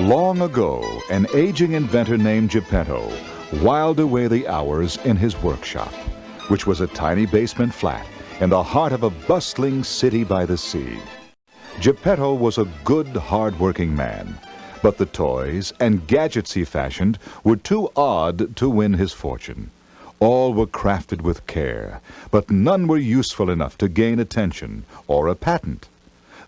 Long ago, an aging inventor named Geppetto whiled away the hours in his workshop, which was a tiny basement flat in the heart of a bustling city by the sea. Geppetto was a good, hard-working man, but the toys and gadgets he fashioned were too odd to win his fortune. All were crafted with care, but none were useful enough to gain attention or a patent.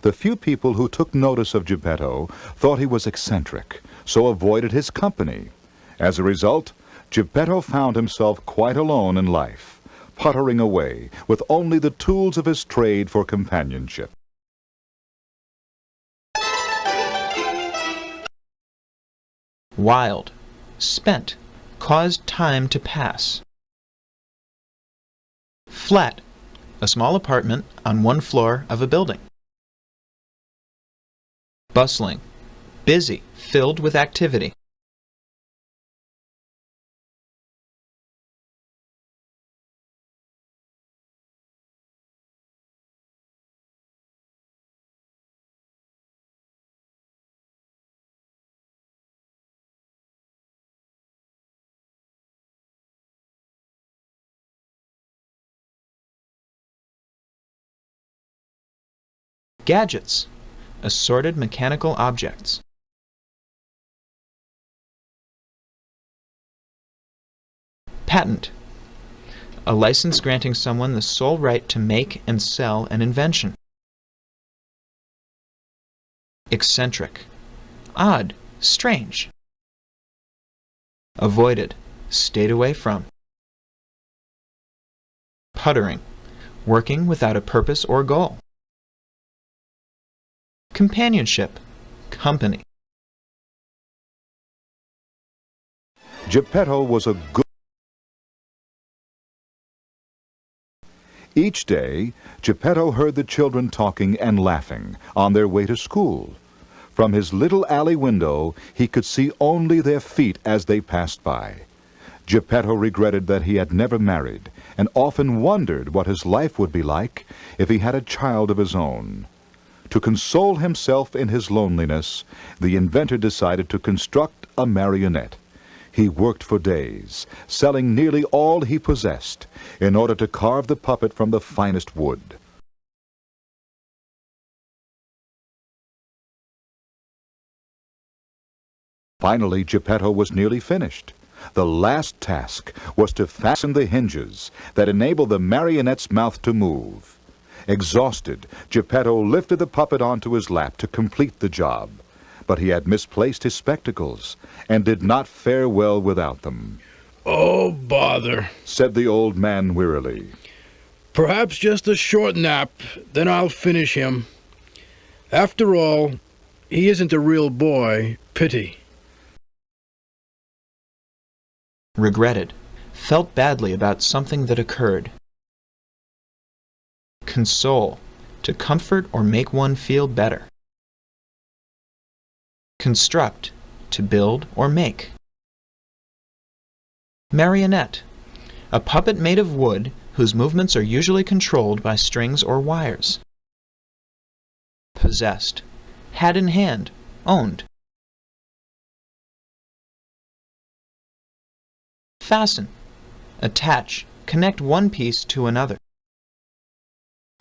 The few people who took notice of Geppetto thought he was eccentric, so avoided his company. As a result, Geppetto found himself quite alone in life, puttering away with only the tools of his trade for companionship. Wild, spent, caused time to pass. Flat, a small apartment on one floor of a building. Bustling, busy, filled with activity. Gadgets, assorted mechanical objects. Patent, a license granting someone the sole right to make and sell an invention. Eccentric, odd, strange. Avoided, stayed away from. Puttering, working without a purpose or goal. Companionship, company. Geppetto was a good... Each day, Geppetto heard the children talking and laughing on their way to school. From his little alley window, he could see only their feet as they passed by. Geppetto regretted that he had never married, and often wondered what his life would be like if he had a child of his own. To console himself in his loneliness, the inventor decided to construct a marionette. He worked for days, selling nearly all he possessed, in order to carve the puppet from the finest wood. Finally, Geppetto was nearly finished. The last task was to fasten the hinges that enabled the marionette's mouth to move. Exhausted, Geppetto lifted the puppet onto his lap to complete the job. But he had misplaced his spectacles and did not fare well without them. "Oh, bother," said the old man wearily. "Perhaps just a short nap, then I'll finish him. After all, he isn't a real boy. Pity." Regretted, felt badly about something that occurred. Console, to comfort or make one feel better. Construct, to build or make. Marionette, a puppet made of wood whose movements are usually controlled by strings or wires. Possessed, had in hand, owned. Fasten, attach, connect one piece to another.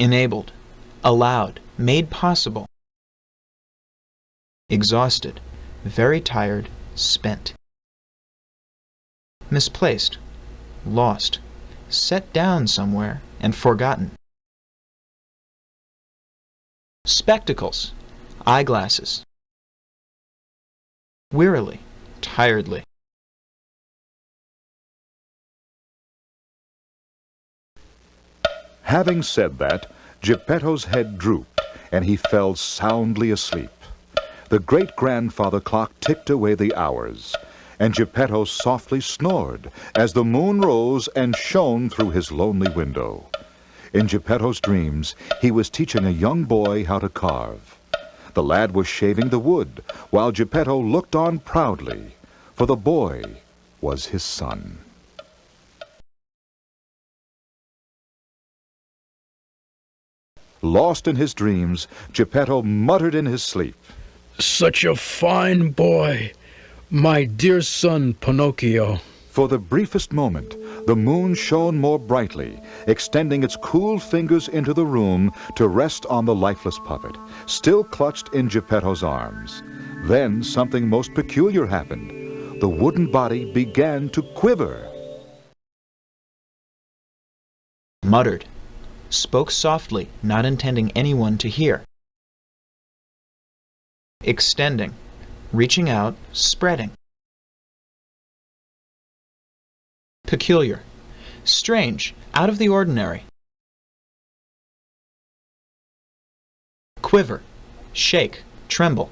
Enabled, allowed, made possible. Exhausted, very tired, spent. Misplaced, lost, set down somewhere and forgotten. Spectacles, eyeglasses. Wearily, tiredly. Having said that, Geppetto's head drooped, and he fell soundly asleep. The great-grandfather clock ticked away the hours, and Geppetto softly snored as the moon rose and shone through his lonely window. In Geppetto's dreams, he was teaching a young boy how to carve. The lad was shaving the wood, while Geppetto looked on proudly, for the boy was his son. Lost in his dreams, Geppetto muttered in his sleep, Such a fine boy, my dear son Pinocchio. For the briefest moment, the moon shone more brightly, extending its cool fingers into the room to rest on the lifeless puppet, still clutched in Geppetto's arms. Then something most peculiar happened. The wooden body began to quiver. Muttered. Spoke softly, not intending anyone to hear. Extending. Reaching out, spreading. Peculiar. Strange, out of the ordinary. Quiver. Shake, tremble.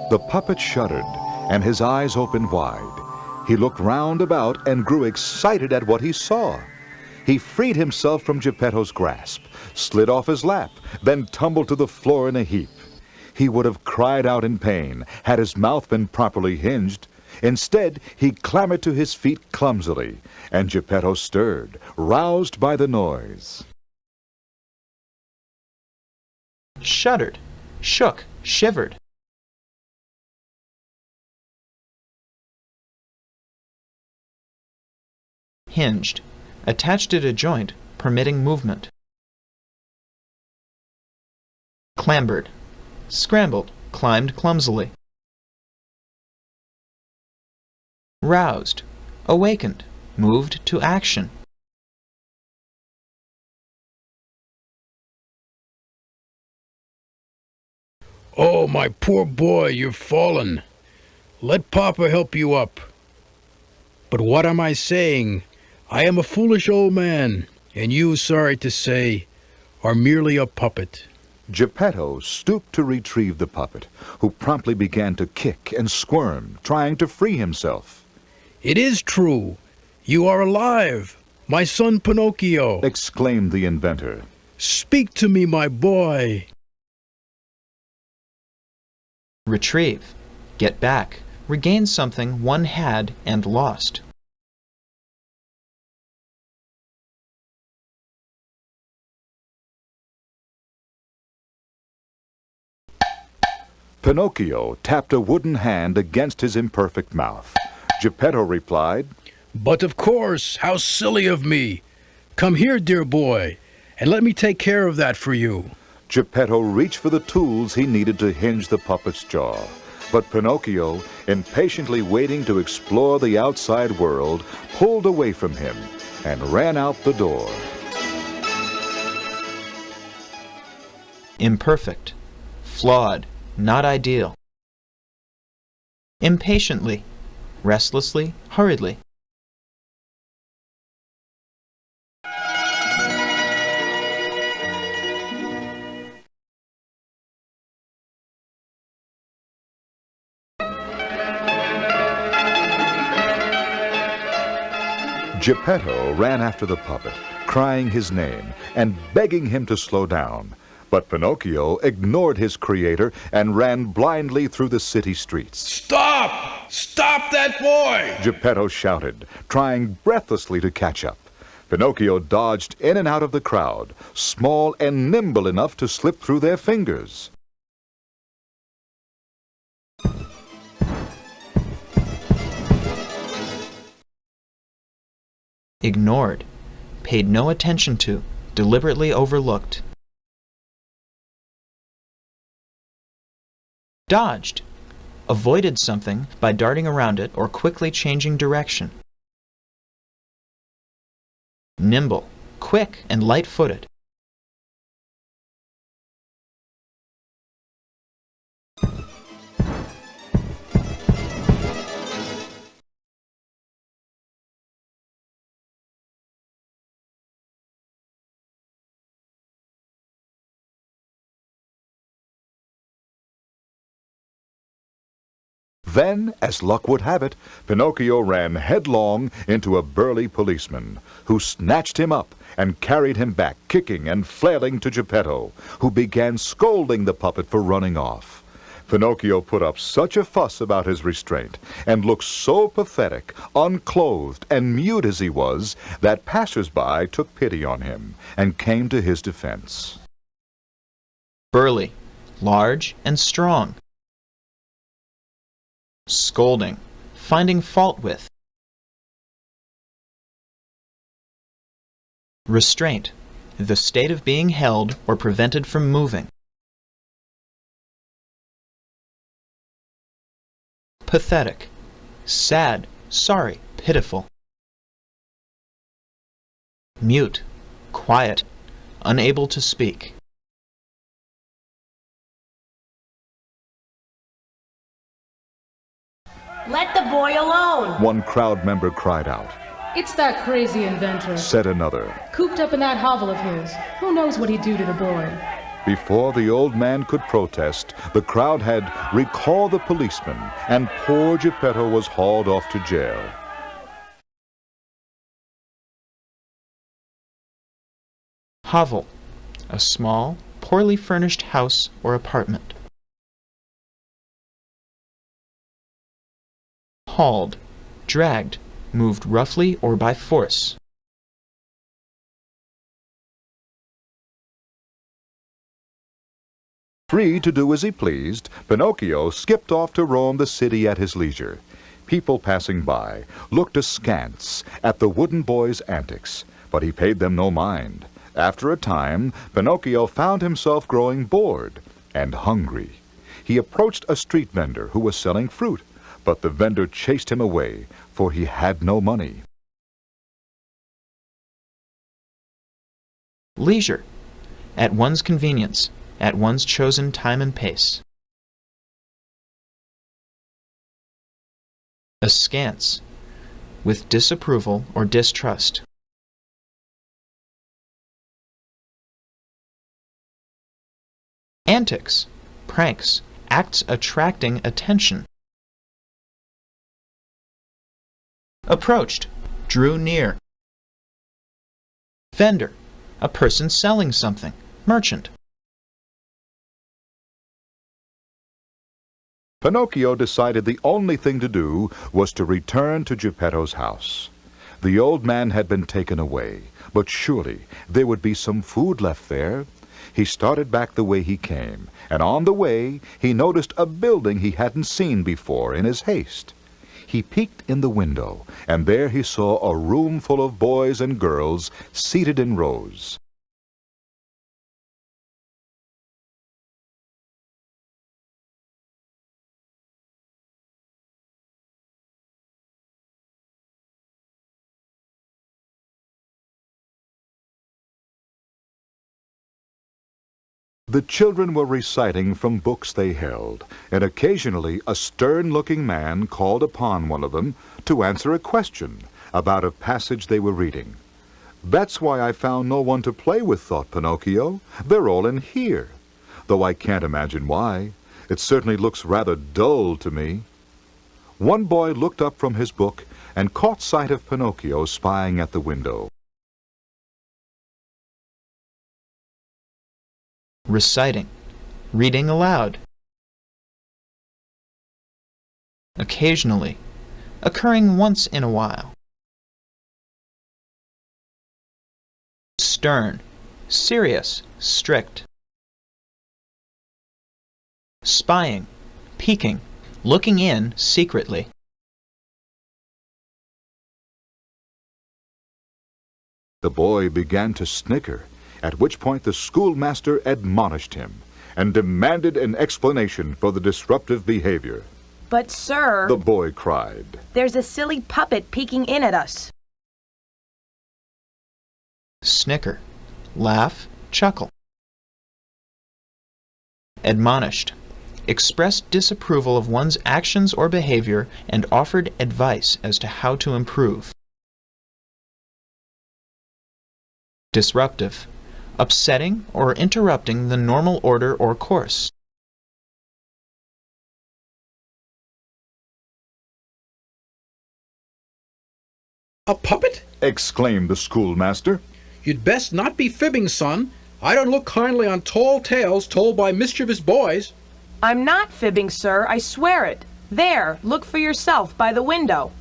The puppet shuddered, and his eyes opened wide. He looked round about and grew excited at what he saw. He freed himself from Geppetto's grasp, slid off his lap, then tumbled to the floor in a heap. He would have cried out in pain had his mouth been properly hinged. Instead, he clambered to his feet clumsily, and Geppetto stirred, roused by the noise. Shuddered, shook, shivered. Hinged, attached at a joint, permitting movement. Clambered, scrambled, climbed clumsily. Roused, awakened, moved to action. Oh, my poor boy, you've fallen. Let Papa help you up. But what am I saying? I am a foolish old man, and you, sorry to say, are merely a puppet. Geppetto stooped to retrieve the puppet, who promptly began to kick and squirm, trying to free himself. It is true. You are alive, my son Pinocchio. Exclaimed the inventor. Speak to me, my boy. Retrieve, get back, regain something one had and lost. Pinocchio tapped a wooden hand against his imperfect mouth. Geppetto replied, But of course, how silly of me. Come here, dear boy, and let me take care of that for you. Geppetto reached for the tools he needed to hinge the puppet's jaw. But Pinocchio, impatiently waiting to explore the outside world, pulled away from him and ran out the door. Imperfect, flawed, not ideal. Impatiently, restlessly, hurriedly. Geppetto ran after the puppet, crying his name and begging him to slow down. But Pinocchio ignored his creator and ran blindly through the city streets. Stop! Stop that boy! Geppetto shouted, trying breathlessly to catch up. Pinocchio dodged in and out of the crowd, small and nimble enough to slip through their fingers. Ignored, paid no attention to, deliberately overlooked. Dodged, avoided something by darting around it or quickly changing direction. Nimble, quick and light-footed. Then, as luck would have it, Pinocchio ran headlong into a burly policeman, who snatched him up and carried him back, kicking and flailing to Geppetto, who began scolding the puppet for running off. Pinocchio put up such a fuss about his restraint and looked so pathetic, unclothed, and mute as he was, that passers-by took pity on him and came to his defense. Burly, large, and strong. Scolding, finding fault with. Restraint, the state of being held or prevented from moving. Pathetic, sad, sorry, pitiful. Mute, quiet, unable to speak. Let the boy alone! One crowd member cried out. It's that crazy inventor. Said another. Cooped up in that hovel of his. Who knows what he'd do to the boy? Before the old man could protest, the crowd had recalled the policeman, and poor Geppetto was hauled off to jail. Hovel, a small, poorly furnished house or apartment. Hauled, dragged, moved roughly or by force. Free to do as he pleased, Pinocchio skipped off to roam the city at his leisure. People passing by looked askance at the wooden boy's antics, but he paid them no mind. After a time, Pinocchio found himself growing bored and hungry. He approached a street vendor who was selling fruit, but the vendor chased him away, for he had no money. Leisure, at one's convenience, at one's chosen time and pace. Askance, with disapproval or distrust. Antics, pranks, acts attracting attention. Approached, drew near. Vendor, a person selling something, merchant. Pinocchio decided the only thing to do was to return to Geppetto's house. The old man had been taken away, but surely there would be some food left there. He started back the way he came, and on the way he noticed a building he hadn't seen before in his haste. He peeked in the window, and there he saw a room full of boys and girls seated in rows. The children were reciting from books they held, and occasionally a stern-looking man called upon one of them to answer a question about a passage they were reading. "That's why I found no one to play with," thought Pinocchio. "They're all in here. Though I can't imagine why. It certainly looks rather dull to me." One boy looked up from his book and caught sight of Pinocchio spying at the window. Reciting, reading aloud. Occasionally, occurring once in a while. Stern, serious, strict. Spying, peeking, looking in secretly. The boy began to snicker, at which point the schoolmaster admonished him and demanded an explanation for the disruptive behavior. "But, sir," the boy cried, "there's a silly puppet peeking in at us." Snicker, laugh, chuckle. Admonished, expressed disapproval of one's actions or behavior and offered advice as to how to improve. Disruptive, upsetting or interrupting the normal order or course. A puppet? exclaimed the schoolmaster. You'd best not be fibbing, son. I don't look kindly on tall tales told by mischievous boys. I'm not fibbing, sir. I swear it. There, look for yourself by the window.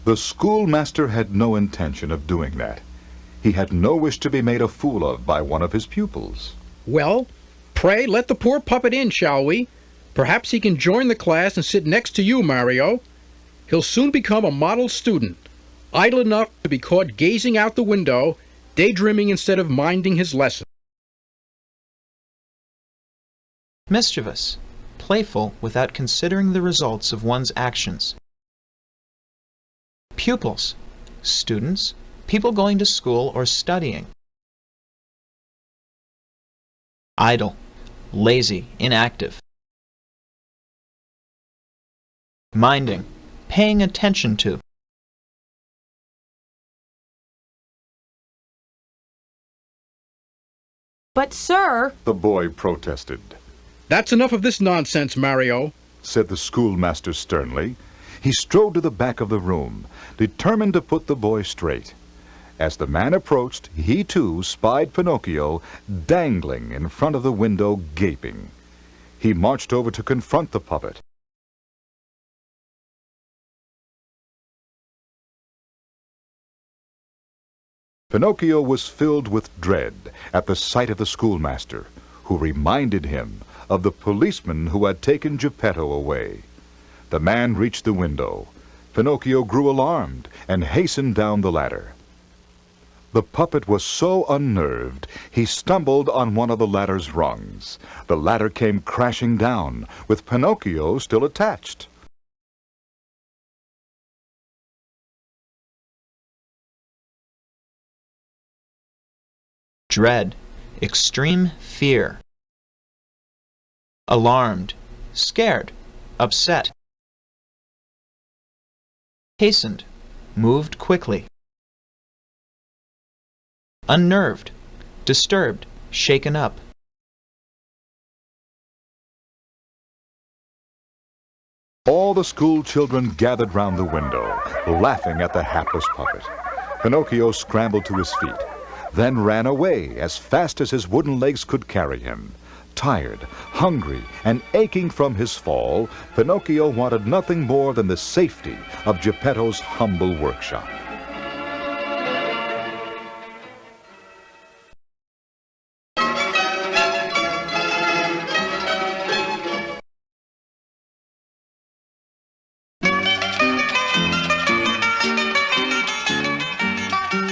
The schoolmaster had no intention of doing that. He had no wish to be made a fool of by one of his pupils. Well, pray let the poor puppet in, shall we? Perhaps he can join the class and sit next to you, Mario. He'll soon become a model student, idle enough to be caught gazing out the window, daydreaming instead of minding his lesson. Mischievous, playful without considering the results of one's actions. Pupils, students, people going to school or studying. Idle, lazy, inactive. Minding, paying attention to. But, sir, The boy protested. That's enough of this nonsense, Mario, Said the schoolmaster sternly. He strode to the back of the room, determined to put the boy straight. As the man approached, he too spied Pinocchio dangling in front of the window, gaping. He marched over to confront the puppet. Pinocchio was filled with dread at the sight of the schoolmaster, who reminded him of the policeman who had taken Geppetto away. The man reached the window. Pinocchio grew alarmed and hastened down the ladder. The puppet was so unnerved, he stumbled on one of the ladder's rungs. The ladder came crashing down, with Pinocchio still attached. Dread, extreme fear. Alarmed, scared, upset. Hastened, moved quickly. Unnerved, disturbed, shaken up. All the school children gathered round the window, laughing at the hapless puppet. Pinocchio scrambled to his feet, then ran away as fast as his wooden legs could carry him. Tired, hungry, and aching from his fall, Pinocchio wanted nothing more than the safety of Geppetto's humble workshop.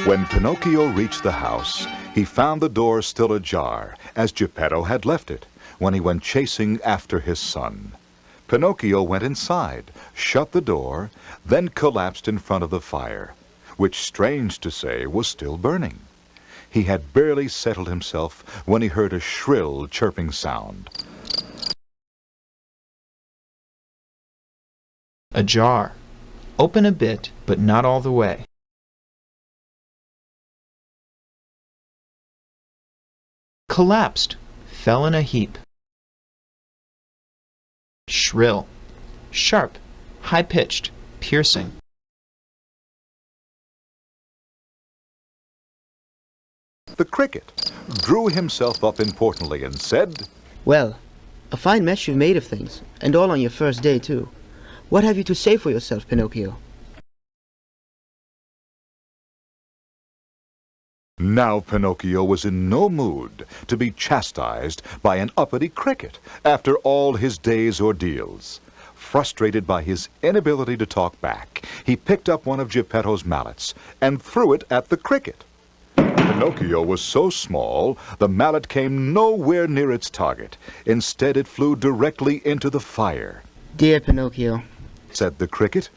When Pinocchio reached the house, he found the door still ajar, as Geppetto had left it when he went chasing after his son. Pinocchio went inside, shut the door, then collapsed in front of the fire, which, strange to say, was still burning. He had barely settled himself when he heard a shrill, chirping sound. Ajar, open a bit, but not all the way. Collapsed, fell in a heap. Shrill, sharp, high-pitched, piercing. The cricket drew himself up importantly and said, Well, a fine mess you've made of things, and all on your first day, too. What have you to say for yourself, Pinocchio? Now Pinocchio was in no mood to be chastised by an uppity cricket after all his day's ordeals. Frustrated by his inability to talk back, he picked up one of Geppetto's mallets and threw it at the cricket. Pinocchio was so small, the mallet came nowhere near its target. Instead, it flew directly into the fire. Dear Pinocchio, Said the cricket.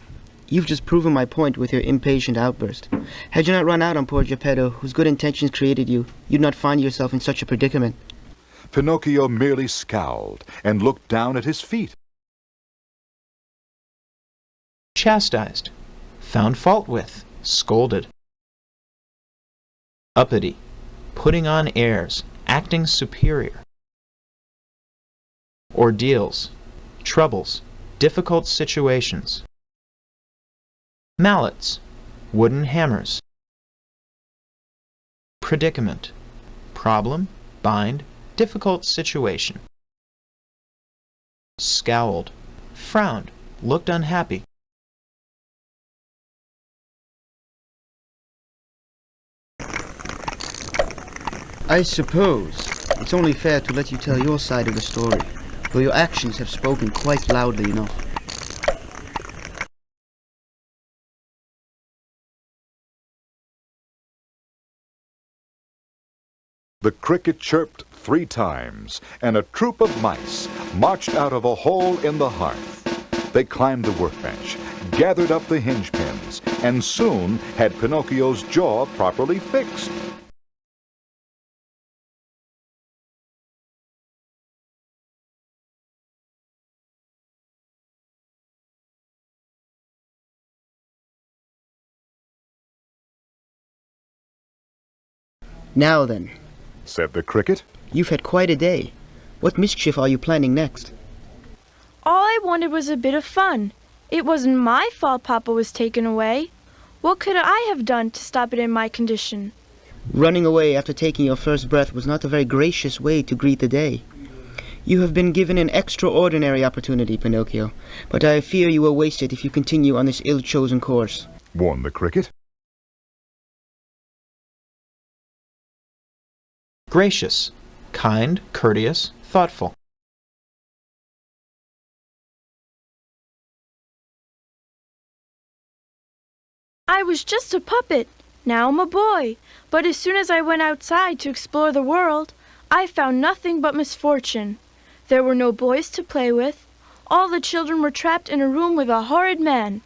you've just proven my point with your impatient outburst. Had you not run out on poor Geppetto, whose good intentions created you, you'd not find yourself in such a predicament. Pinocchio merely scowled and looked down at his feet. Chastised, found fault with, scolded. Uppity, putting on airs, acting superior. Ordeals, troubles, difficult situations. Mallets, wooden hammers. Predicament, problem, bind, difficult situation. scowled, frowned, looked unhappy. I suppose it's only fair to let you tell your side of the story, though your actions have spoken quite loudly enough. The cricket chirped 3 times, and a troop of mice marched out of a hole in the hearth. They climbed the workbench, gathered up the hinge pins, and soon had Pinocchio's jaw properly fixed. Now then, Said the cricket. you've had quite a day. What mischief are you planning next? All I wanted was a bit of fun. It wasn't my fault Papa was taken away. What could I have done to stop it in my condition? Running away after taking your first breath was not a very gracious way to greet the day. You have been given an extraordinary opportunity, Pinocchio, but I fear you will waste it if you continue on this ill-chosen course. Warned the cricket. Gracious, kind, courteous, thoughtful. I was just a puppet. Now I'm a boy. But as soon as I went outside to explore the world, I found nothing but misfortune. There were no boys to play with. All the children were trapped in a room with a horrid man.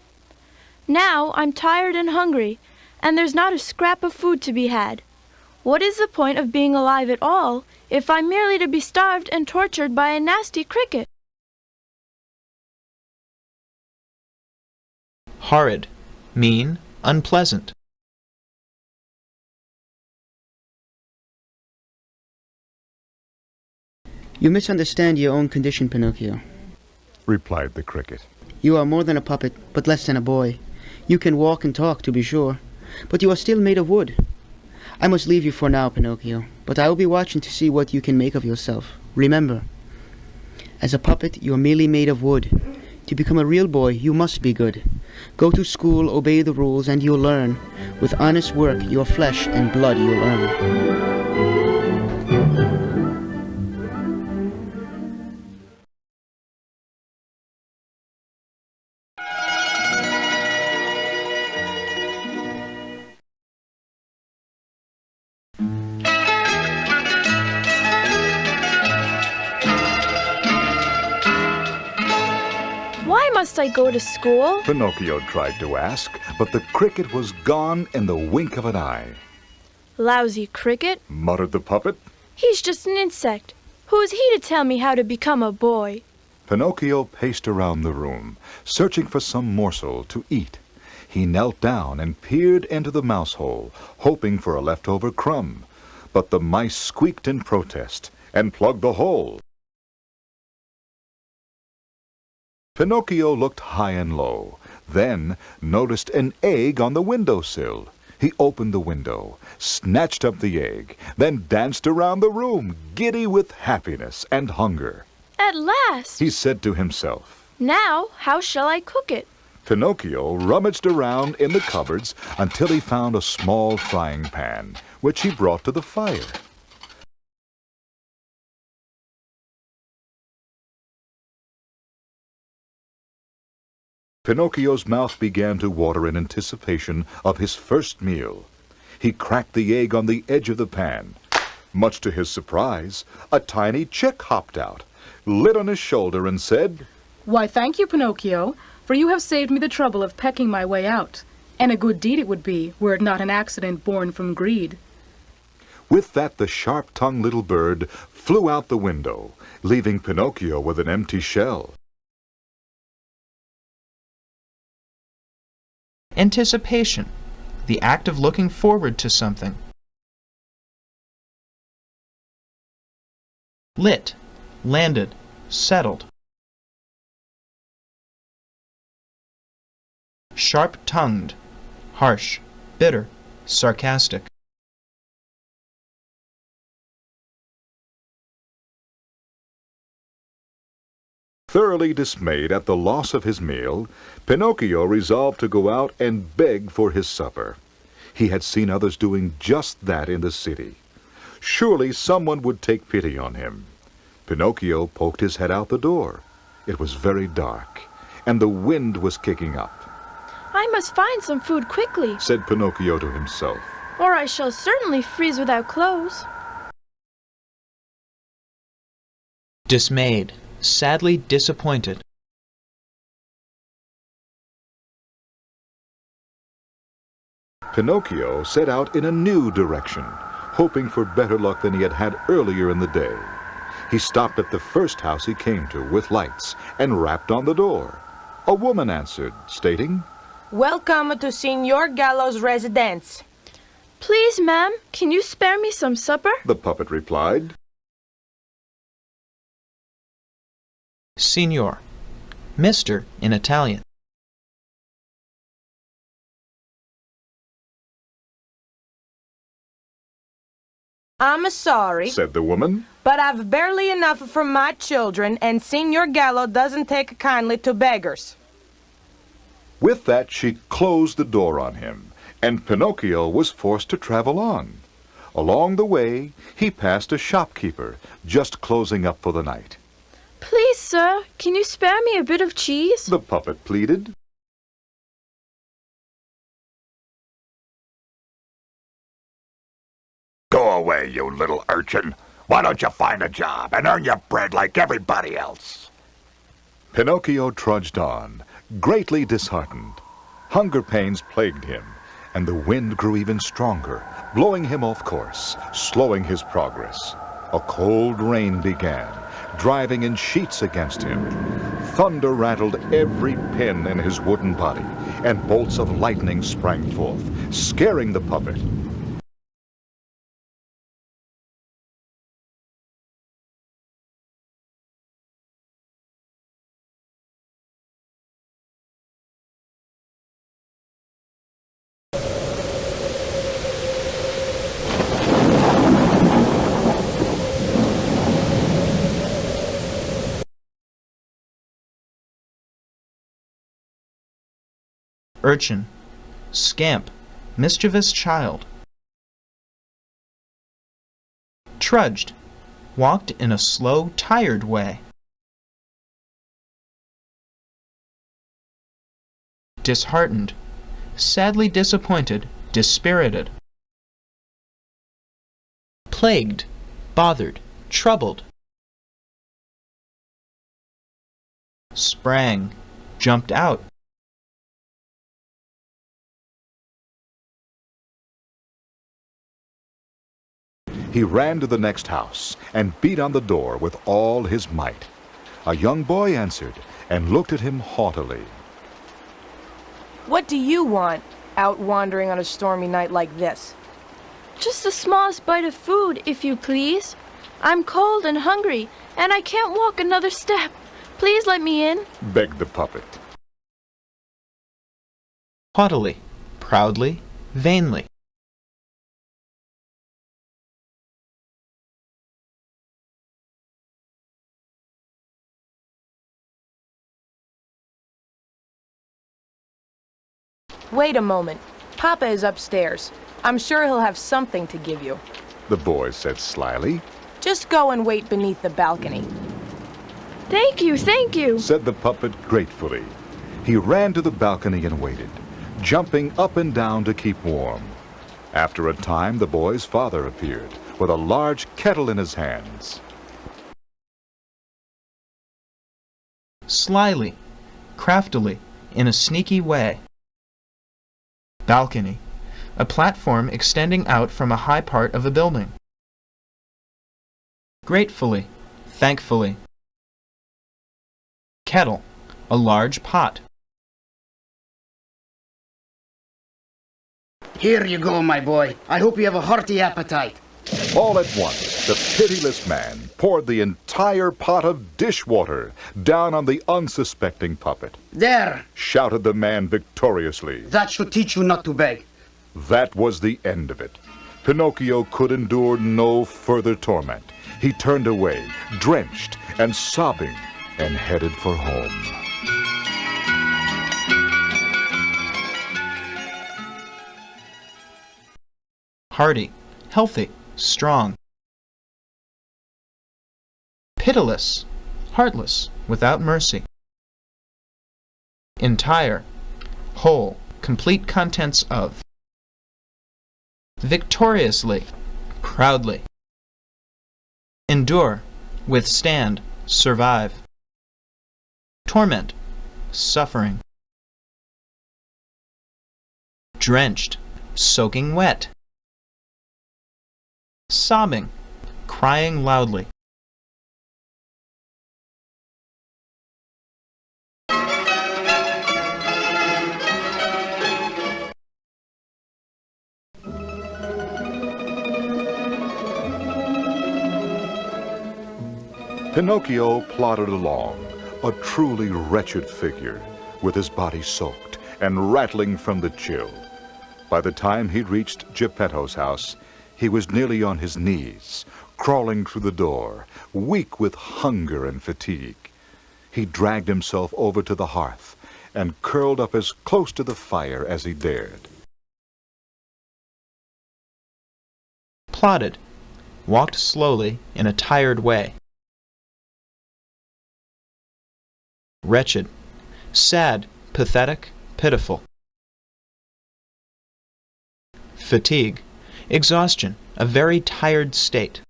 Now I'm tired and hungry, and there's not a scrap of food to be had. What is the point of being alive at all if I'm merely to be starved and tortured by a nasty cricket? Horrid, mean, unpleasant. You misunderstand your own condition, Pinocchio. Replied the cricket. You are more than a puppet, but less than a boy. You can walk and talk, to be sure, but you are still made of wood. I must leave you for now, Pinocchio, but I will be watching to see what you can make of yourself. Remember, as a puppet, you are merely made of wood. To become a real boy, you must be good. Go to school, obey the rules, and you'll learn. With honest work, your flesh and blood you'll earn. Why must I go to school? Pinocchio tried to ask, but the cricket was gone in the wink of an eye. Lousy cricket. Muttered the puppet. He's just an insect. Who is he to tell me how to become a boy? Pinocchio paced around the room, searching for some morsel to eat. He knelt down and peered into the mouse hole, hoping for a leftover crumb. But the mice squeaked in protest and plugged the hole. Pinocchio looked high and low, then noticed an egg on the windowsill. He opened the window, snatched up the egg, then danced around the room, giddy with happiness and hunger. At last! He said to himself. Now, how shall I cook it? Pinocchio rummaged around in the cupboards until he found a small frying pan, which he brought to the fire. Pinocchio's mouth began to water in anticipation of his first meal. He cracked the egg on the edge of the pan. Much to his surprise, a tiny chick hopped out, lit on his shoulder, and said, Why, thank you, Pinocchio, for you have saved me the trouble of pecking my way out. And a good deed it would be, were it not an accident born from greed. With that, the sharp-tongued little bird flew out the window, leaving Pinocchio with an empty shell. Anticipation, the act of looking forward to something. Lit, landed, settled. Sharp-tongued, harsh, bitter, sarcastic. Thoroughly dismayed at the loss of his meal, Pinocchio resolved to go out and beg for his supper. He had seen others doing just that in the city. Surely someone would take pity on him. Pinocchio poked his head out the door. It was very dark, and the wind was kicking up. I must find some food quickly, Said Pinocchio to himself. or I shall certainly freeze without clothes. Dismayed, sadly disappointed. Pinocchio set out in a new direction, hoping for better luck than he had had earlier in the day. He stopped at the first house he came to with lights and rapped on the door. A woman answered, stating, Welcome to Signor Gallo's residence. Please, ma'am, can you spare me some supper? The puppet replied. Signor. Mr. in Italian. I'm sorry, Said the woman. but I've barely enough for my children, and Signor Gallo doesn't take kindly to beggars. With that, she closed the door on him, and Pinocchio was forced to travel on. Along the way, he passed a shopkeeper, just closing up for the night. Please, sir, can you spare me a bit of cheese? The puppet pleaded. Go away, you little urchin. Why don't you find a job and earn your bread like everybody else? Pinocchio trudged on, greatly disheartened. Hunger pains plagued him, and the wind grew even stronger, blowing him off course, slowing his progress. A cold rain began, driving in sheets against him. Thunder rattled every pin in his wooden body, and bolts of lightning sprang forth, scaring the puppet. Urchin. Scamp. Mischievous child. Trudged. Walked in a slow, tired way. Disheartened. Sadly disappointed, dispirited. Plagued. Bothered. Troubled. Sprang. Jumped out. He ran to the next house and beat on the door with all his might. A young boy answered and looked at him haughtily. What do you want, out wandering on a stormy night like this? Just the smallest bite of food, if you please. I'm cold and hungry, and I can't walk another step. Please let me in. Begged the puppet. Haughtily. Proudly. Vainly. Wait a moment. Papa is upstairs. I'm sure he'll have something to give you. The boy said slyly. Just go and wait beneath the balcony. Thank you, Said the puppet gratefully. He ran to the balcony and waited, jumping up and down to keep warm. After a time, the boy's father appeared with a large kettle in his hands. Slyly. Craftily. In a sneaky way. Balcony. A platform extending out from a high part of a building. Gratefully. Thankfully. Kettle. A large pot. Here you go, my boy. I hope you have a hearty appetite. All at once, the pitiless man poured the entire pot of dishwater down on the unsuspecting puppet. There! Shouted the man victoriously. That should teach you not to beg. That was the end of it. Pinocchio could endure no further torment. He turned away, drenched and sobbing, and headed for home. Hardy, healthy, strong. Pitiless, heartless, without mercy. Entire, whole, complete contents of. Victoriously, proudly. Endure, withstand, survive. Torment, suffering. Drenched, soaking wet. Sobbing, crying loudly. Pinocchio plodded along, a truly wretched figure, with his body soaked and rattling from the chill. By the time he reached Geppetto's house, he was nearly on his knees, crawling through the door, weak with hunger and fatigue. He dragged himself over to the hearth and curled up as close to the fire as he dared. Plodded, walked slowly in a tired way. Wretched, sad, pathetic, pitiful. Fatigue, exhaustion, a very tired state.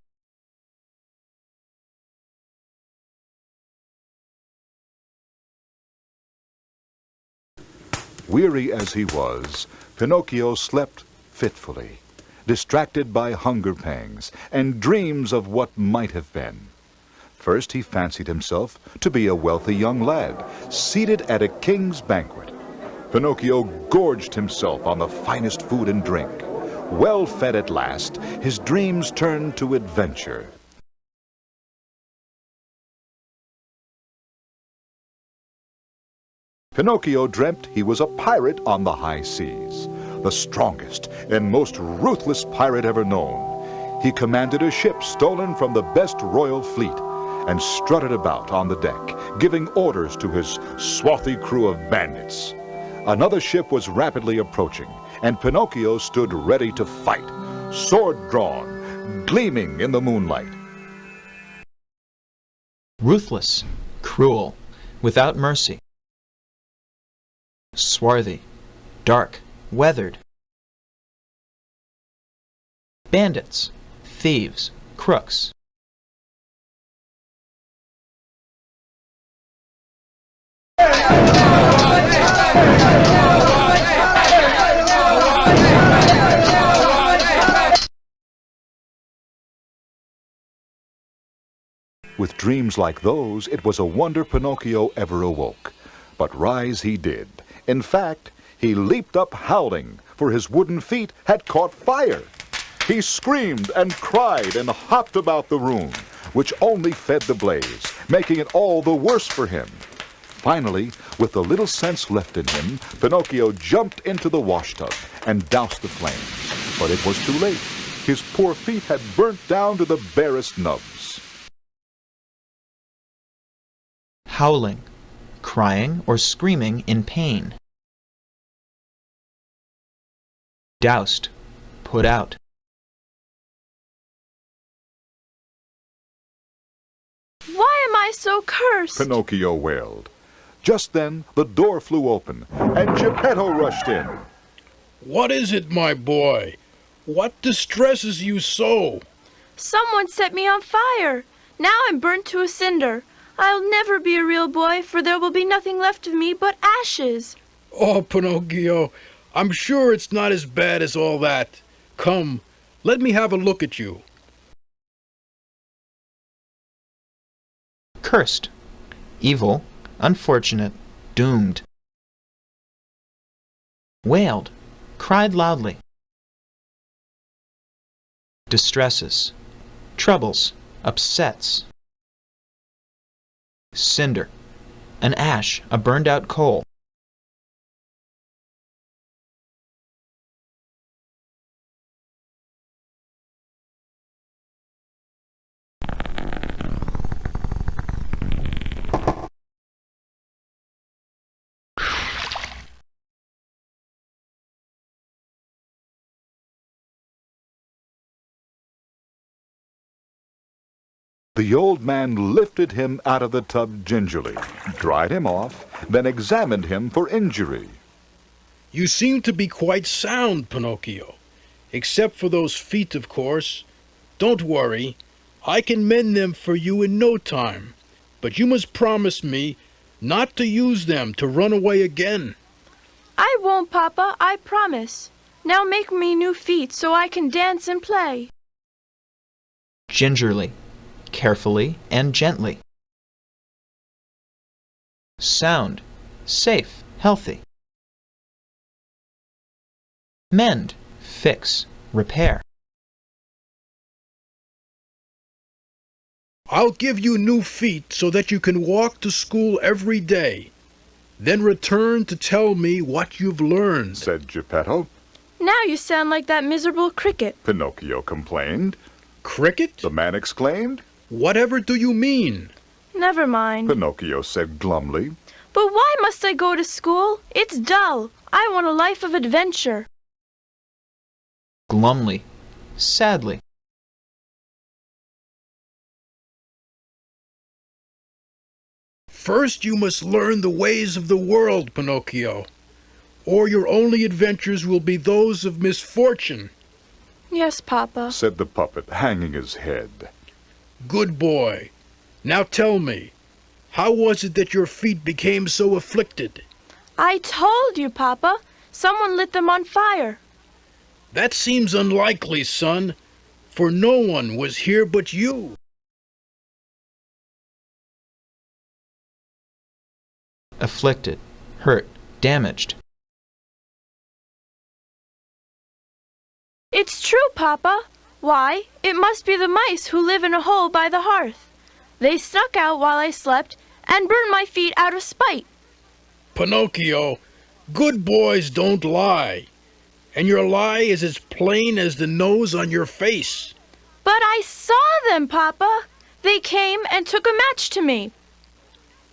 Weary as he was, Pinocchio slept fitfully, distracted by hunger pangs and dreams of what might have been. First he fancied himself to be a wealthy young lad, seated at a king's banquet. Pinocchio gorged himself on the finest food and drink. Well fed at last, his dreams turned to adventure. Pinocchio dreamt he was a pirate on the high seas, the strongest and most ruthless pirate ever known. He commanded a ship stolen from the best royal fleet and strutted about on the deck, giving orders to his swarthy crew of bandits. Another ship was rapidly approaching, and Pinocchio stood ready to fight, sword drawn, gleaming in the moonlight. Ruthless, cruel, without mercy. Swarthy, dark, weathered. Bandits, thieves, crooks. With dreams like those, it was a wonder Pinocchio ever awoke. But rise he did. In fact, he leaped up howling, for his wooden feet had caught fire. He screamed and cried and hopped about the room, which only fed the blaze, making it all the worse for him. Finally, with the little sense left in him, Pinocchio jumped into the washtub and doused the flames. But it was too late. His poor feet had burnt down to the barest nubs. Howling, crying or screaming in pain. Doused, put out. Why am I so cursed? Pinocchio wailed. Just then, the door flew open, and Geppetto rushed in. What is it, my boy? What distresses you so? Someone set me on fire. Now I'm burnt to a cinder. I'll never be a real boy, for there will be nothing left of me but ashes. Oh, Pinocchio, I'm sure it's not as bad as all that. Come, let me have a look at you. Cursed, evil, unfortunate, doomed. Wailed, cried loudly. Distresses, troubles, upsets. Cinder, an ash, a burned-out coal. The old man lifted him out of the tub gingerly, dried him off, then examined him for injury. You seem to be quite sound, Pinocchio. Except for those feet, of course. Don't worry. I can mend them for you in no time. But you must promise me not to use them to run away again. I won't, Papa, I promise. Now make me new feet so I can dance and play. Gingerly, carefully, and gently. Sound, safe, healthy. Mend, fix, repair. I'll give you new feet so that you can walk to school every day. Then return to tell me what you've learned, said Geppetto. Now you sound like that miserable cricket. Pinocchio complained. Cricket? The man exclaimed. Whatever do you mean? Never mind. Pinocchio said glumly. But why must I go to school? It's dull. I want a life of adventure. Glumly, sadly. First you must learn the ways of the world, Pinocchio, or your only adventures will be those of misfortune. Yes, Papa, said the puppet, hanging his head. Good boy. Now tell me, how was it that your feet became so afflicted? I told you, Papa. Someone lit them on fire. That seems unlikely, son, for no one was here but you. Afflicted, hurt, damaged. It's true, Papa. Why, it must be the mice who live in a hole by the hearth. They snuck out while I slept and burned my feet out of spite. Pinocchio, good boys don't lie, and your lie is as plain as the nose on your face. But I saw them, Papa. They came and took a match to me.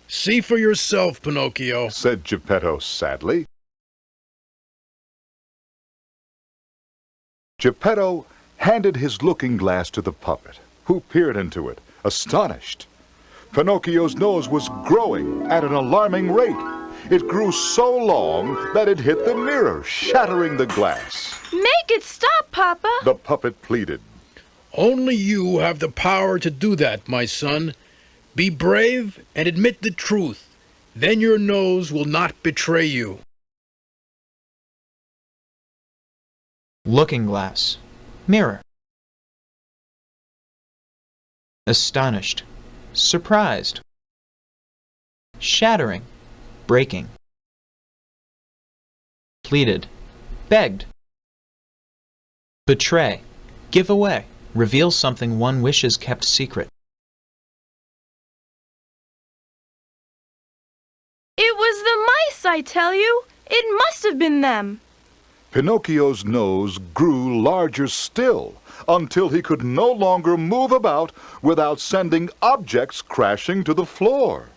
See for yourself, Pinocchio, said Geppetto sadly. Geppetto handed his looking-glass to the puppet, who peered into it, astonished. Pinocchio's nose was growing at an alarming rate. It grew so long that it hit the mirror, shattering the glass. Make it stop, Papa, the puppet pleaded. Only you have the power to do that, my son. Be brave and admit the truth. Then your nose will not betray you. Looking-glass, mirror. Astonished, surprised. Shattering, breaking. Pleaded, begged. Betray, give away, reveal something one wishes kept secret. It was the mice, I tell you. It must have been them. Pinocchio's nose grew larger still, until he could no longer move about without sending objects crashing to the floor.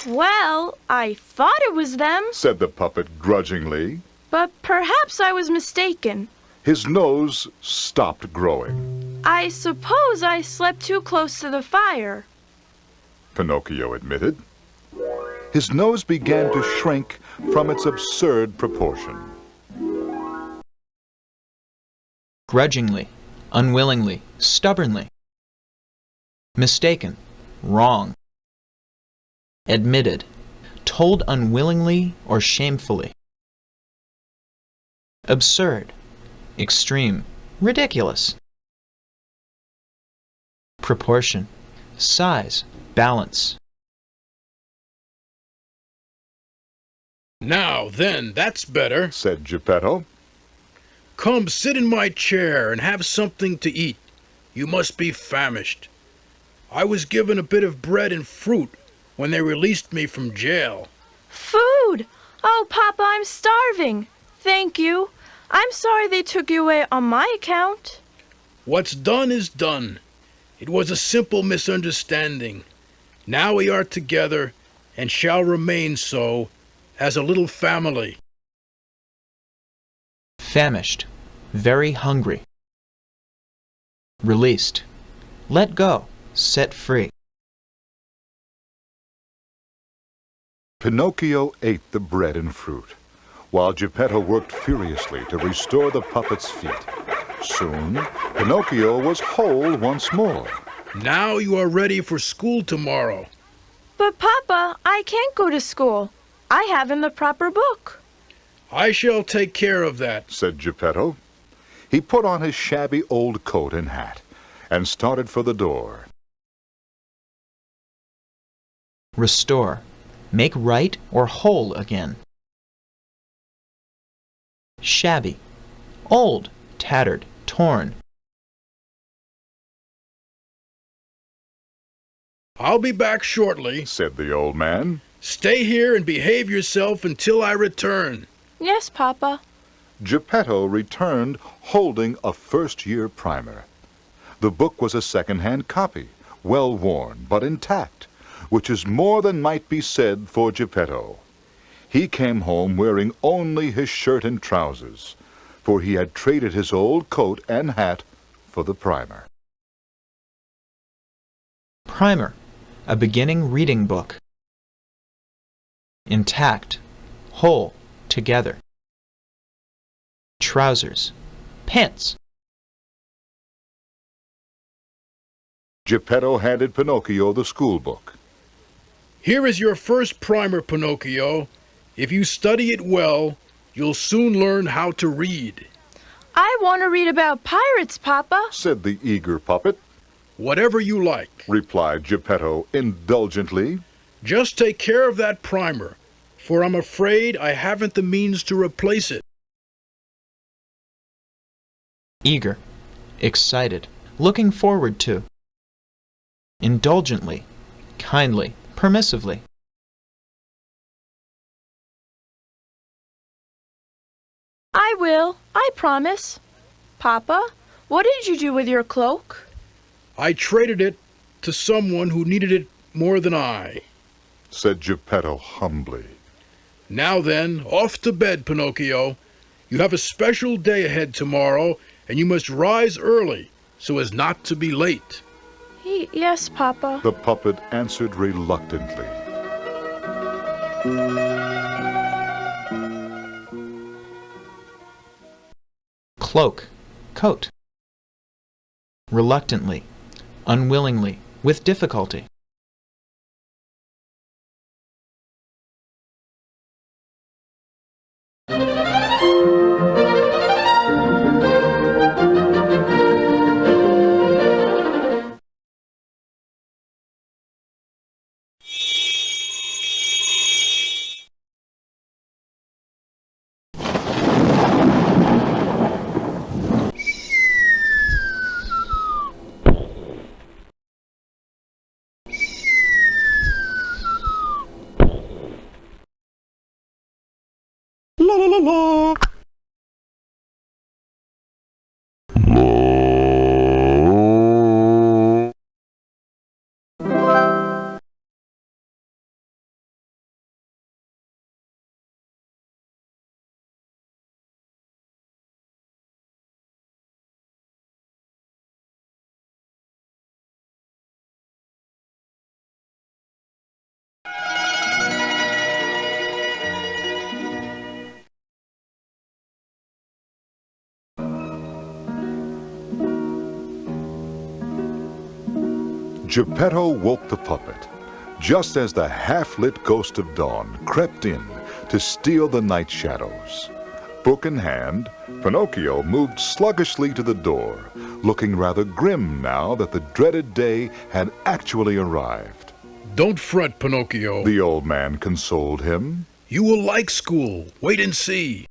Well, I thought it was them, said the puppet grudgingly. but perhaps I was mistaken. His nose stopped growing. I suppose I slept too close to the fire. Pinocchio admitted. His nose began to shrink from its absurd proportion. Grudgingly, unwillingly, stubbornly. Mistaken, wrong. Admitted, told unwillingly or shamefully. Absurd, extreme, ridiculous. Proportion, size, balance. Now then, that's better, said Geppetto. Come, sit in my chair and have something to eat. You must be famished. I was given a bit of bread and fruit when they released me from jail. Food! Oh, Papa, I'm starving. Thank you. I'm sorry they took you away on my account. What's done is done. It was a simple misunderstanding. Now we are together and shall remain so as a little family. Famished, very hungry. Released, let go, set free. Pinocchio ate the bread and fruit, while Geppetto worked furiously to restore the puppet's feet. Soon, Pinocchio was whole once more. Now you are ready for school tomorrow. But Papa, I can't go to school. I haven't the proper book. I shall take care of that, said Geppetto. He put on his shabby old coat and hat and started for the door. Restore. Make right or whole again. Shabby. Old, tattered, torn. I'll be back shortly, said the old man. Stay here and behave yourself until I return. Yes, Papa. Geppetto returned holding a first-year primer. The book was a second-hand copy, well worn but intact, which is more than might be said for Geppetto. He came home wearing only his shirt and trousers, for he had traded his old coat and hat for the primer. Primer. A beginning reading book. Intact. Whole. Together. Trousers. Pants. Geppetto handed Pinocchio the school book. Here is your first primer, Pinocchio. If you study it well, you'll soon learn how to read. I want to read about pirates, Papa, said the eager puppet. Whatever you like, replied Geppetto indulgently. Just take care of that primer, for I'm afraid I haven't the means to replace it. Eager. Excited. Looking forward to. Indulgently. Kindly. Permissively. I will, I promise. Papa, what did you do with your cloak? I traded it to someone who needed it more than I, said Geppetto humbly. Now then, off to bed, Pinocchio. You have a special day ahead tomorrow, and you must rise early so as not to be late. Yes, Papa. The puppet answered reluctantly. Cloak. Coat. Reluctantly. Unwillingly. With difficulty. La la la la. Geppetto woke the puppet, just as the half-lit ghost of dawn crept in to steal the night shadows. Book in hand, Pinocchio moved sluggishly to the door, looking rather grim now that the dreaded day had actually arrived. Don't fret, Pinocchio. The old man consoled him. You will like school. Wait and see.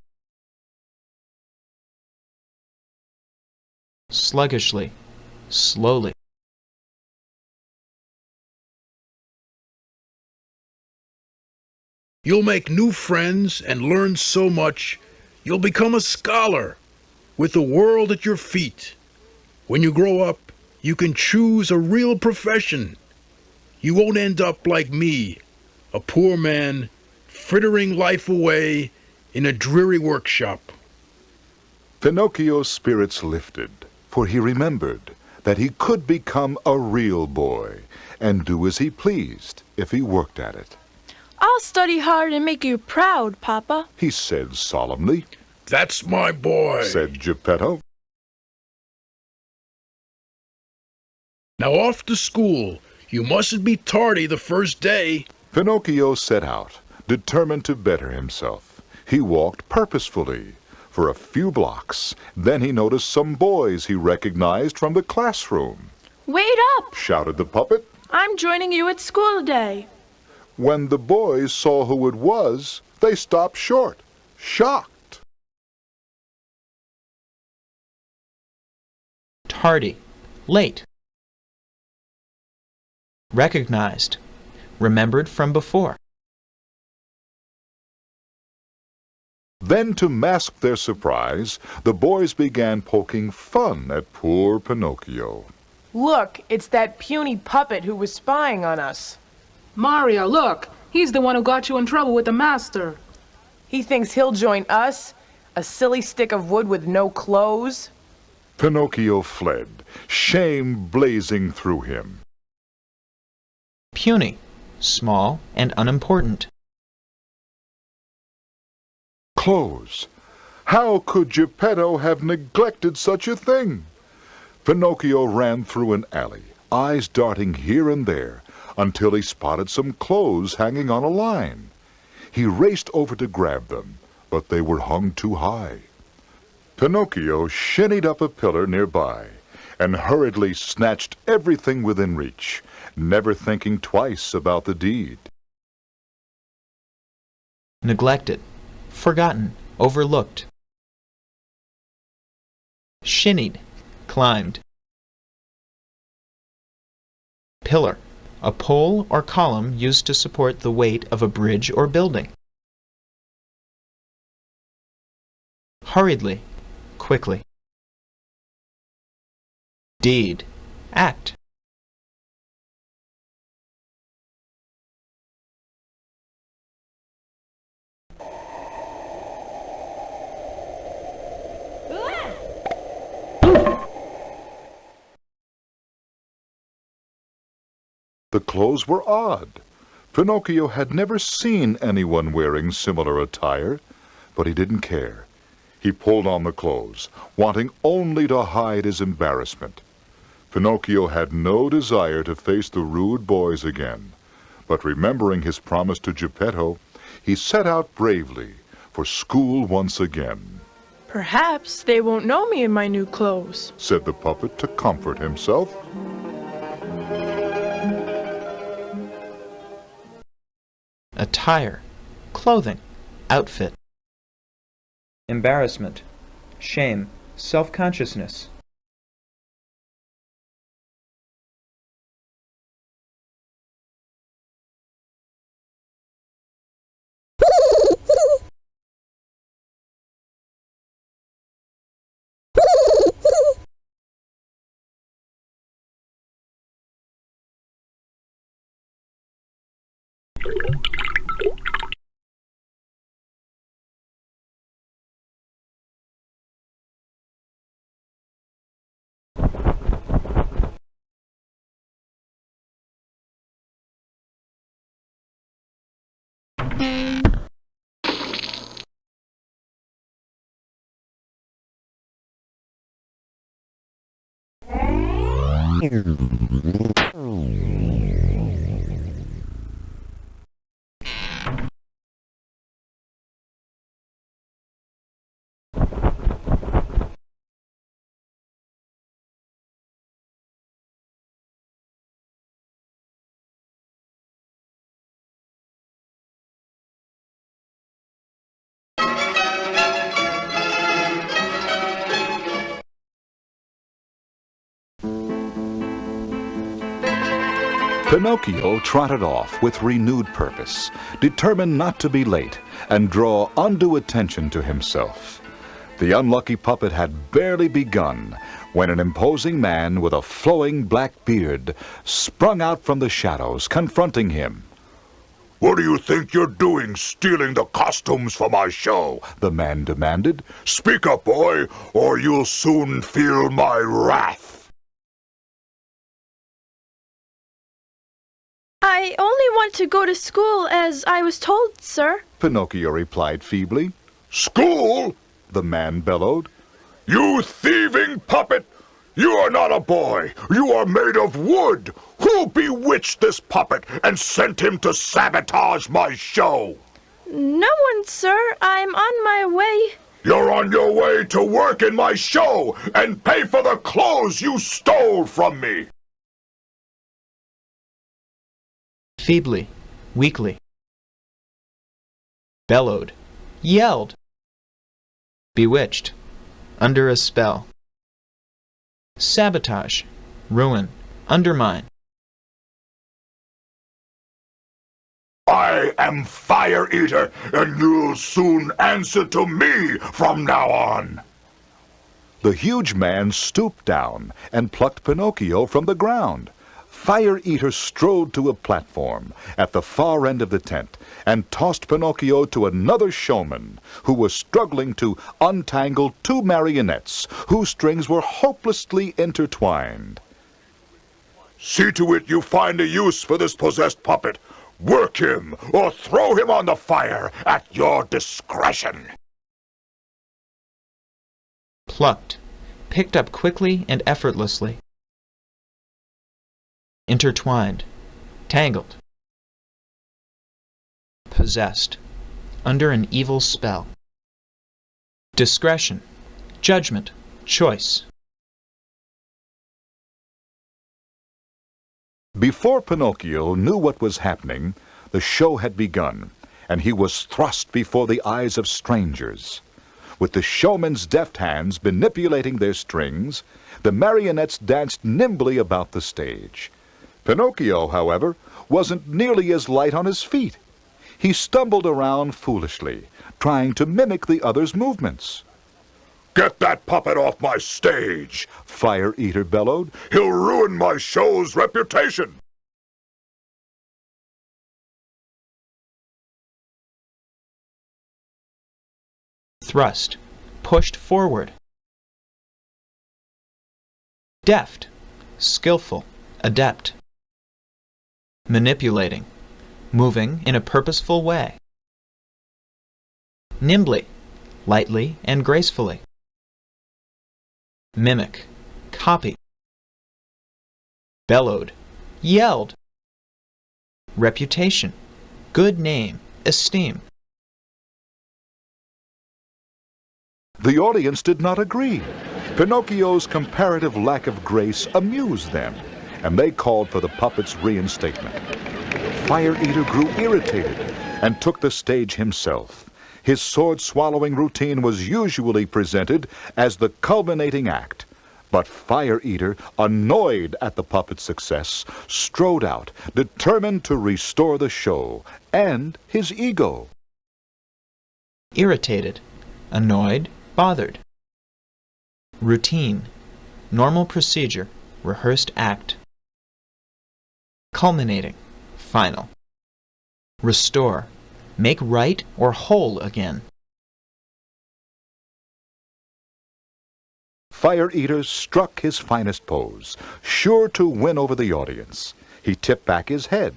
Sluggishly. Slowly. You'll make new friends and learn so much. You'll become a scholar with the world at your feet. When you grow up, you can choose a real profession. You won't end up like me, a poor man, frittering life away in a dreary workshop. Pinocchio's spirits lifted, for he remembered that he could become a real boy and do as he pleased if he worked at it. I'll study hard and make you proud, Papa, He said solemnly. That's my boy. Said Geppetto. Now off to school. You mustn't be tardy the first day. Pinocchio set out, determined to better himself. He walked purposefully for a few blocks. Then he noticed some boys he recognized from the classroom. Wait up! Shouted the puppet. I'm joining you at school today. When the boys saw who it was, they stopped short, shocked. Tardy. Late. Recognized. Remembered from before. Then, to mask their surprise, the boys began poking fun at poor Pinocchio. Look, it's that puny puppet who was spying on us. Mario, look! He's the one who got you in trouble with the master. He thinks he'll join us? A silly stick of wood with no clothes? Pinocchio fled, shame blazing through him. Puny. Small and unimportant. Clothes. How could Geppetto have neglected such a thing? Pinocchio ran through an alley, eyes darting here and there, until he spotted some clothes hanging on a line. He raced over to grab them, but they were hung too high. Pinocchio shinnied up a pillar nearby and hurriedly snatched everything within reach, never thinking twice about the deed. Neglected. Forgotten. Overlooked. Shinnied. Climbed. Pillar. A pole or column used to support the weight of a bridge or building. Hurriedly. Quickly. Deed. Act. The clothes were odd. Pinocchio had never seen anyone wearing similar attire, but he didn't care. He pulled on the clothes, wanting only to hide his embarrassment. Pinocchio had no desire to face the rude boys again, but remembering his promise to Geppetto, he set out bravely for school once again. Perhaps they won't know me in my new clothes, said the puppet to comfort himself. Attire. Clothing. Outfit. Embarrassment. Shame. Self-consciousness. Pinocchio trotted off with renewed purpose, determined not to be late and draw undue attention to himself. The unlucky puppet had barely begun when an imposing man with a flowing black beard sprung out from the shadows, confronting him. What do you think you're doing, stealing the costumes for my show? The man demanded. Speak up, boy, or you'll soon feel my wrath. I only want to go to school as I was told, sir. Pinocchio replied feebly. School? The man bellowed. You thieving puppet! You are not a boy. You are made of wood. Who bewitched this puppet and sent him to sabotage my show? No one, sir. I'm on my way. You're on your way to work in my show and pay for the clothes you stole from me. Feebly, weakly. Bellowed, yelled. Bewitched, under a spell. Sabotage, ruin, undermine. I am Fire Eater, and you'll soon answer to me from now on. The huge man stooped down and plucked Pinocchio from the ground. Fire Eater strode to a platform at the far end of the tent and tossed Pinocchio to another showman who was struggling to untangle two marionettes whose strings were hopelessly intertwined. See to it you find a use for this possessed puppet. Work him or throw him on the fire at your discretion. Plucked, picked up quickly and effortlessly. Intertwined, tangled. Possessed, under an evil spell. Discretion, judgment, choice. Before Pinocchio knew what was happening, the show had begun, and he was thrust before the eyes of strangers. With the showman's deft hands manipulating their strings, the marionettes danced nimbly about the stage. Pinocchio, however, wasn't nearly as light on his feet. He stumbled around foolishly, trying to mimic the others' movements. Get that puppet off my stage, Fire Eater bellowed. He'll ruin my show's reputation. Thrust, pushed forward. Deft, skillful, adept. Manipulating, moving in a purposeful way. Nimbly, lightly and gracefully. Mimic, copy. Bellowed, yelled. Reputation, good name, esteem. The audience did not agree. Pinocchio's comparative lack of grace amused them, and they called for the puppet's reinstatement. Fire Eater grew irritated and took the stage himself. His sword-swallowing routine was usually presented as the culminating act. But Fire Eater, annoyed at the puppet's success, strode out, determined to restore the show and his ego. Irritated, annoyed, bothered. Routine, normal procedure, rehearsed act. Culminating, final. Restore, make right or whole again. Fire Eater struck his finest pose, sure to win over the audience. He tipped back his head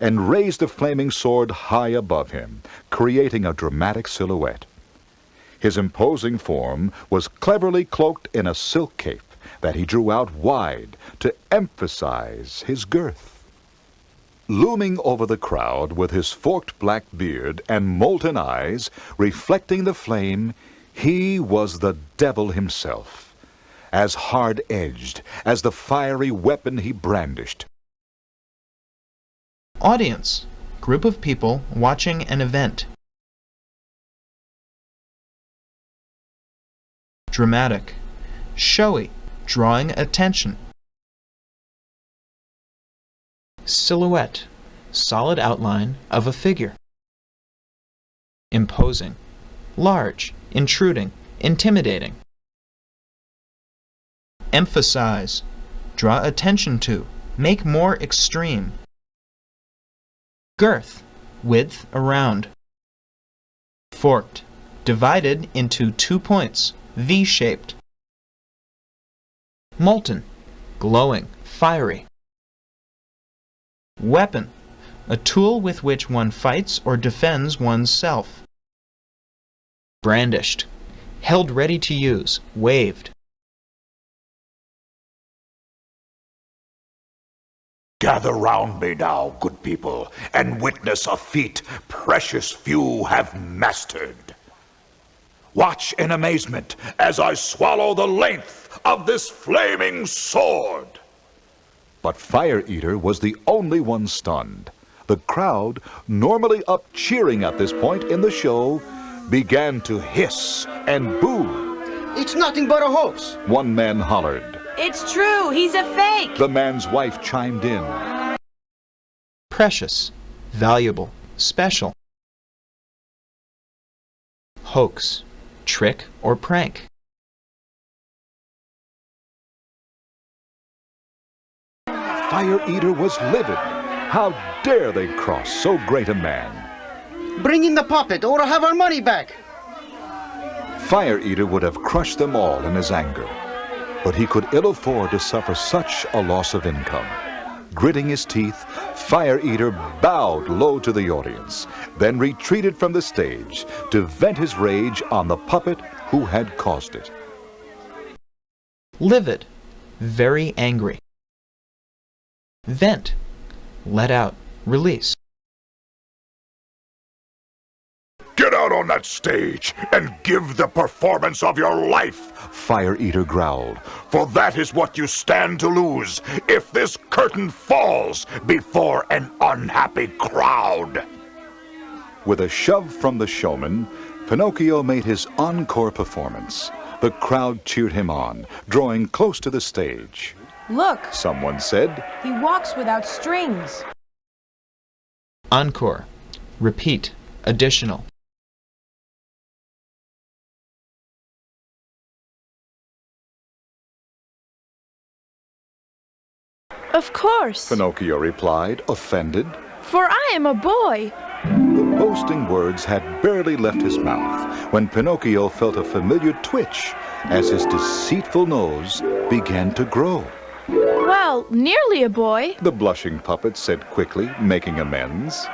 and raised the flaming sword high above him, creating a dramatic silhouette. His imposing form was cleverly cloaked in a silk cape that he drew out wide to emphasize his girth. Looming over the crowd with his forked black beard and molten eyes reflecting the flame, he was the devil himself, as hard-edged as the fiery weapon he brandished. Audience, group of people watching an event. Dramatic, showy, drawing attention. Silhouette, solid outline of a figure. Imposing, large, intruding, intimidating. Emphasize, draw attention to, make more extreme. Girth, width around. Forked, divided into 2 points, V-shaped. Molten, glowing, fiery. Weapon, a tool with which one fights or defends one's self. Brandished, held ready to use, waved. Gather round me now, good people, and witness a feat precious few have mastered. Watch in amazement as I swallow the length of this flaming sword. But Fire Eater was the only one stunned. The crowd, normally up cheering at this point in the show, began to hiss and boo. It's nothing but a hoax. One man hollered. It's true, he's a fake. The man's wife chimed in. Precious, valuable, special. Hoax, trick, or prank. Fire Eater was livid. How dare they cross so great a man? Bring in the puppet or have our money back. Fire Eater would have crushed them all in his anger, but he could ill afford to suffer such a loss of income. Gritting his teeth, Fire Eater bowed low to the audience, then retreated from the stage to vent his rage on the puppet who had caused it. Livid, very angry. Vent, let out, release. Get out on that stage and give the performance of your life, Fire Eater growled. for that is what you stand to lose if this curtain falls before an unhappy crowd. With a shove from the showman, Pinocchio made his encore performance. The crowd cheered him on, drawing close to the stage. Look, Someone said, he walks without strings. Encore, repeat, additional. Of course, Pinocchio replied, offended. for I am a boy. The boasting words had barely left his mouth when Pinocchio felt a familiar twitch as his deceitful nose began to grow. Well, nearly a boy. The blushing puppet said quickly, making amends.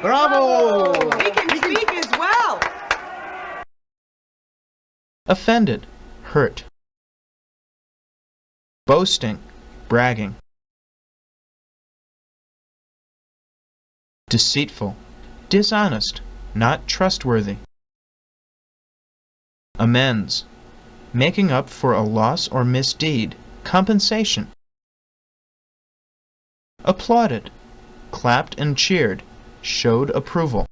Bravo! He can speak as well. Offended, hurt. Boasting, bragging. Deceitful, dishonest, not trustworthy. Amends, making up for a loss or misdeed, compensation. Applauded, clapped and cheered, showed approval.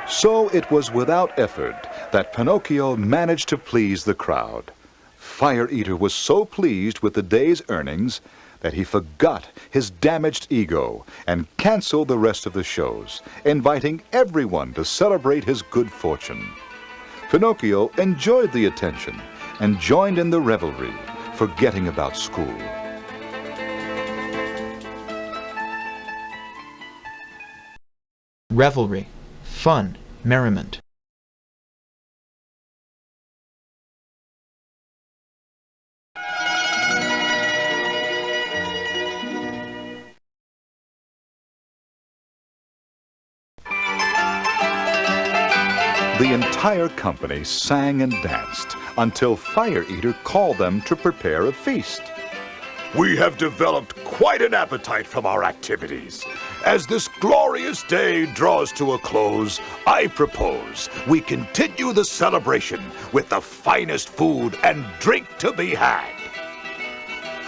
So it was without effort that Pinocchio managed to please the crowd. Fire Eater was so pleased with the day's earnings that he forgot his damaged ego and canceled the rest of the shows, inviting everyone to celebrate his good fortune. Pinocchio enjoyed the attention and joined in the revelry, forgetting about school. Revelry, fun, merriment. The entire company sang and danced until Fire Eater called them to prepare a feast. We have developed quite an appetite from our activities. As this glorious day draws to a close, I propose we continue the celebration with the finest food and drink to be had.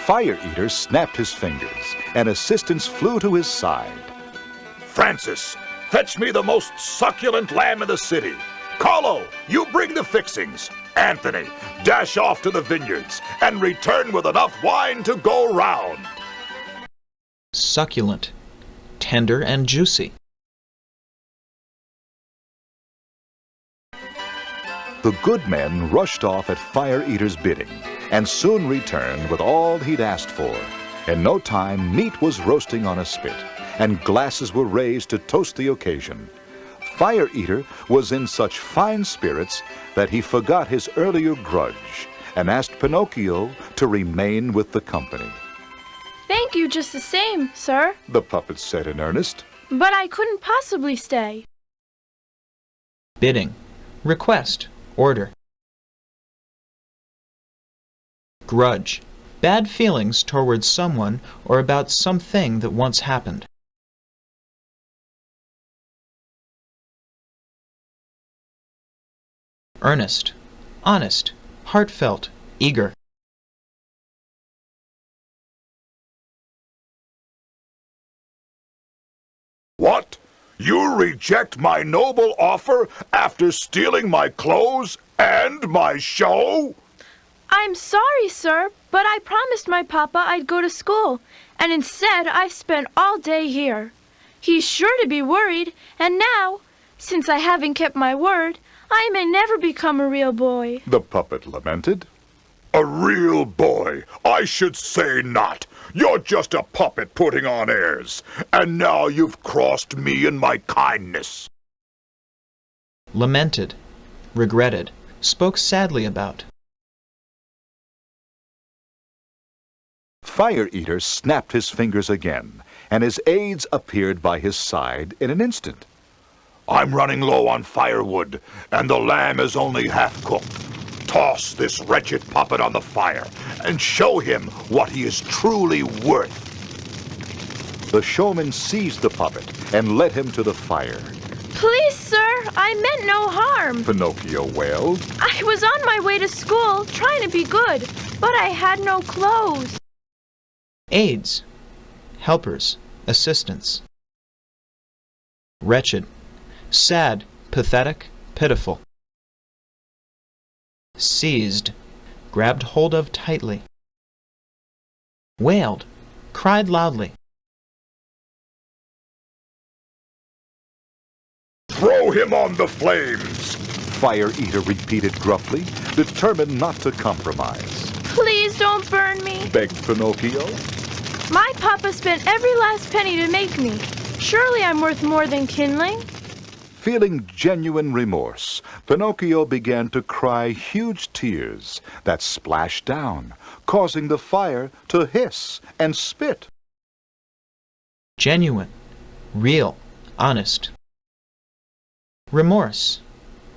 Fire Eater snapped his fingers, and assistants flew to his side. Francis, fetch me the most succulent lamb in the city. Carlo, you bring the fixings. Anthony, dash off to the vineyards and return with enough wine to go round. Succulent, tender and juicy. The good men rushed off at Fire Eater's bidding and soon returned with all he'd asked for. In no time, meat was roasting on a spit, and glasses were raised to toast the occasion. Fire Eater was in such fine spirits that he forgot his earlier grudge and asked Pinocchio to remain with the company. Thank Thank you just the same, sir. the puppet said in earnest. But I couldn't possibly stay. Bidding, request, order. Grudge, bad feelings towards someone or about something that once happened. Earnest, honest, heartfelt, eager. What? You reject my noble offer after stealing my clothes and my show? I'm sorry, sir, but I promised my papa I'd go to school, and instead I've spent all day here. He's sure to be worried, and now, since I haven't kept my word, I may never become a real boy. The puppet lamented. A real boy? I should say not. You're just a puppet putting on airs, and now you've crossed me in my kindness. Lamented, regretted, spoke sadly about. Fire Eater snapped his fingers again, and his aides appeared by his side in an instant. I'm running low on firewood, and the lamb is only half cooked. Toss this wretched puppet on the fire, and show him what he is truly worth. The showman seized the puppet and led him to the fire. Please, sir, I meant no harm. Pinocchio wailed. I was on my way to school, trying to be good, but I had no clothes. Aids, helpers, assistants. Wretched, sad, pathetic, pitiful. Seized, grabbed hold of tightly. Wailed, cried loudly. Throw him on the flames! Fire Eater repeated gruffly, determined not to compromise. Please don't burn me. Begged Pinocchio. My papa spent every last penny to make me. Surely I'm worth more than kindling. Feeling genuine remorse, Pinocchio began to cry huge tears that splashed down, causing the fire to hiss and spit. Genuine, real, honest. Remorse,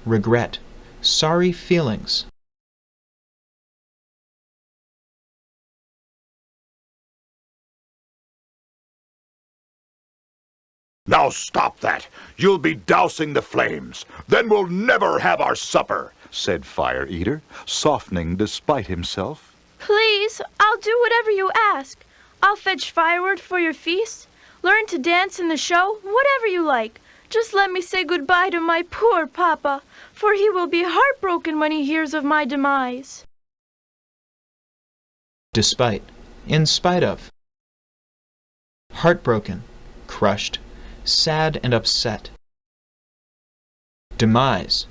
regret, sorry feelings. Now stop that! You'll be dousing the flames. Then we'll never have our supper, said Fire Eater, softening despite himself. Please, I'll do whatever you ask. I'll fetch firewood for your feast, learn to dance in the show, whatever you like. Just let me say goodbye to my poor papa, for he will be heartbroken when he hears of my demise. Despite, in spite of. Heartbroken, crushed, sad and upset. Demise,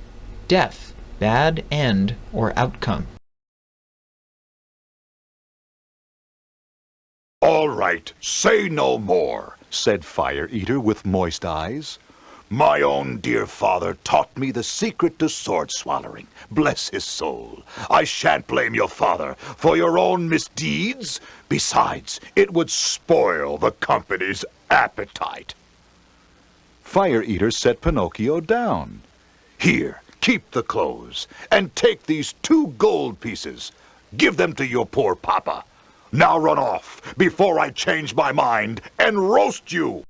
death, bad end or outcome. All right, say no more, said Fire Eater with moist eyes. My own dear father taught me the secret to sword swallowing. Bless his soul. I shan't blame your father for your own misdeeds. Besides, it would spoil the company's appetite. Fire Eater set Pinocchio down. Here, keep the clothes, and take these 2 gold pieces. Give them to your poor papa. Now run off, before I change my mind and roast you.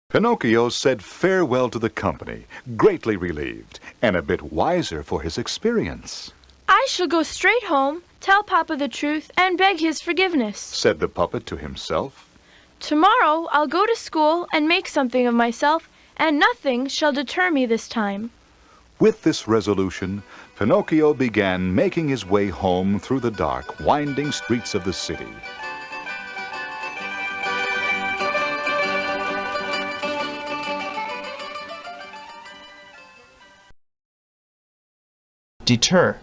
Pinocchio said farewell to the company, greatly relieved, and a bit wiser for his experience. I shall go straight home, tell papa the truth, and beg his forgiveness, said the puppet to himself. Tomorrow I'll go to school and make something of myself, and nothing shall deter me this time. With this resolution, Pinocchio began making his way home through the dark, winding streets of the city. Deter,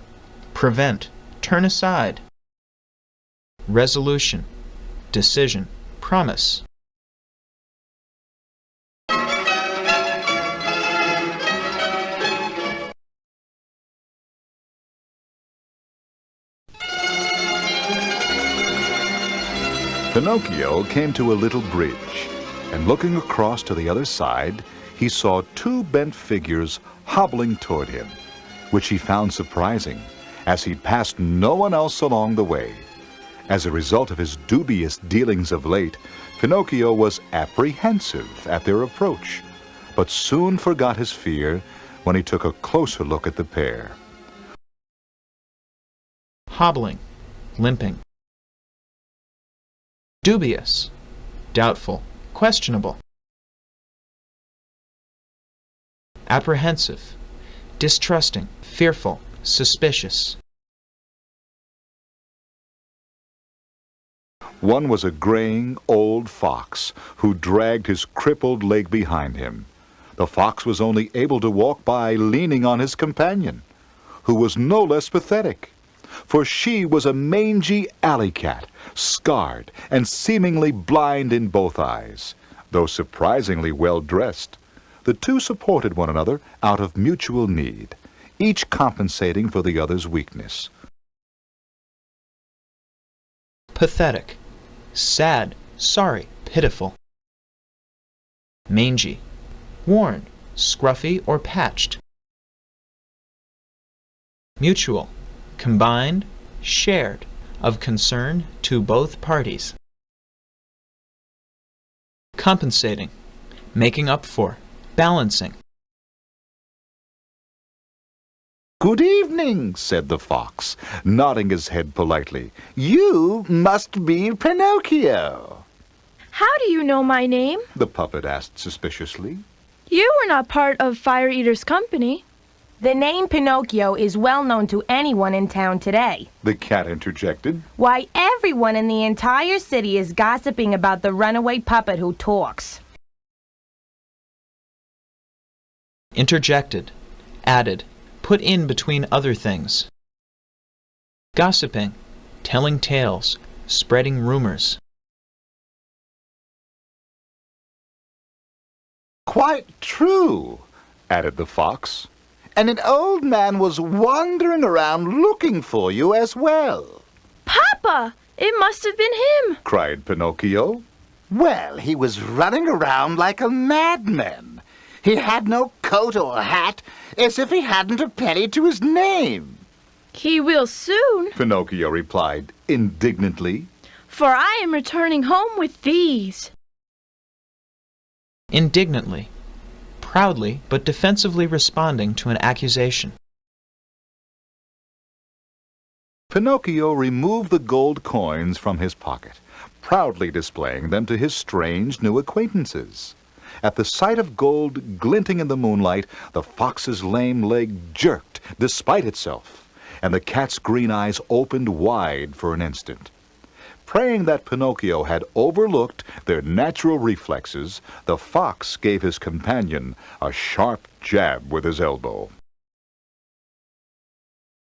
prevent, turn aside. Resolution, decision, promise. Pinocchio came to a little bridge, and looking across to the other side, he saw two bent figures hobbling toward him, which he found surprising, as he passed no one else along the way. As a result of his dubious dealings of late, Pinocchio was apprehensive at their approach, but soon forgot his fear when he took a closer look at the pair. Hobbling, limping. Dubious, doubtful, questionable. Apprehensive, distrusting, fearful, suspicious. One was a graying old fox who dragged his crippled leg behind him. The fox was only able to walk by leaning on his companion, who was no less pathetic, for she was a mangy alley cat, scarred and seemingly blind in both eyes, though surprisingly well dressed. The two supported one another out of mutual need, each compensating for the other's weakness. Pathetic, sad, sorry, pitiful. Mangy, worn, scruffy, or patched. Mutual, combined, shared, of concern to both parties. Compensating, making up for, balancing. "Good evening," said the fox, nodding his head politely. "You must be Pinocchio." How do you know my name? The puppet asked suspiciously. You were not part of Fire Eater's company. The name Pinocchio is well known to anyone in town today. The cat interjected. Why, everyone in the entire city is gossiping about the runaway puppet who talks. Interjected, added, put in between other things. Gossiping, telling tales, spreading rumors. "Quite true," added the fox. "And an old man was wandering around looking for you as well." Papa! It must have been him! Cried Pinocchio. "Well, he was running around like a madman. He had no coat or hat, as if he hadn't a penny to his name." He will soon, Pinocchio replied indignantly. for I am returning home with these. Indignantly, proudly but defensively responding to an accusation. Pinocchio removed the gold coins from his pocket, proudly displaying them to his strange new acquaintances. At the sight of gold glinting in the moonlight, the fox's lame leg jerked despite itself, and the cat's green eyes opened wide for an instant. Praying that Pinocchio had overlooked their natural reflexes, the fox gave his companion a sharp jab with his elbow.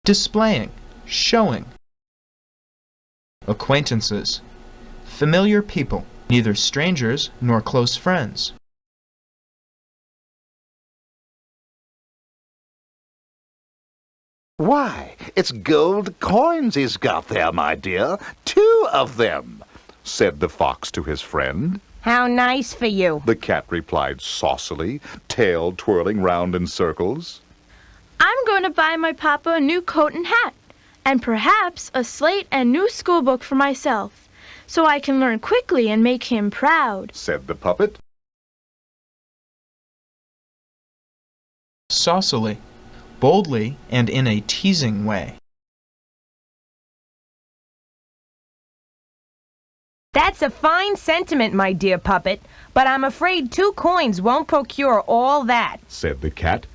Displaying, showing. Acquaintances, familiar people, neither strangers nor close friends. "Why, it's gold coins he's got there, my dear. 2 of them," Said the fox to his friend. How nice for you. The cat replied saucily, tail twirling round in circles. I'm going to buy my papa a new coat and hat, and perhaps a slate and new schoolbook for myself, so I can learn quickly and make him proud. Said the puppet. Saucily, boldly, and in a teasing way. That's a fine sentiment, my dear puppet, but I'm afraid 2 coins won't procure all that. Said the cat.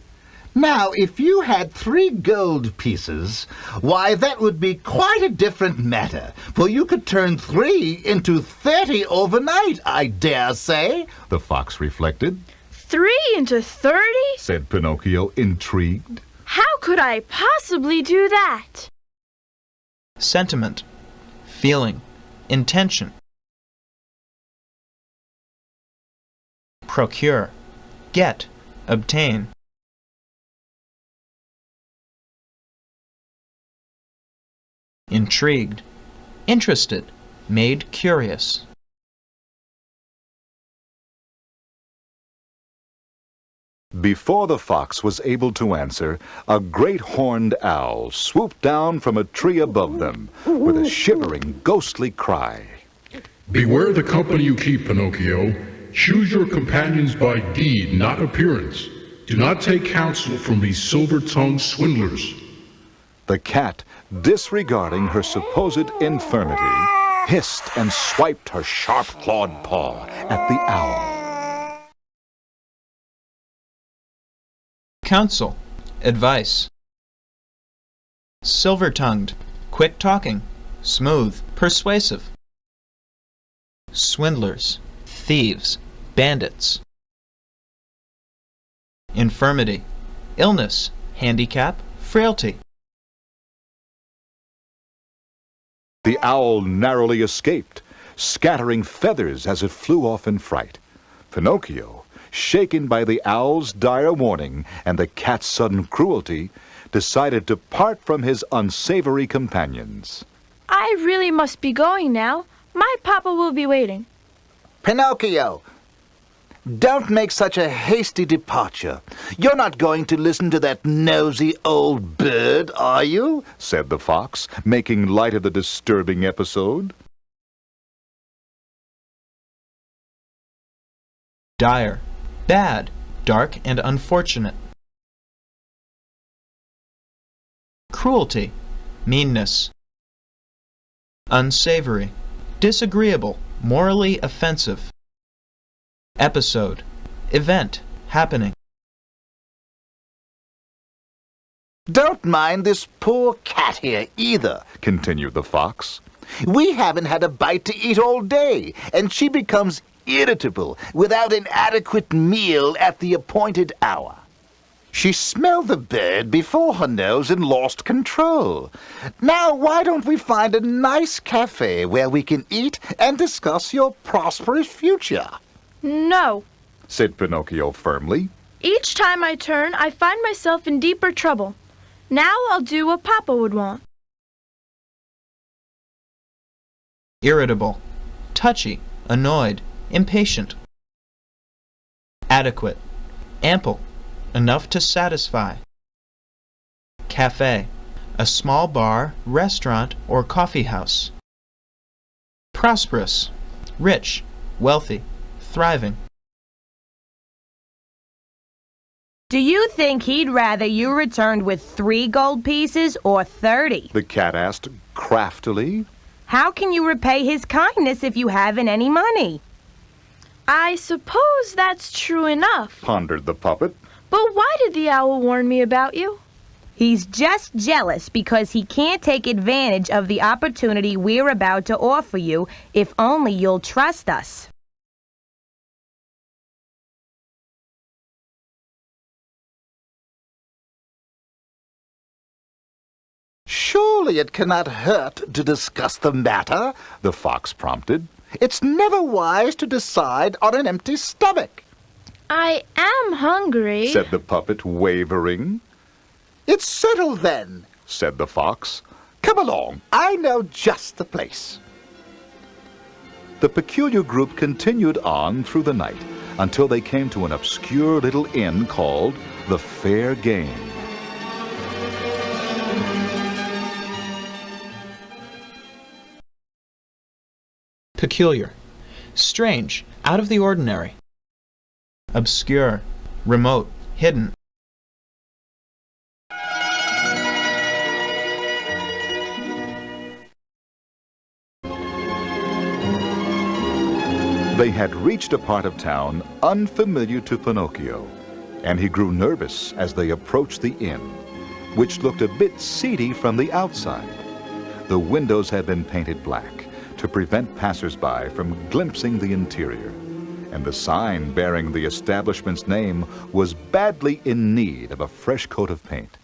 "Now, if you had 3 gold pieces, why, that would be quite a different matter, for you could turn 3 into 30 overnight, I dare say," The fox reflected. 3 into 30? Said Pinocchio, intrigued. How could I possibly do that? Sentiment, feeling, intention. Procure, get, obtain. Intrigued, interested, Made curious. Before the fox was able to answer, a great horned owl swooped down from a tree above them with a shivering, ghostly cry. Beware the company you keep, Pinocchio. Choose your companions by deed, not appearance. Do not take counsel from these silver-tongued swindlers. The cat, disregarding her supposed infirmity, hissed and swiped her sharp-clawed paw at the owl. Counsel. Advice. Silver-tongued. Quick-talking. Smooth. Persuasive. Swindlers. Thieves. Bandits. Infirmity. Illness. Handicap. Frailty. The owl narrowly escaped, scattering feathers as it flew off in fright. Pinocchio, shaken by the owl's dire warning and the cat's sudden cruelty, decided to part from his unsavory companions. I really must be going now. My papa will be waiting. Pinocchio, don't make such a hasty departure. You're not going to listen to that nosy old bird, are you? Said the fox, making light of the disturbing episode. Dire. Bad. Dark and unfortunate. Cruelty. Meanness. Unsavory. Disagreeable. Morally offensive. Episode. Event. Happening. Don't mind this poor cat here either, Continued the fox. We haven't had a bite to eat all day, and she becomes irritable without an adequate meal at the appointed hour. She smelled the bird before her nose and lost control. Now, why don't we find a nice cafe where we can eat and discuss your prosperous future? No. Said Pinocchio firmly. Each time I turn, I find myself in deeper trouble. Now I'll do what Papa would want. Irritable. Touchy. Annoyed. Impatient. Adequate. Ample. Enough to satisfy. Cafe. A small bar, restaurant, or coffee house. Prosperous. Rich. Wealthy. Thriving. Do you think he'd rather you returned with 3 gold pieces or 30? The cat asked craftily. How can you repay his kindness if you haven't any money? I suppose that's true enough. Pondered the puppet. But why did the owl warn me about you? He's just jealous because he can't take advantage of the opportunity we're about to offer you if only you'll trust us. Surely it cannot hurt to discuss the matter, The fox prompted. It's never wise to decide on an empty stomach. I am hungry. Said the puppet, wavering. It's settled then. Said the fox. Come along, I know just the place. The peculiar group continued on through the night until they came to an obscure little inn called the Fair Game. Peculiar. Strange. Out of the ordinary. Obscure. Remote. Hidden. They had reached a part of town unfamiliar to Pinocchio, and he grew nervous as they approached the inn, which looked a bit seedy from the outside. The windows had been painted black to prevent passers-by from glimpsing the interior, and the sign bearing the establishment's name was badly in need of a fresh coat of paint.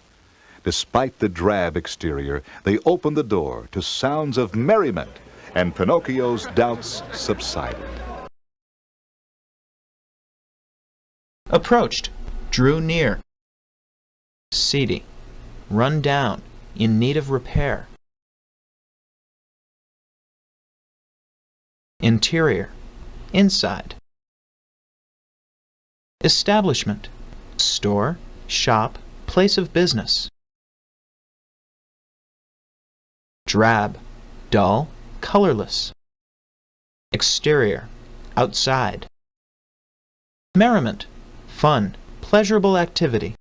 Despite the drab exterior, they opened the door to sounds of merriment, and Pinocchio's doubts subsided. Approached. Drew near. Seedy. Run down. In need of repair. Interior, inside. Establishment, store, shop, place of business. Drab, dull, colorless. Exterior, outside. Merriment, fun, pleasurable activity.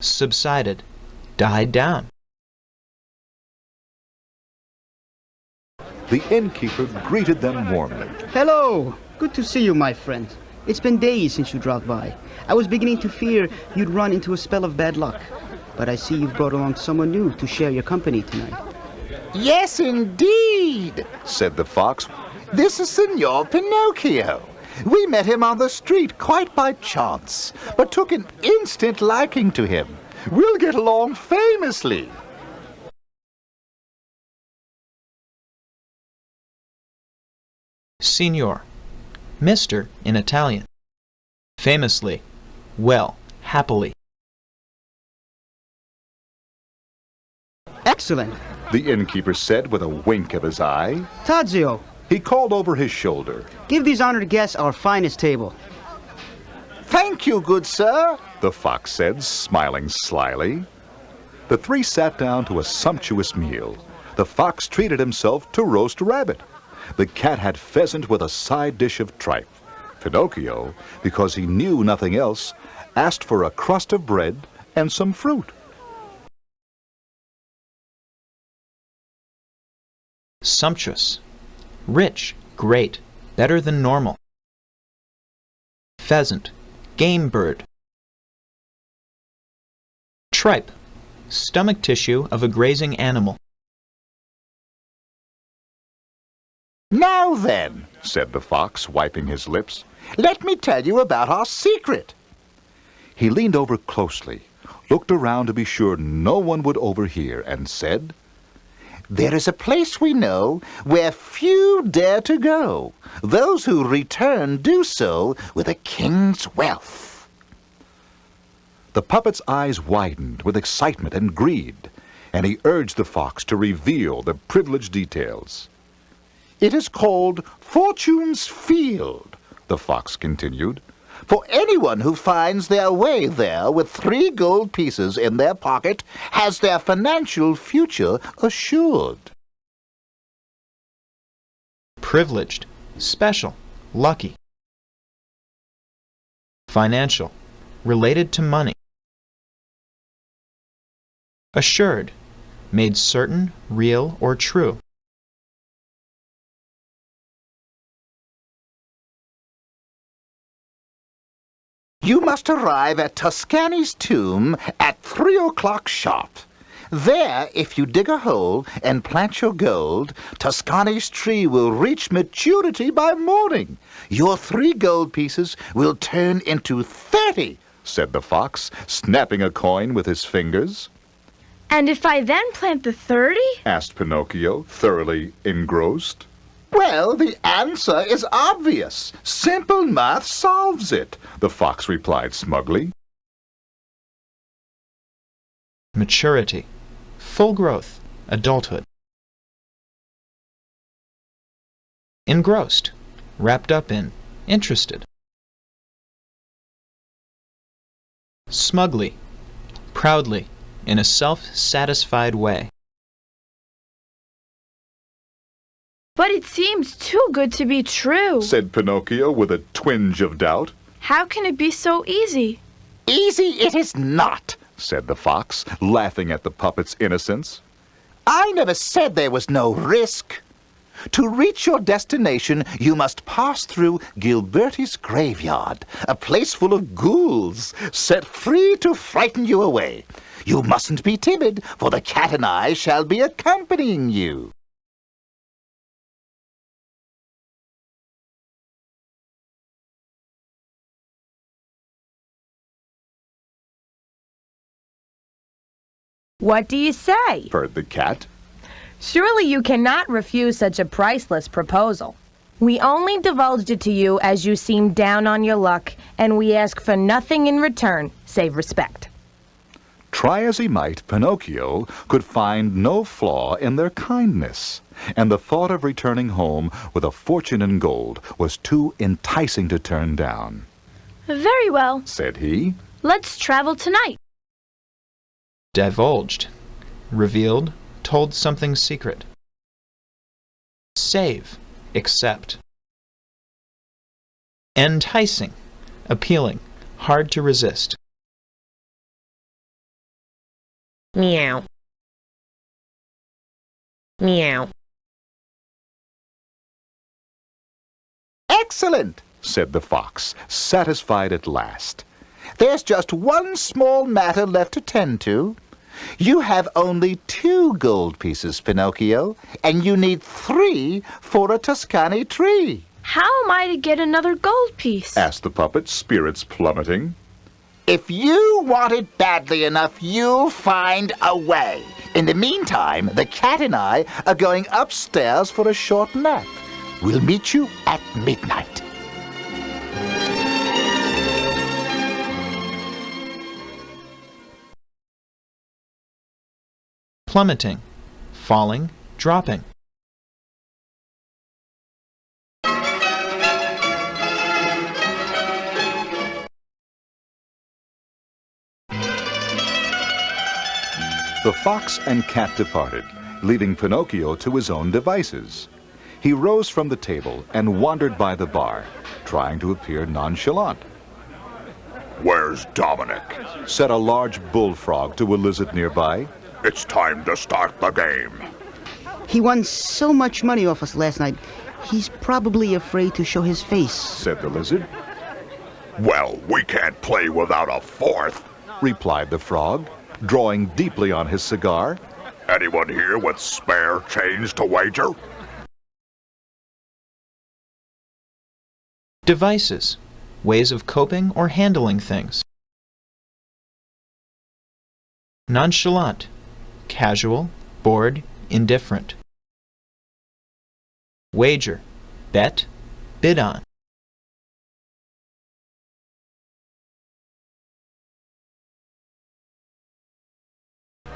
Subsided, died down. The innkeeper greeted them warmly. Hello! Good to see you, my friend. It's been days since you dropped by. I was beginning to fear you'd run into a spell of bad luck. But I see you've brought along someone new to share your company tonight. Yes, indeed, said the fox. This is Signor Pinocchio. We met him on the street quite by chance, but took an instant liking to him. We'll get along famously. Signor, Mr. in Italian. Famously, well, happily. Excellent. The innkeeper said with a wink of his eye. Tadzio, He called over his shoulder. give these honored guests our finest table. Thank you, good sir. The fox said, smiling slyly. The three sat down to a sumptuous meal. The fox treated himself to roast rabbit. The cat had pheasant with a side dish of tripe. Pinocchio, because he knew nothing else, asked for a crust of bread and some fruit. Sumptuous, rich, great, better than normal. Pheasant, game bird. Tripe, stomach tissue of a grazing animal. Now then, said the fox, wiping his lips, let me tell you about our secret. He leaned over closely, looked around to be sure no one would overhear, and said, There is a place we know where few dare to go. Those who return do so with a king's wealth. The puppet's eyes widened with excitement and greed, and he urged the fox to reveal the privileged details. It is called Fortune's Field, the fox continued. For anyone who finds their way there with 3 gold pieces in their pocket has their financial future assured. Privileged, special, lucky. Financial, related to money. Assured, made certain, real, or true. You must arrive at Tuscany's tomb at 3 o'clock sharp. There, if you dig a hole and plant your gold, Tuscany's tree will reach maturity by morning. Your 3 gold pieces will turn into 30, said the fox, snapping a coin with his fingers. And if I then plant the 30? Asked Pinocchio, thoroughly engrossed. Well, the answer is obvious. Simple math solves it, the fox replied smugly. Maturity, full growth, adulthood. Engrossed, wrapped up in, interested. Smugly, proudly, in a self-satisfied way. But it seems too good to be true, said Pinocchio with a twinge of doubt. How can it be so easy? Easy it is not, said the fox, laughing at the puppet's innocence. I never said there was no risk. To reach your destination, you must pass through Gilberti's graveyard, a place full of ghouls, set free to frighten you away. You mustn't be timid, for the cat and I shall be accompanying you. What do you say? Purred the cat. Surely you cannot refuse such a priceless proposal. We only divulged it to you as you seemed down on your luck, and we ask for nothing in return save respect. Try as he might, Pinocchio could find no flaw in their kindness, and the thought of returning home with a fortune in gold was too enticing to turn down. Very well, Said he. let's travel tonight. Divulged, revealed, told something secret. Save, accept. Enticing, appealing, hard to resist. Meow. Meow. Excellent, Said the fox, satisfied at last. There's just one small matter left to tend to. You have only 2 gold pieces, Pinocchio, and you need 3 for a Tuscany tree. How am I to get another gold piece? Asked the puppet, spirits plummeting. If you want it badly enough, you'll find a way. In the meantime, the cat and I are going upstairs for a short nap. We'll meet you at midnight. Plummeting, falling, dropping. The fox and cat departed, leaving Pinocchio to his own devices. He rose from the table and wandered by the bar, trying to appear nonchalant. Where's Dominic? Said a large bullfrog to a lizard nearby. It's time to start the game. He won so much money off us last night, he's probably afraid to show his face. Said the lizard. Well, we can't play without a 4th. Replied the frog, drawing deeply on his cigar. Anyone here with spare change to wager? Devices, ways of coping or handling things. Nonchalant, casual, bored, indifferent. Wager, bet, bid on.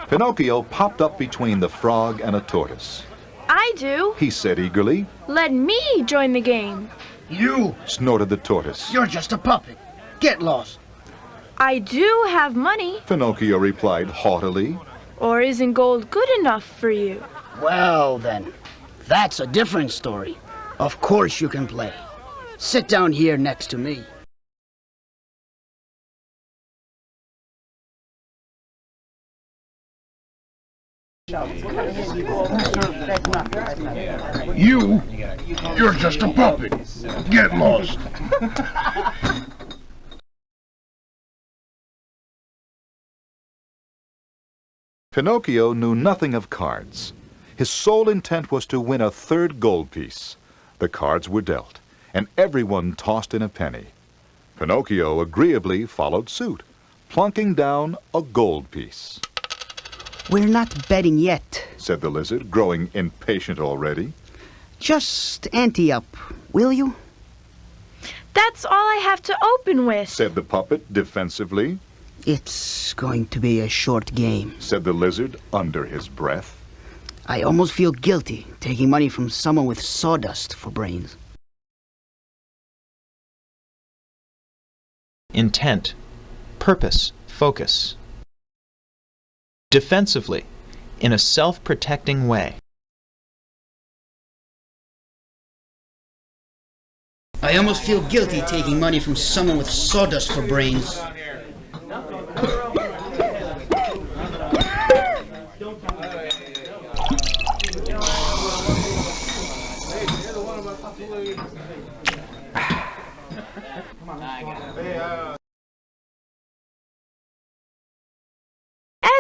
Pinocchio popped up between the frog and a tortoise. I do. He said eagerly. Let me join the game. You! Snorted the tortoise. You're just a puppet. Get lost. I do have money. Pinocchio replied haughtily. Or isn't gold good enough for you? Well, then, that's a different story. Of course you can play. Sit down here next to me. You're just a puppet. Get lost. Pinocchio knew nothing of cards. His sole intent was to win a 3rd gold piece. The cards were dealt, and everyone tossed in a penny. Pinocchio agreeably followed suit, plunking down a gold piece. We're not betting yet. Said the lizard, growing impatient already. Just ante up, will you? That's all I have to open with. Said the puppet defensively. It's going to be a short game. Said the lizard under his breath. I almost feel guilty taking money from someone with sawdust for brains. Intent, purpose, focus. Defensively, in a self-protecting way. I almost feel guilty taking money from someone with sawdust for brains.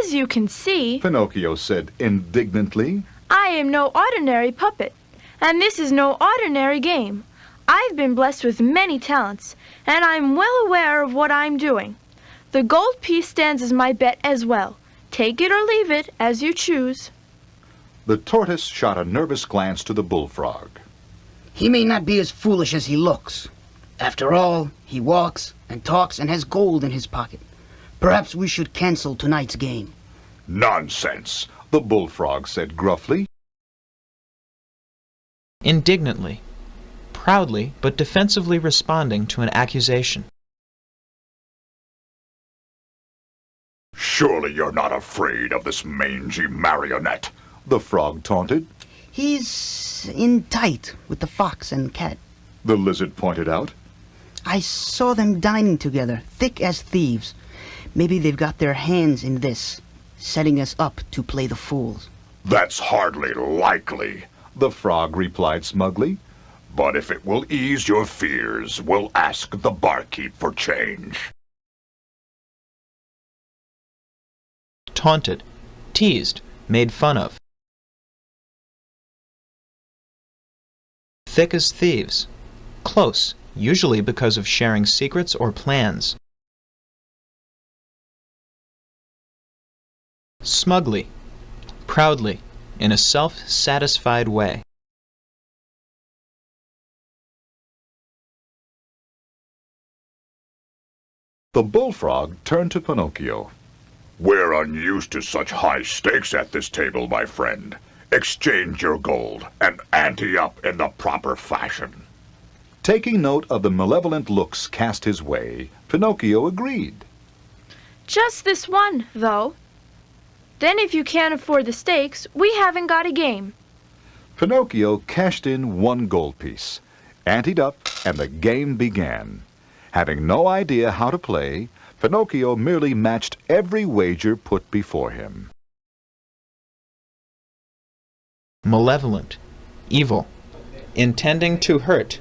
As you can see, Pinocchio said indignantly. I am no ordinary puppet, and this is no ordinary game. I've been blessed with many talents, and I'm well aware of what I'm doing. The gold piece stands as my bet as well. Take it or leave it, as you choose. The tortoise shot a nervous glance to the bullfrog. He may not be as foolish as he looks. After all, he walks and talks and has gold in his pocket. Perhaps we should cancel tonight's game. Nonsense, the bullfrog said gruffly. Indignantly, proudly but defensively responding to an accusation. Surely you're not afraid of this mangy marionette, the frog taunted. He's in tight with the fox and cat, the lizard pointed out. I saw them dining together, thick as thieves. Maybe they've got their hands in this, setting us up to play the fools. That's hardly likely, the frog replied smugly. But if it will ease your fears, we'll ask the barkeep for change. Taunted, teased, made fun of. Thick as thieves. Close, usually because of sharing secrets or plans. Smugly, proudly, in a self-satisfied way. The bullfrog turned to Pinocchio. We're unused to such high stakes at this table, my friend. Exchange your gold and ante up in the proper fashion. Taking note of the malevolent looks cast his way, Pinocchio agreed. Just this one, though. Then if you can't afford the stakes, we haven't got a game. Pinocchio cashed in 1 gold piece, anteed up, and the game began. Having no idea how to play, Pinocchio merely matched every wager put before him. Malevolent, evil, intending to hurt.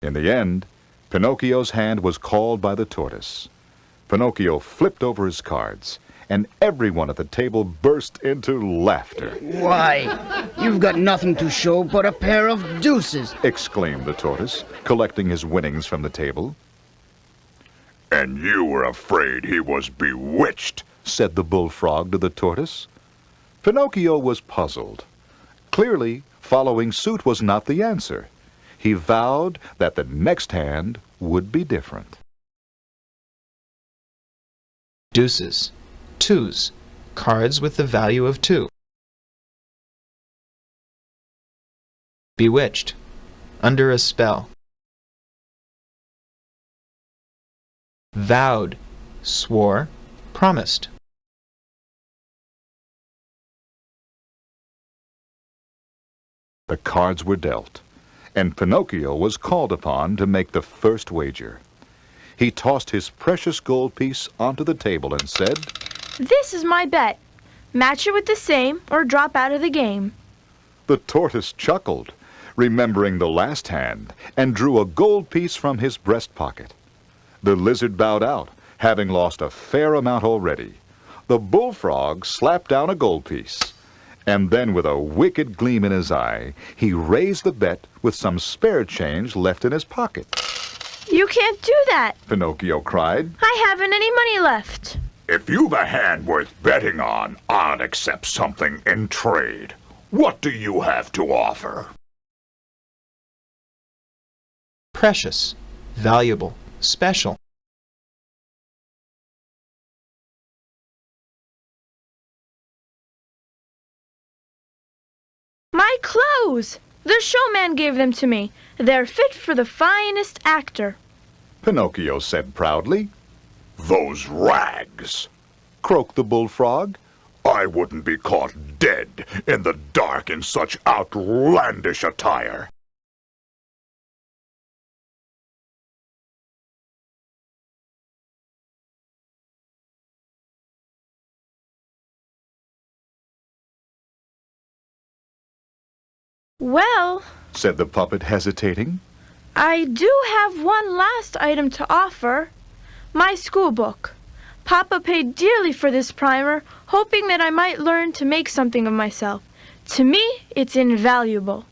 In the end, Pinocchio's hand was called by the tortoise. Pinocchio flipped over his cards, and everyone at the table burst into laughter. Why, you've got nothing to show but a pair of deuces, exclaimed the tortoise, collecting his winnings from the table. And you were afraid he was bewitched, said the bullfrog to the tortoise. Pinocchio was puzzled. Clearly, following suit was not the answer. He vowed that the next hand would be different. Deuces, twos, cards with the value of 2. Bewitched, under a spell. Vowed, swore, promised. The cards were dealt, and Pinocchio was called upon to make the first wager. He tossed his precious gold piece onto the table and said, This is my bet. Match it with the same or drop out of the game. The tortoise chuckled, remembering the last hand, and drew a gold piece from his breast pocket. The lizard bowed out, having lost a fair amount already. The bullfrog slapped down a gold piece, and then with a wicked gleam in his eye, he raised the bet with some spare change left in his pocket. You can't do that, Pinocchio cried. I haven't any money left. If you've a hand worth betting on, I'd accept something in trade. What do you have to offer? Precious, valuable, special. My clothes! The showman gave them to me. They're fit for the finest actor. Pinocchio said proudly. Those rags, croaked the bullfrog. I wouldn't be caught dead in the dark in such outlandish attire. Well, said the puppet, hesitating, I do have one last item to offer. My school book. Papa paid dearly for this primer, hoping that I might learn to make something of myself. To me, it's invaluable.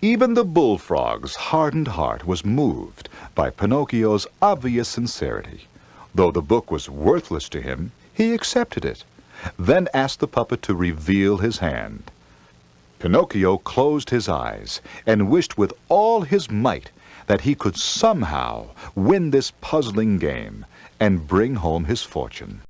Even the bullfrog's hardened heart was moved by Pinocchio's obvious sincerity. Though the book was worthless to him, he accepted it, then asked the puppet to reveal his hand. Pinocchio closed his eyes and wished with all his might that he could somehow win this puzzling game and bring home his fortune.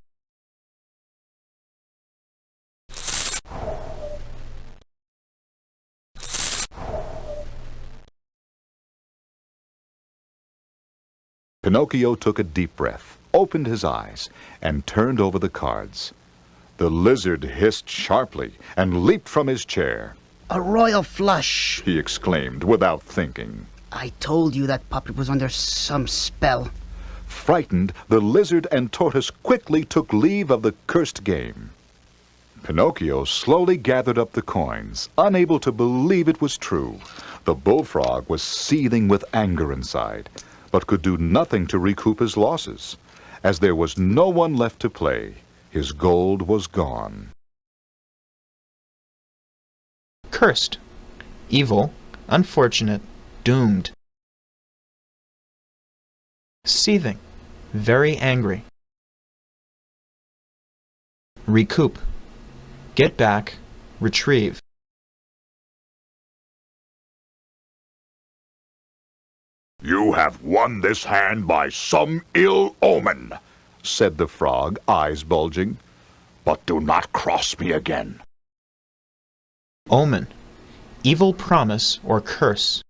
Pinocchio took a deep breath, opened his eyes, and turned over the cards. The lizard hissed sharply and leaped from his chair. A royal flush! He exclaimed without thinking. I told you that puppet was under some spell. Frightened, the lizard and tortoise quickly took leave of the cursed game. Pinocchio slowly gathered up the coins, unable to believe it was true. The bullfrog was seething with anger inside, but could do nothing to recoup his losses. As there was no one left to play, his gold was gone. Cursed, evil, unfortunate, doomed. Seething, very angry. Recoup, get back, retrieve. You have won this hand by some ill omen, said the frog, eyes bulging. but do not cross me again. Omen, evil promise or curse.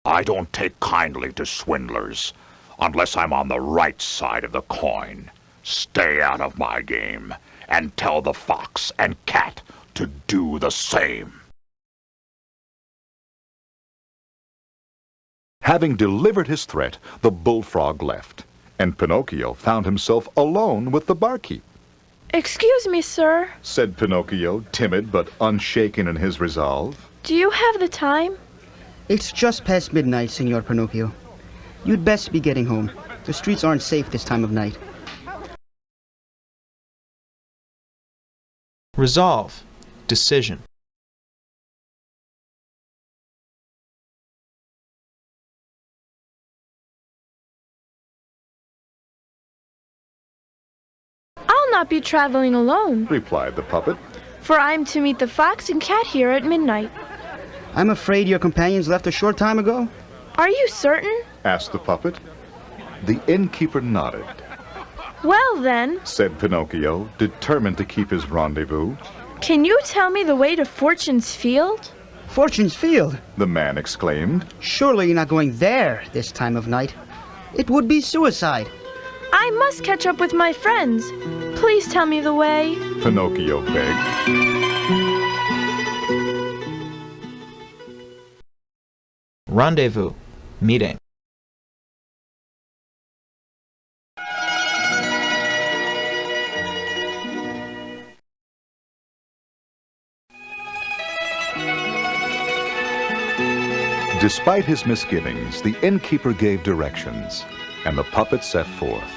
I don't take kindly to swindlers, unless I'm on the right side of the coin. Stay out of my game, and tell the fox and cat to do the same. Having delivered his threat, the bullfrog left, and Pinocchio found himself alone with the barkeep. Excuse me, sir. Said Pinocchio, timid but unshaken in his resolve. Do you have the time? It's just past midnight, Senor Pinocchio. You'd best be getting home. The streets aren't safe this time of night. Resolve, decision. I'll not be traveling alone, Replied the puppet. for I'm to meet the fox and cat here at midnight. I'm afraid your companions left a short time ago. Are you certain? Asked the puppet. The innkeeper nodded. Well then, Said Pinocchio, determined to keep his rendezvous. can you tell me the way to Fortune's Field? Fortune's Field? The man exclaimed. Surely you're not going there this time of night. It would be suicide. I must catch up with my friends. Please tell me the way. Pinocchio begged. Rendezvous, meeting. Despite his misgivings, the innkeeper gave directions, and the puppet set forth.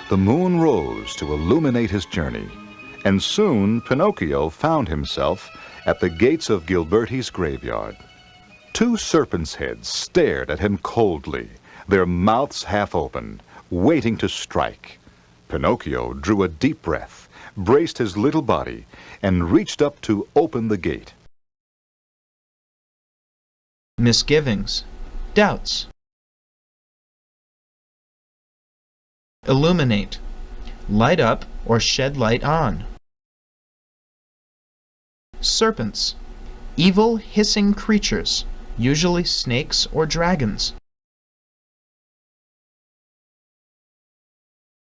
The moon rose to illuminate his journey, and soon Pinocchio found himself at the gates of Gilberti's graveyard. Two serpents' heads stared at him coldly, their mouths half open, waiting to strike. Pinocchio drew a deep breath, braced his little body, and reached up to open the gate. Misgivings, doubts. Illuminate, light up or shed light on. Serpents, evil hissing creatures, usually snakes or dragons.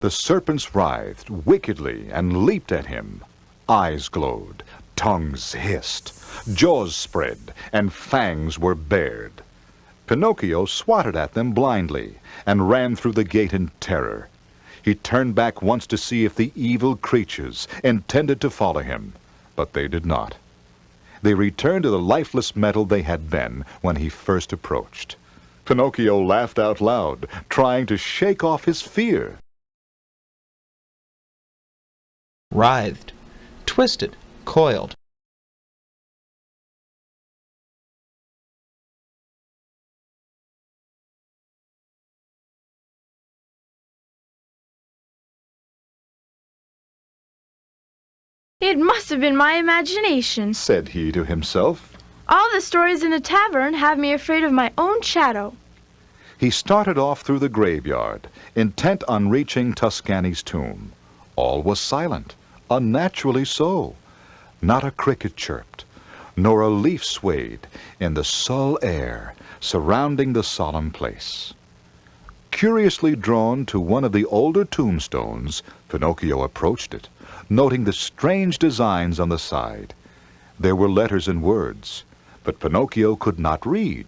The serpents writhed wickedly and leaped at him. Eyes glowed, tongues hissed, jaws spread, and fangs were bared. Pinocchio swatted at them blindly and ran through the gate in terror. He turned back once to see if the evil creatures intended to follow him, but they did not. They returned to the lifeless metal they had been when he first approached. Pinocchio laughed out loud, trying to shake off his fear. Writhed, twisted, coiled. It must have been my imagination, said he to himself. All the stories in the tavern have me afraid of my own shadow. He started off through the graveyard, intent on reaching Tuscany's tomb. All was silent, unnaturally so. Not a cricket chirped, nor a leaf swayed in the dull air surrounding the solemn place. Curiously drawn to one of the older tombstones, Pinocchio approached it, noting the strange designs on the side. There were letters and words, but Pinocchio could not read,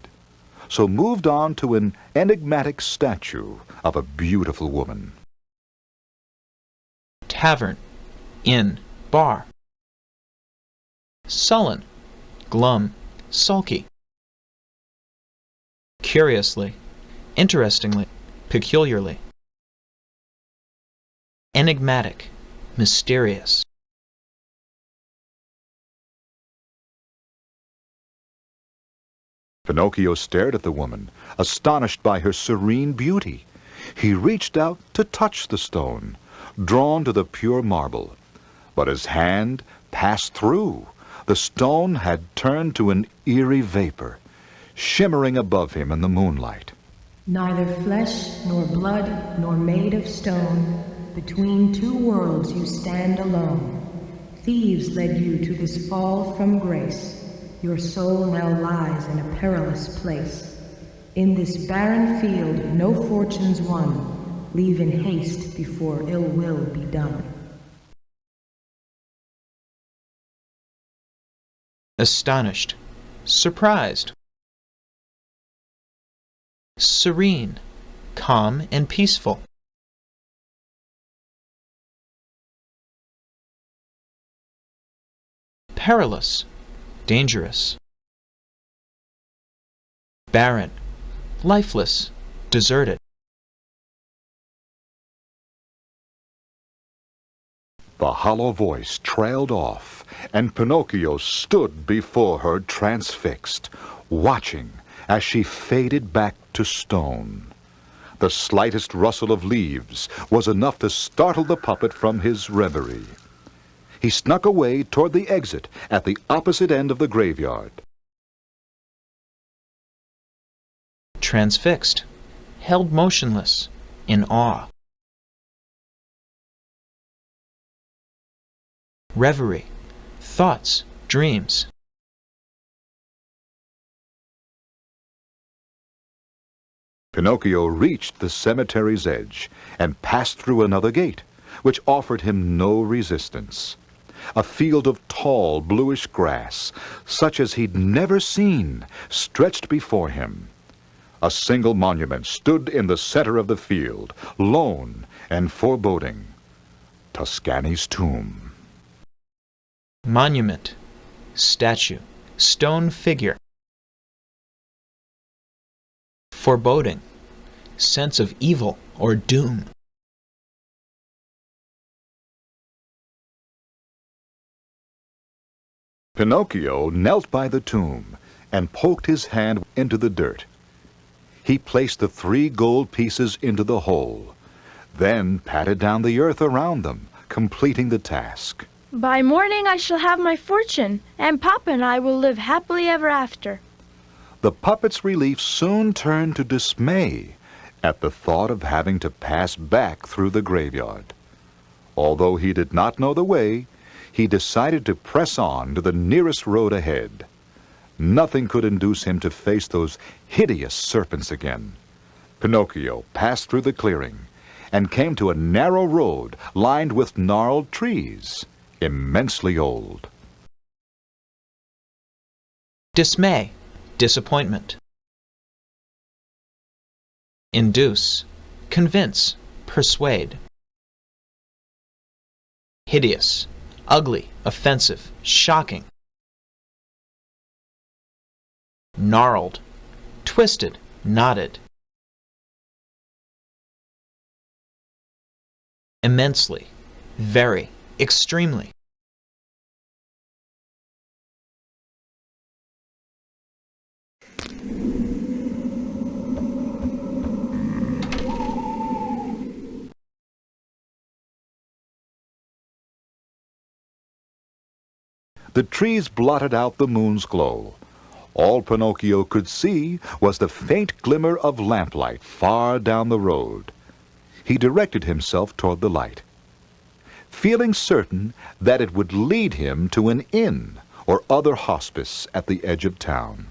so moved on to an enigmatic statue of a beautiful woman. Tavern, inn, bar. Sullen, glum, sulky. Curiously, interestingly, peculiarly. Enigmatic, mysterious. Pinocchio stared at the woman, astonished by her serene beauty. He reached out to touch the stone, drawn to the pure marble. But his hand passed through. The stone had turned to an eerie vapor, shimmering above him in the moonlight. Neither flesh nor blood nor made of stone, between two worlds you stand alone. Thieves led you to this fall from grace. Your soul now lies in a perilous place. In this barren field no fortune's won. Leave in haste before ill will be done. Astonished, surprised. Serene, calm and peaceful. Perilous, dangerous. Barren, lifeless, deserted. The hollow voice trailed off, and Pinocchio stood before her transfixed, watching as she faded back to stone. The slightest rustle of leaves was enough to startle the puppet from his reverie. He snuck away toward the exit at the opposite end of the graveyard. Transfixed, held motionless, in awe. Reverie, thoughts, dreams. Pinocchio reached the cemetery's edge and passed through another gate, which offered him no resistance. A field of tall, bluish grass, such as he'd never seen, stretched before him. A single monument stood in the center of the field, lone and foreboding. Tuscany's tomb. Monument, statue, stone figure. Foreboding, sense of evil or doom. Pinocchio knelt by the tomb and poked his hand into the dirt. He placed the 3 gold pieces into the hole, then patted down the earth around them, completing the task. By morning I shall have my fortune, and Papa and I will live happily ever after. The puppet's relief soon turned to dismay at the thought of having to pass back through the graveyard. Although he did not know the way, he decided to press on to the nearest road ahead. Nothing could induce him to face those hideous serpents again. Pinocchio passed through the clearing and came to a narrow road lined with gnarled trees, immensely old. Dismay, disappointment. Induce, convince, persuade. Hideous, ugly, offensive, shocking. Gnarled, twisted, knotted. Immensely, very, extremely. The trees blotted out the moon's glow. All Pinocchio could see was the faint glimmer of lamplight far down the road. He directed himself toward the light, feeling certain that it would lead him to an inn or other hospice at the edge of town.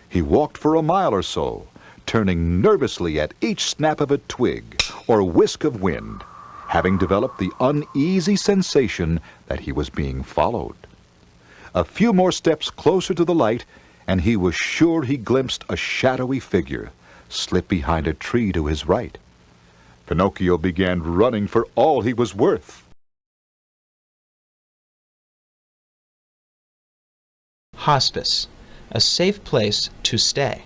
He walked for a mile or so, turning nervously at each snap of a twig or whisk of wind, having developed the uneasy sensation that he was being followed. A few more steps closer to the light, and he was sure he glimpsed a shadowy figure slip behind a tree to his right. Pinocchio began running for all he was worth. Hospice, a safe place to stay.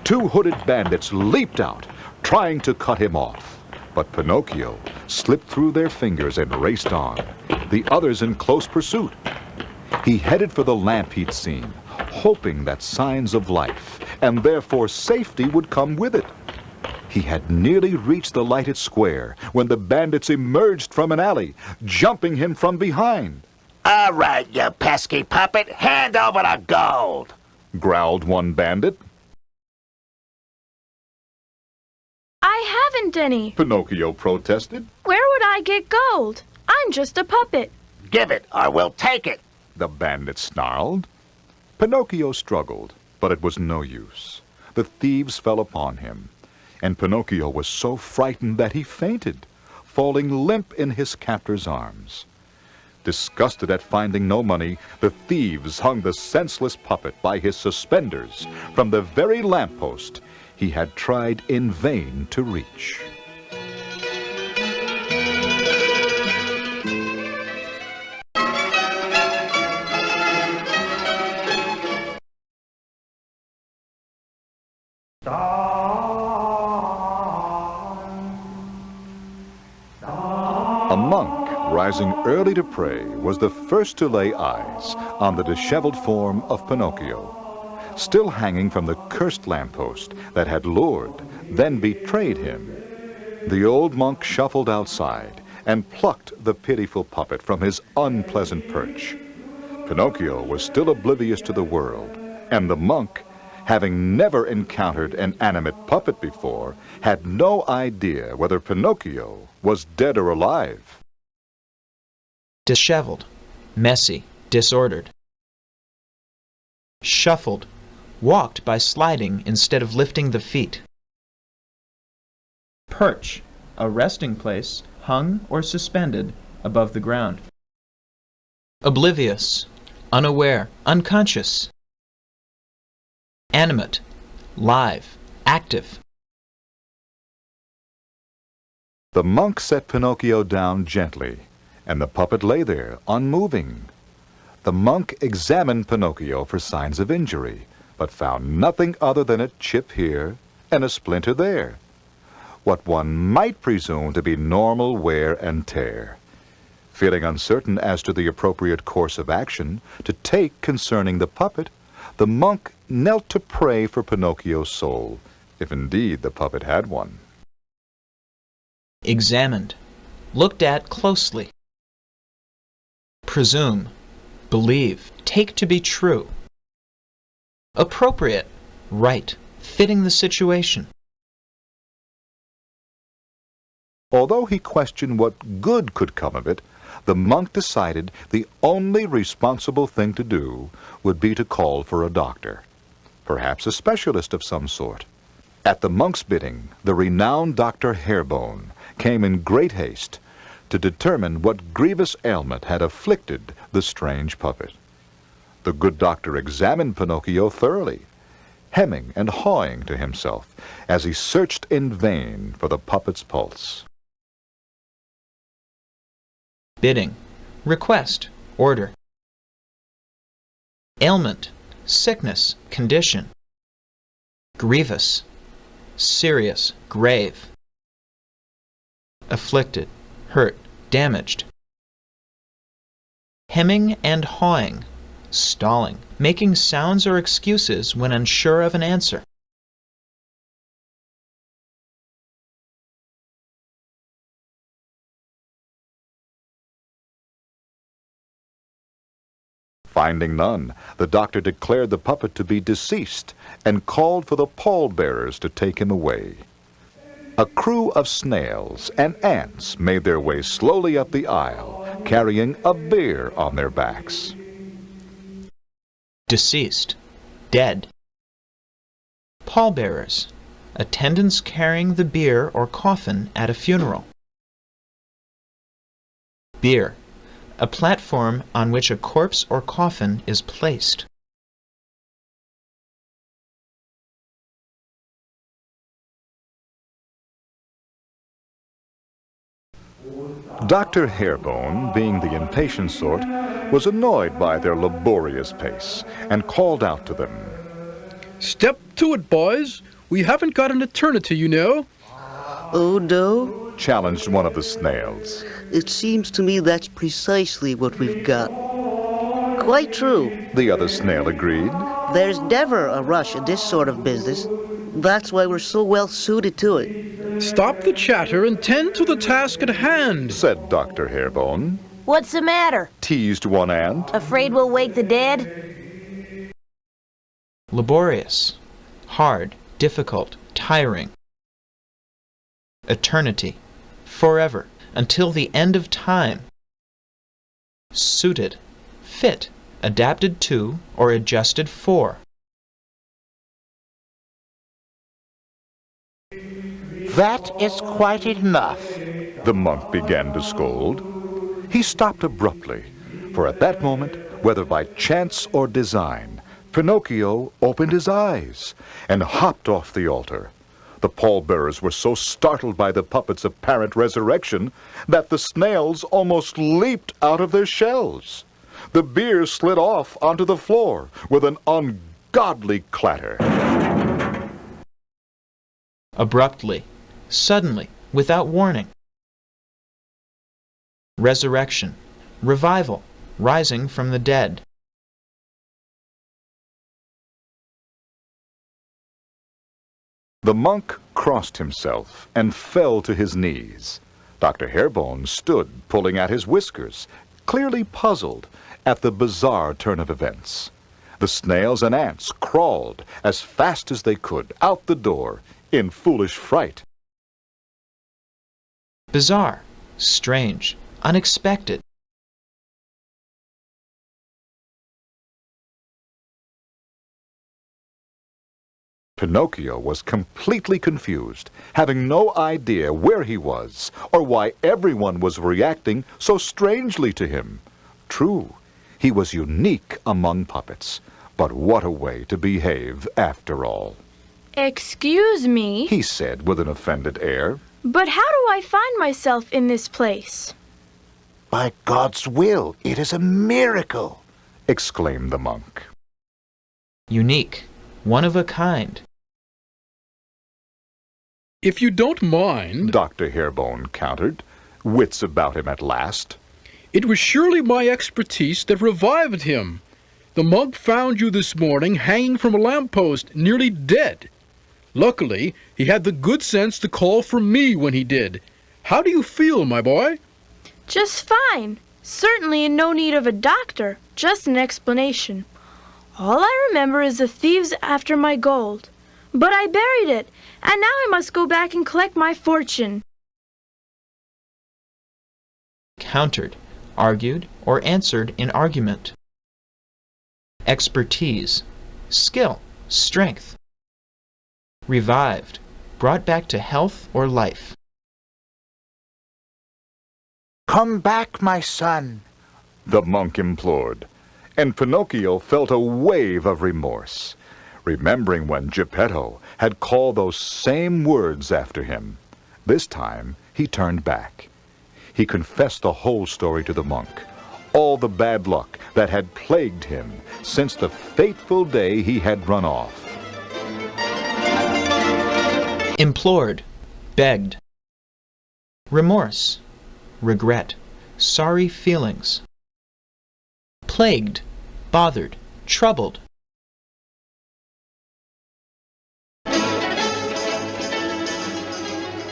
Two hooded bandits leaped out, trying to cut him off. But Pinocchio slipped through their fingers and raced on, the others in close pursuit. He headed for the lamp he'd seen, hoping that signs of life, and therefore safety, would come with it. He had nearly reached the lighted square when the bandits emerged from an alley, jumping him from behind. All right, you pesky puppet, hand over the gold, growled one bandit. I haven't any, Pinocchio protested. Where would I get gold? I'm just a puppet. Give it, or we'll take it, the bandit snarled. Pinocchio struggled, but it was no use. The thieves fell upon him, and Pinocchio was so frightened that he fainted, falling limp in his captor's arms. Disgusted at finding no money, the thieves hung the senseless puppet by his suspenders from the very lamppost he had tried in vain to reach. A monk, rising early to pray, was the first to lay eyes on the disheveled form of Pinocchio, still hanging from the cursed lamppost that had lured, then betrayed him. The old monk shuffled outside and plucked the pitiful puppet from his unpleasant perch. Pinocchio was still oblivious to the world, and the monk, having never encountered an animate puppet before, had no idea whether Pinocchio was dead or alive. Disheveled, messy, disordered. Shuffled, walked by sliding instead of lifting the feet. Perch, a resting place, hung or suspended above the ground. Oblivious, unaware, unconscious. Animate, live, active. The monk set Pinocchio down gently, and the puppet lay there, unmoving. The monk examined Pinocchio for signs of injury, but found nothing other than a chip here and a splinter there, what one might presume to be normal wear and tear. Feeling uncertain as to the appropriate course of action to take concerning the puppet, the monk knelt to pray for Pinocchio's soul, if indeed the puppet had one. Examined, looked at closely. Presume, believe, take to be true. Appropriate, right, fitting the situation. Although he questioned what good could come of it, the monk decided the only responsible thing to do would be to call for a doctor, perhaps a specialist of some sort. At the monk's bidding, the renowned Dr. Hairbone came in great haste to determine what grievous ailment had afflicted the strange puppet. The good doctor examined Pinocchio thoroughly, hemming and hawing to himself as he searched in vain for the puppet's pulse. Bidding, request, order. Ailment, sickness, condition. Grievous, serious, grave. Afflicted, hurt, damaged. Hemming and hawing, stalling, making sounds or excuses when unsure of an answer. Finding none, the doctor declared the puppet to be deceased and called for the pallbearers to take him away. A crew of snails and ants made their way slowly up the aisle, carrying a bier on their backs. Deceased, dead. Pallbearers, attendants carrying the bier or coffin at a funeral. Bier, a platform on which a corpse or coffin is placed. Dr. Hairbone, being the impatient sort, was annoyed by their laborious pace and called out to them. Step to it, boys. We haven't got an eternity, you know. Oh, no? Challenged one of the snails. It seems to me that's precisely what we've got. Quite true. The other snail agreed. There's never a rush in this sort of business. That's why we're so well suited to it. Stop the chatter and tend to the task at hand, said Dr. Hairbone. What's the matter? Teased one ant. Afraid we'll wake the dead? Laborious, hard, difficult, tiring. Eternity, forever, until the end of time. Suited, fit, adapted to, or adjusted for. That is quite enough, the monk began to scold. He stopped abruptly, for at that moment, whether by chance or design, Pinocchio opened his eyes and hopped off the altar. The pallbearers were so startled by the puppet's apparent resurrection that the snails almost leaped out of their shells. The bier slid off onto the floor with an ungodly clatter. Abruptly, suddenly, without warning. Resurrection, revival, rising from the dead. The monk crossed himself and fell to his knees. Dr. Hairbone stood pulling at his whiskers, clearly puzzled at the bizarre turn of events. The snails and ants crawled as fast as they could out the door in foolish fright. Bizarre, strange, unexpected. Pinocchio was completely confused, having no idea where he was or why everyone was reacting so strangely to him. True, he was unique among puppets, but what a way to behave after all. Excuse me, He said with an offended air. but how do I find myself in this place? By God's will, it is a miracle, Exclaimed the monk. Unique, one of a kind. If you don't mind, Dr. Hairbone countered, wits about him at last. It was surely my expertise that revived him. The monk found you this morning hanging from a lamppost, nearly dead. Luckily, he had the good sense to call for me when he did. How do you feel, my boy? Just fine. Certainly in no need of a doctor, just an explanation. All I remember is the thieves after my gold. But I buried it, and now I must go back and collect my fortune. Countered, argued, or answered in argument. Expertise, skill, strength. Revived, brought back to health or life. Come back, my son, the monk implored, and Pinocchio felt a wave of remorse, remembering when Geppetto had called those same words after him. This time he turned back. He confessed the whole story to the monk, all the bad luck that had plagued him since the fateful day he had run off. Implored, begged. Remorse, regret, sorry feelings. Plagued, bothered, troubled.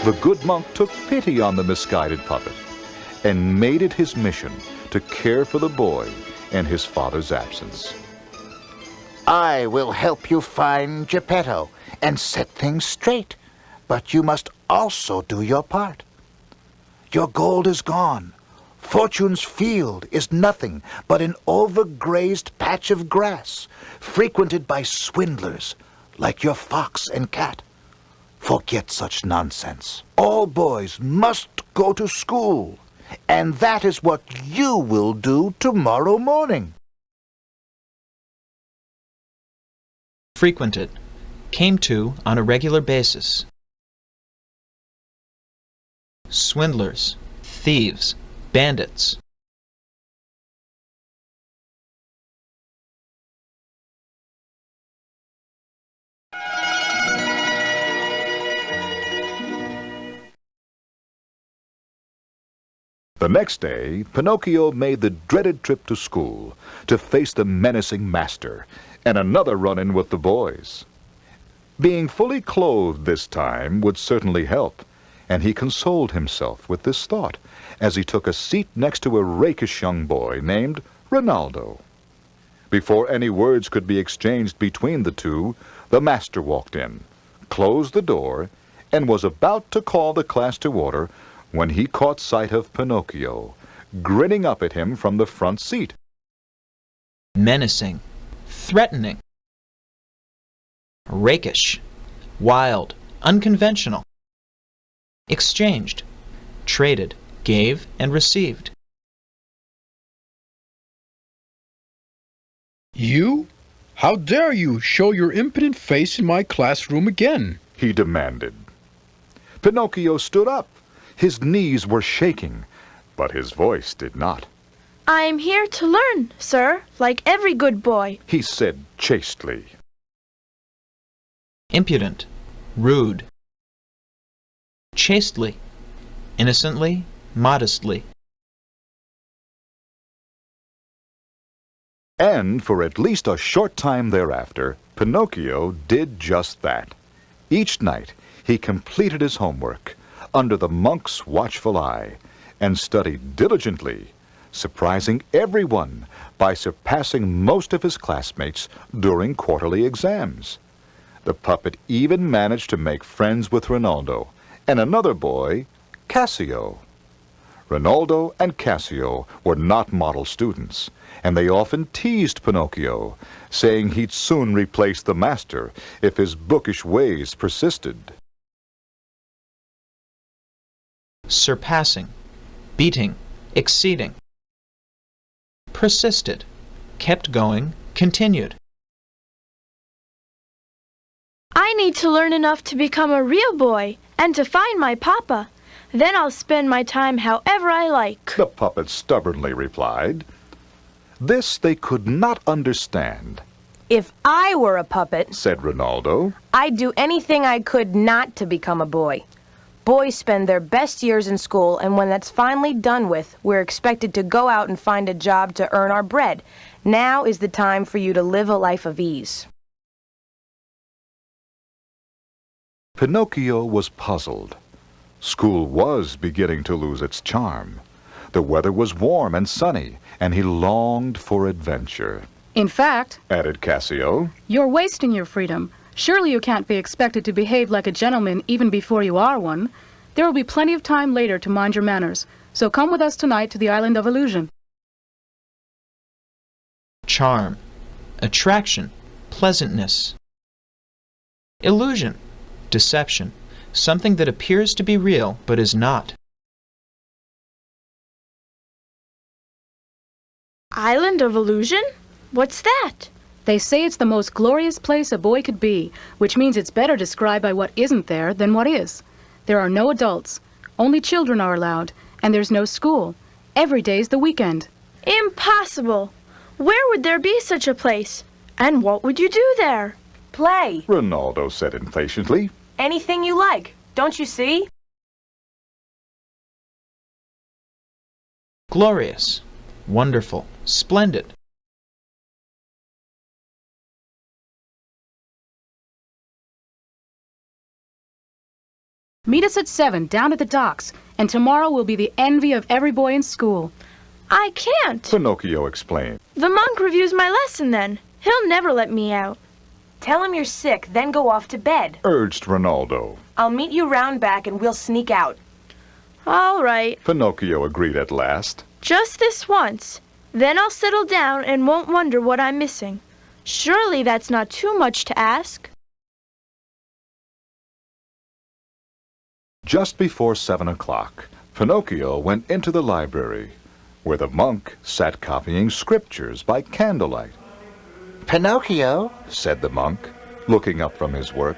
The good monk took pity on the misguided puppet and made it his mission to care for the boy in his father's absence. I will help you find Geppetto and set things straight, but you must also do your part. Your gold is gone. Fortune's field is nothing but an overgrazed patch of grass, frequented by swindlers like your fox and cat. Forget such nonsense. All boys must go to school, and that is what you will do tomorrow morning. Frequented. Came to on a regular basis. Swindlers, thieves, bandits. The next day, Pinocchio made the dreaded trip to school to face the menacing master and another run-in with the boys. Being fully clothed this time would certainly help, and he consoled himself with this thought as he took a seat next to a rakish young boy named Ronaldo. Before any words could be exchanged between the two, the master walked in, closed the door, and was about to call the class to order when he caught sight of Pinocchio, grinning up at him from the front seat. Menacing, threatening, rakish, wild, unconventional. Exchanged, traded, gave, and received. You? How dare you show your impudent face in my classroom again? He demanded. Pinocchio stood up. His knees were shaking, but his voice did not. I am here to learn, sir, like every good boy, he said chastely. Impudent, rude. Chastely, innocently, modestly. And for at least a short time thereafter, Pinocchio did just that. Each night he completed his homework under the monk's watchful eye and studied diligently, surprising everyone by surpassing most of his classmates during quarterly exams. The puppet even managed to make friends with Ronaldo and another boy, Cassio. Ronaldo and Cassio were not model students, and they often teased Pinocchio, saying he'd soon replace the master if his bookish ways persisted. Surpassing, beating, exceeding. Persisted, kept going, continued. I need to learn enough to become a real boy and to find my papa. Then I'll spend my time however I like, the puppet stubbornly replied. This they could not understand. If I were a puppet, said Ronaldo, I'd do anything I could not to become a boy. Boys spend their best years in school, and when that's finally done with, we're expected to go out and find a job to earn our bread. Now is the time for you to live a life of ease. Pinocchio was puzzled. School was beginning to lose its charm. The weather was warm and sunny, and he longed for adventure. In fact, Added Cassio, you're wasting your freedom. Surely you can't be expected to behave like a gentleman even before you are one. There will be plenty of time later to mind your manners, so come with us tonight to the Island of Illusion. Charm, attraction, pleasantness. Illusion, deception, something that appears to be real but is not. Island of Illusion? What's that? They say it's the most glorious place a boy could be, which means it's better described by what isn't there than what is. There are no adults. Only children are allowed, and there's no school. Every day's the weekend. Impossible! Where would there be such a place? And what would you do there? Play. Ronaldo said impatiently. Anything you like. Don't you see? Glorious, wonderful, splendid. Meet us at 7 down at the docks, and tomorrow will be the envy of every boy in school. I can't. Pinocchio explained. The monk reviews my lesson then. He'll never let me out. Tell him you're sick, then go off to bed. Urged Ronaldo. I'll meet you round back and we'll sneak out. All right. Pinocchio agreed at last. Just this once. Then I'll settle down and won't wonder what I'm missing. Surely that's not too much to ask. Just before 7 o'clock, Pinocchio went into the library, where the monk sat copying scriptures by candlelight. Pinocchio, Said the monk, looking up from his work.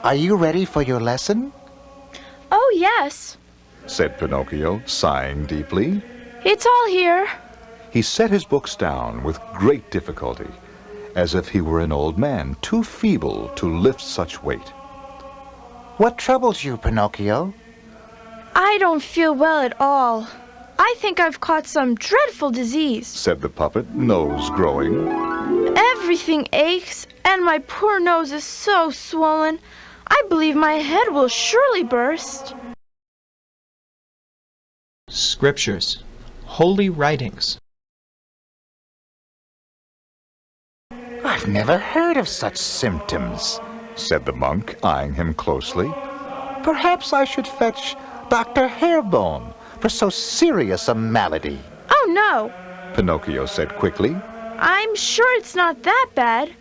are you ready for your lesson? Oh, yes. Said Pinocchio, sighing deeply. It's all here. He set his books down with great difficulty, as if he were an old man, too feeble to lift such weight. What troubles you, Pinocchio? I don't feel well at all. I think I've caught some dreadful disease. Said the puppet, nose growing. Everything aches, and my poor nose is so swollen. I believe my head will surely burst. Scriptures. Holy writings. I've never heard of such symptoms, Said the monk, eyeing him closely. Perhaps I should fetch Dr. Hairbone for so serious a malady. Oh, no. Pinocchio said quickly. I'm sure it's not that bad.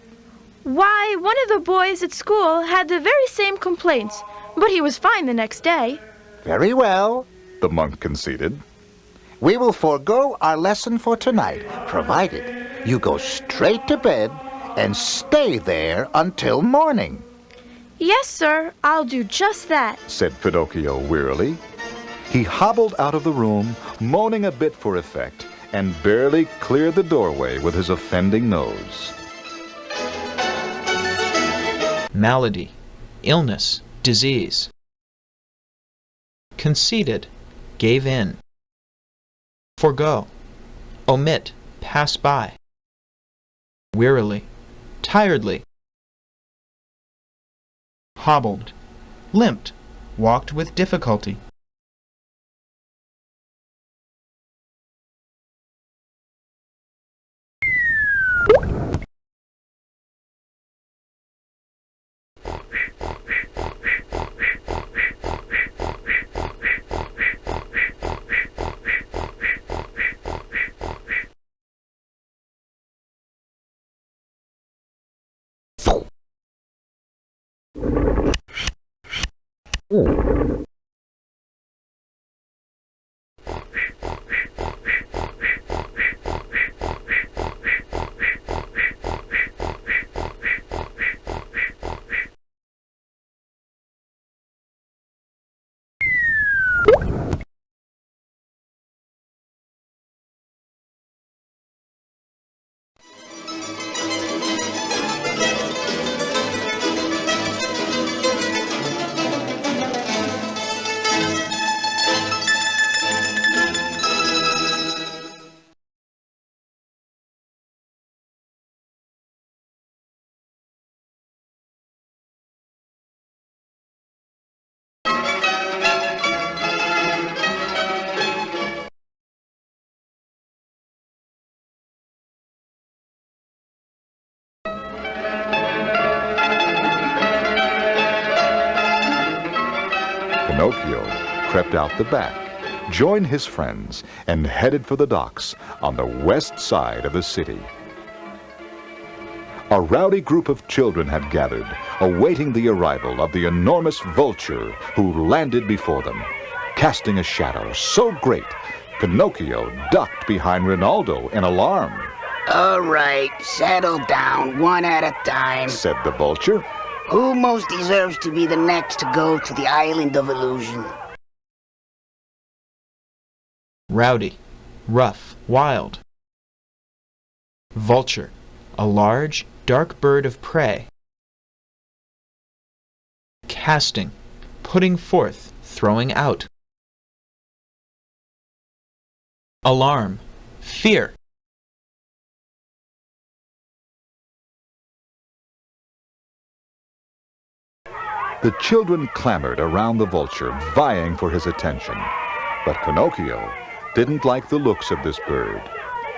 Why, one of the boys at school had the very same complaints, but he was fine the next day. Very well. The monk conceded. We will forego our lesson for tonight, provided you go straight to bed and stay there until morning. Yes, sir, I'll do just that. Said Pinocchio wearily. He hobbled out of the room, moaning a bit for effect, and barely cleared the doorway with his offending nose. Malady. Illness. Disease. Conceded. Gave in. Forgo. Omit. Pass by. Wearily. Tiredly. Hobbled. Limped. Walked with difficulty. Pinocchio crept out the back, joined his friends, and headed for the docks on the west side of the city. A rowdy group of children had gathered, awaiting the arrival of the enormous vulture who landed before them, casting a shadow so great Pinocchio ducked behind Ronaldo in alarm. All right, settle down one at a time, Said the vulture. Who most deserves to be the next to go to the Island of Illusion? Rowdy. Rough. Wild. Vulture. A large, dark bird of prey. Casting. Putting forth. Throwing out. Alarm. Fear. The children clamored around the vulture, vying for his attention. But Pinocchio, didn't like the looks of this bird.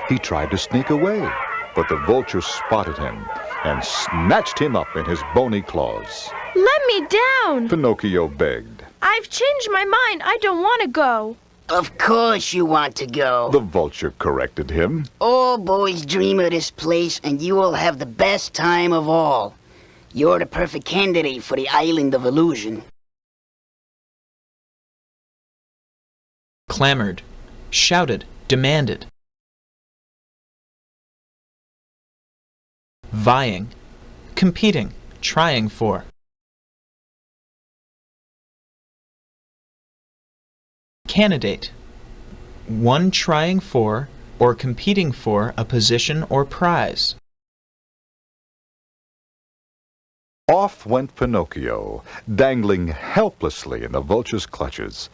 He tried to sneak away, but the vulture spotted him and snatched him up in his bony claws. Let me down! Pinocchio begged. I've changed my mind. I don't want to go. Of course you want to go. The vulture corrected him. All boys dream of this place, and you will have the best time of all. You're the perfect candidate for the Island of Illusion. Clamored, shouted, demanded. Vying, competing, trying for. Candidate, one trying for or competing for a position or prize. Off went Pinocchio, dangling helplessly in the vulture's clutches,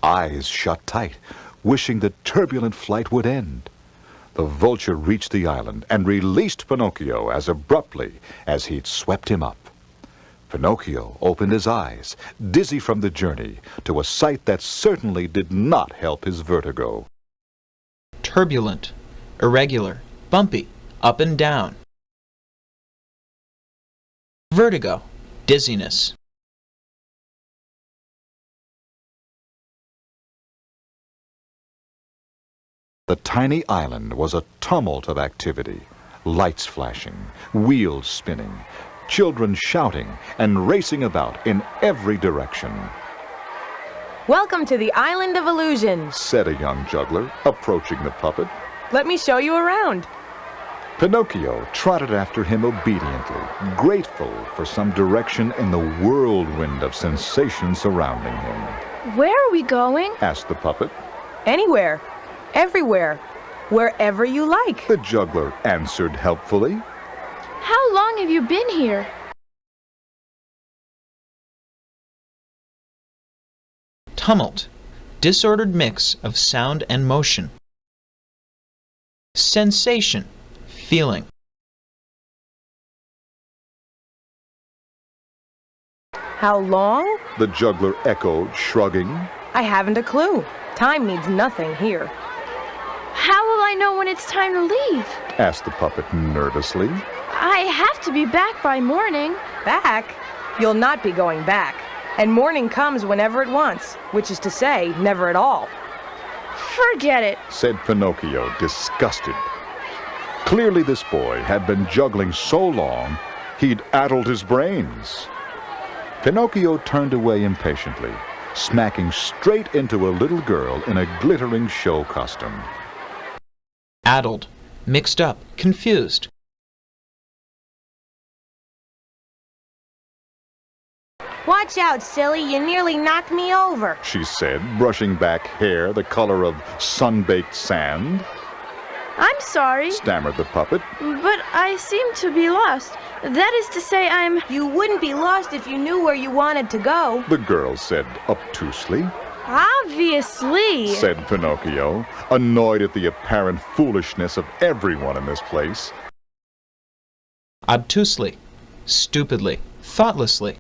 eyes shut tight, wishing the turbulent flight would end. The vulture reached the island and released Pinocchio as abruptly as he'd swept him up. Pinocchio opened his eyes, dizzy from the journey, to a sight that certainly did not help his vertigo. Turbulent, irregular, bumpy, up and down. Vertigo, dizziness. The tiny island was a tumult of activity, lights flashing, wheels spinning, children shouting and racing about in every direction. Welcome to the Island of Illusion, said a young juggler, approaching the puppet. Let me show you around. Pinocchio trotted after him obediently, grateful for some direction in the whirlwind of sensation surrounding him. Where are we going? Asked the puppet. Anywhere, everywhere, wherever you like, the juggler answered helpfully. How long have you been here? Tumult, disordered mix of sound and motion. Sensation, feeling. How long? The juggler echoed, shrugging. I haven't a clue. Time means nothing here. How will I know when it's time to leave? Asked the puppet nervously. I have to be back by morning. Back? You'll not be going back. And morning comes whenever it wants, which is to say, never at all. Forget it, said Pinocchio, disgusted. Clearly this boy had been juggling so long, he'd addled his brains. Pinocchio turned away impatiently, smacking straight into a little girl in a glittering show costume. Addled, mixed up, confused. Watch out, silly, you nearly knocked me over, she said, brushing back hair the color of sun-baked sand. I'm sorry, stammered the puppet. But I seem to be lost. That is to say, You wouldn't be lost if you knew where you wanted to go, the girl said obtusely. Obviously, said Pinocchio, annoyed at the apparent foolishness of everyone in this place. Obtusely, stupidly, thoughtlessly.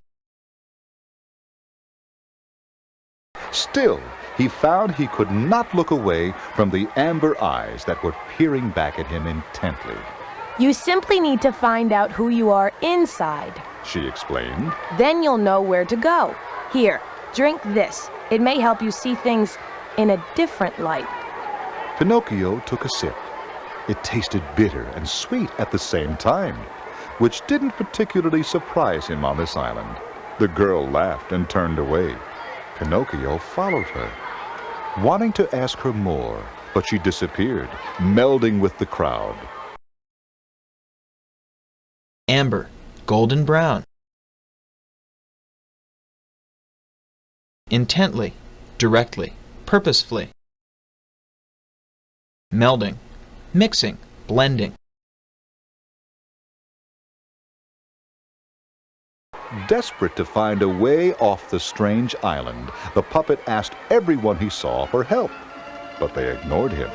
Still, he found he could not look away from the amber eyes that were peering back at him intently. You simply need to find out who you are inside, she explained. Then you'll know where to go. Here, drink this. It may help you see things in a different light. Pinocchio took a sip. It tasted bitter and sweet at the same time, which didn't particularly surprise him on this island. The girl laughed and turned away. Pinocchio followed her, wanting to ask her more, but she disappeared, melding with the crowd. Amber, golden brown. Intently, directly, purposefully. Melding, mixing, blending. Desperate to find a way off the strange island, the puppet asked everyone he saw for help, but they ignored him,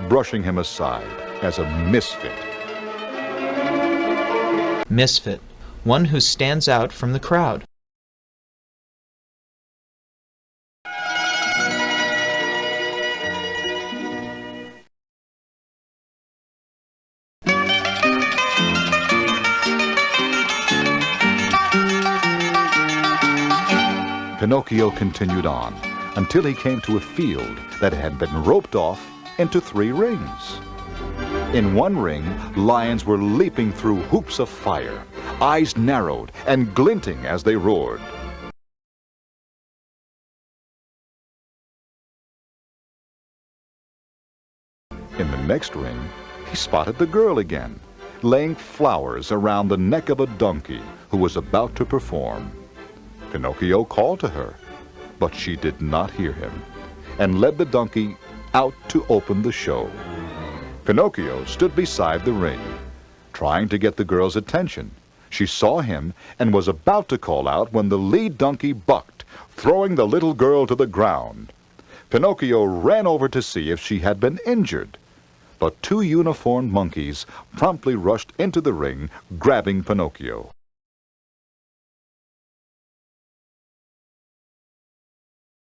brushing him aside as a misfit. Misfit, one who stands out from the crowd. Pinocchio continued on until he came to a field that had been roped off into 3 rings. In one ring, lions were leaping through hoops of fire, eyes narrowed and glinting as they roared. In the next ring, he spotted the girl again, laying flowers around the neck of a donkey who was about to perform. Pinocchio called to her, but she did not hear him, and led the donkey out to open the show. Pinocchio stood beside the ring, trying to get the girl's attention. She saw him and was about to call out when the lead donkey bucked, throwing the little girl to the ground. Pinocchio ran over to see if she had been injured, but 2 uniformed monkeys promptly rushed into the ring, grabbing Pinocchio.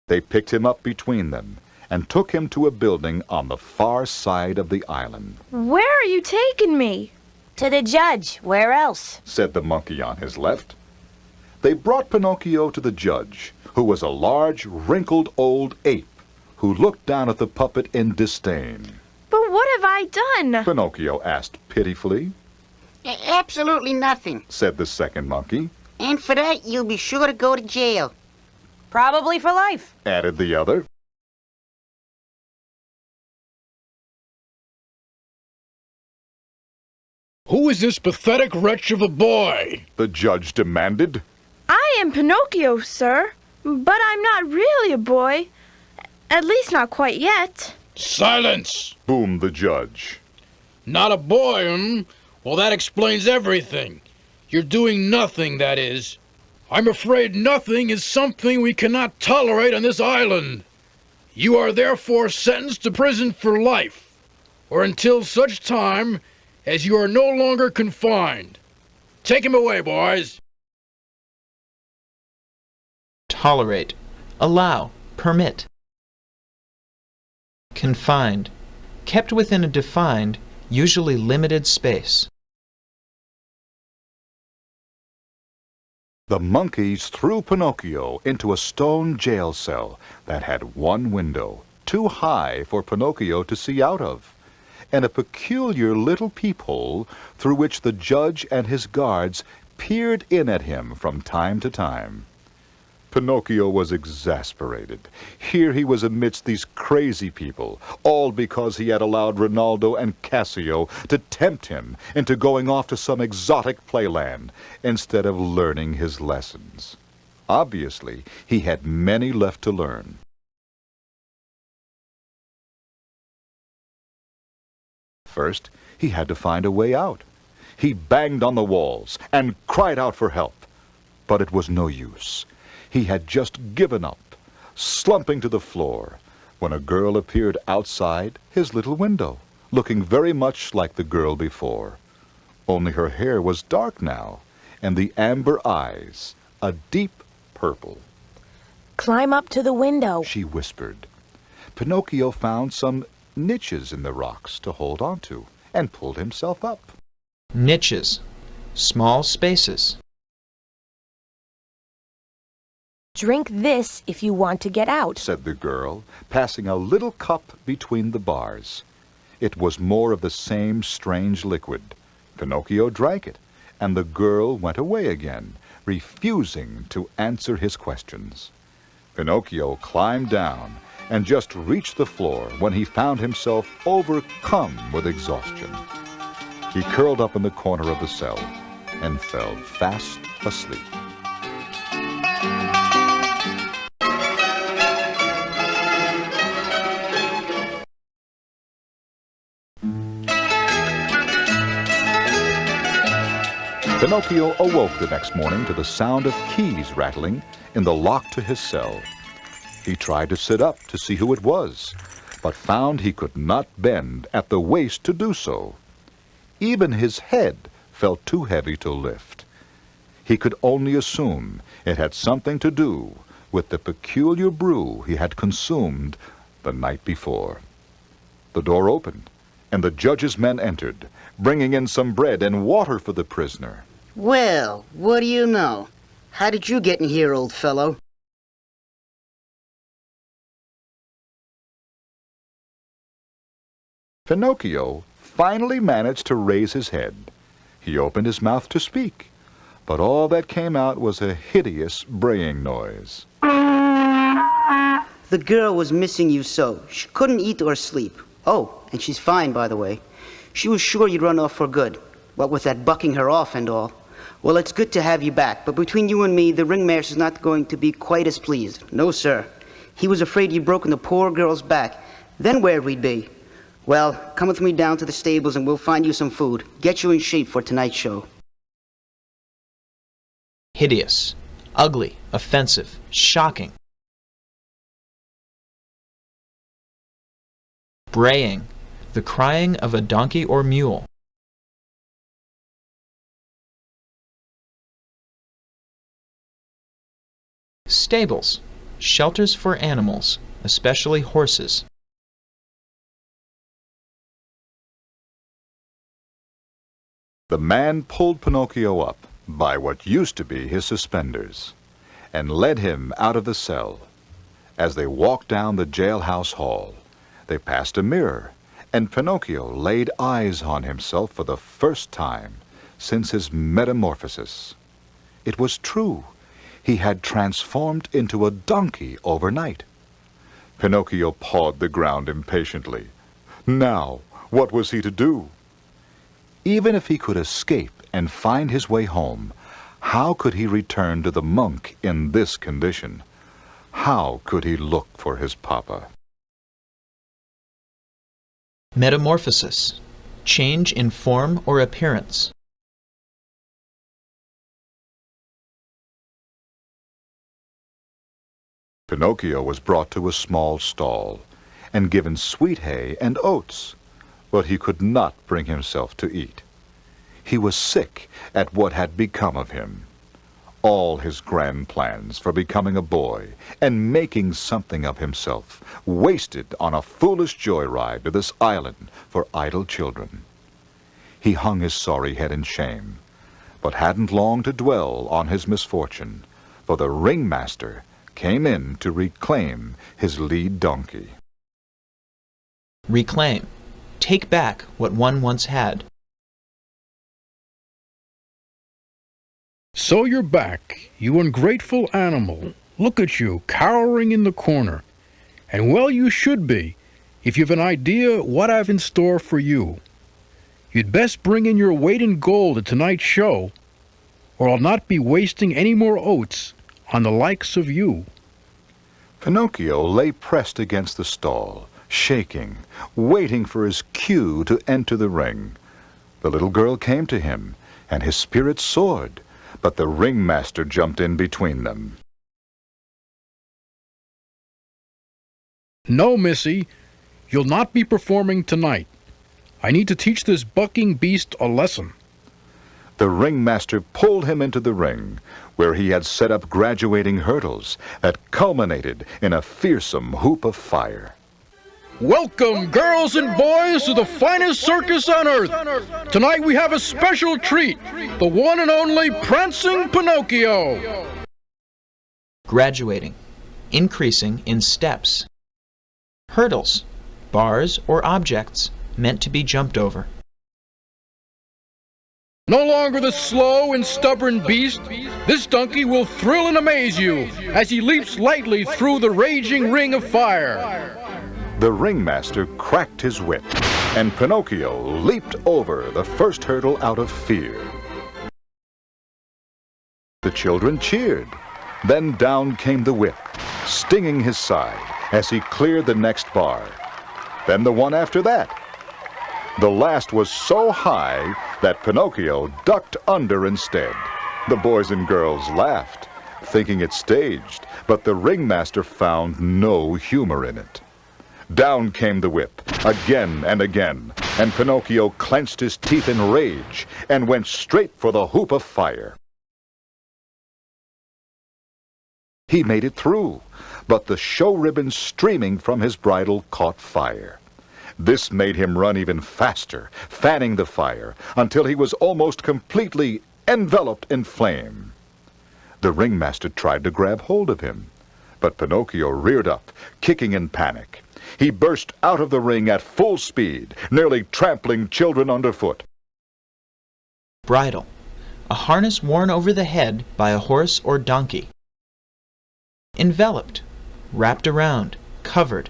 They picked him up between them and took him to a building on the far side of the island. Where are you taking me? To the judge. Where else? Said the monkey on his left. They brought Pinocchio to the judge, who was a large, wrinkled old ape who looked down at the puppet in disdain. But what have I done? Pinocchio asked pitifully. Absolutely nothing. Said the second monkey. And for that, you'll be sure to go to jail. Probably for life. Added the other. Who is this pathetic wretch of a boy? The judge demanded. I am Pinocchio, sir. But I'm not really a boy. At least not quite yet. Silence! Boomed the judge. Not a boy, hmm? Well, that explains everything. You're doing nothing, that is. I'm afraid nothing is something we cannot tolerate on this island. You are therefore sentenced to prison for life, or until such time as you are no longer confined. Take him away, boys. Tolerate. Allow. Permit. Confined. Kept within a defined, usually limited space. The monkeys threw Pinocchio into a stone jail cell that had 1 window, too high for Pinocchio to see out of, and a peculiar little peephole through which the judge and his guards peered in at him from time to time. Pinocchio was exasperated. Here he was amidst these crazy people, all because he had allowed Rinaldo and Cassio to tempt him into going off to some exotic playland instead of learning his lessons. Obviously, he had many left to learn. First, he had to find a way out. He banged on the walls and cried out for help, but it was no use. He had just given up, slumping to the floor, when a girl appeared outside his little window, looking very much like the girl before. Only her hair was dark now, and the amber eyes a deep purple. Climb up to the window, she whispered. Pinocchio found some niches in the rocks to hold on to, and pulled himself up. Niches. Small spaces. Drink this if you want to get out, said the girl, passing a little cup between the bars. It was more of the same strange liquid. Pinocchio drank it, and the girl went away again, refusing to answer his questions. Pinocchio climbed down and just reached the floor when he found himself overcome with exhaustion. He curled up in the corner of the cell and fell fast asleep. Pinocchio awoke the next morning to the sound of keys rattling in the lock to his cell. He tried to sit up to see who it was, but found he could not bend at the waist to do so. Even his head felt too heavy to lift. He could only assume it had something to do with the peculiar brew he had consumed the night before. The door opened, and the judge's men entered, bringing in some bread and water for the prisoner. Well, what do you know? How did you get in here, old fellow? Pinocchio finally managed to raise his head. He opened his mouth to speak, but all that came out was a hideous braying noise. The girl was missing you so. She couldn't eat or sleep. Oh, and she's fine, by the way. She was sure you'd run off for good. What with that bucking her off and all. Well, it's good to have you back, but between you and me, the ringmaster's not going to be quite as pleased. No, sir. He was afraid you'd broken the poor girl's back. Then where'd we be? Well, come with me down to the stables and we'll find you some food. Get you in shape for tonight's show. Hideous, ugly, offensive, shocking. Braying, the crying of a donkey or mule. Stables, shelters for animals, especially horses. The man pulled Pinocchio up by what used to be his suspenders and led him out of the cell. As they walked down the jailhouse hall, they passed a mirror, and Pinocchio laid eyes on himself for the first time since his metamorphosis. It was true. He had transformed into a donkey overnight. Pinocchio pawed the ground impatiently. Now, what was he to do? Even if he could escape and find his way home, how could he return to the monk in this condition? How could he look for his papa? Metamorphosis, change in form or appearance. Pinocchio was brought to a small stall and given sweet hay and oats, but he could not bring himself to eat. He was sick at what had become of him. All his grand plans for becoming a boy and making something of himself wasted on a foolish joyride to this island for idle children. He hung his sorry head in shame, but hadn't long to dwell on his misfortune, for the ringmaster came in to reclaim his lead donkey. Reclaim, take back what one once had. So you're back, you ungrateful animal. Look at you, cowering in the corner. And well you should be, if you've an idea what I've in store for you. You'd best bring in your weight in gold at tonight's show, or I'll not be wasting any more oats on the likes of you. Pinocchio lay pressed against the stall, shaking, waiting for his cue to enter the ring. The little girl came to him, and his spirits soared, but the ringmaster jumped in between them. No, missy, you'll not be performing tonight. I need to teach this bucking beast a lesson. The ringmaster pulled him into the ring, where he had set up graduating hurdles that culminated in a fearsome hoop of fire. Welcome, girls and boys, to the finest circus on earth. Tonight we have a special treat, the one and only Prancing Pinocchio. Graduating, increasing in steps. Hurdles, bars or objects meant to be jumped over. No longer the slow and stubborn beast, this donkey will thrill and amaze you as he leaps lightly through the raging ring of fire. The ringmaster cracked his whip, and Pinocchio leaped over the first hurdle out of fear. The children cheered. Then down came the whip, stinging his side as he cleared the next bar. Then the one after that. The last was so high that Pinocchio ducked under instead. The boys and girls laughed, thinking it staged, but the ringmaster found no humor in it. Down came the whip, again and again, and Pinocchio clenched his teeth in rage and went straight for the hoop of fire. He made it through, but the show ribbon streaming from his bridle caught fire. This made him run even faster, fanning the fire, until he was almost completely enveloped in flame. The ringmaster tried to grab hold of him, but Pinocchio reared up, kicking in panic. He burst out of the ring at full speed, nearly trampling children underfoot. Bridle. A harness worn over the head by a horse or donkey. Enveloped. Wrapped around. Covered.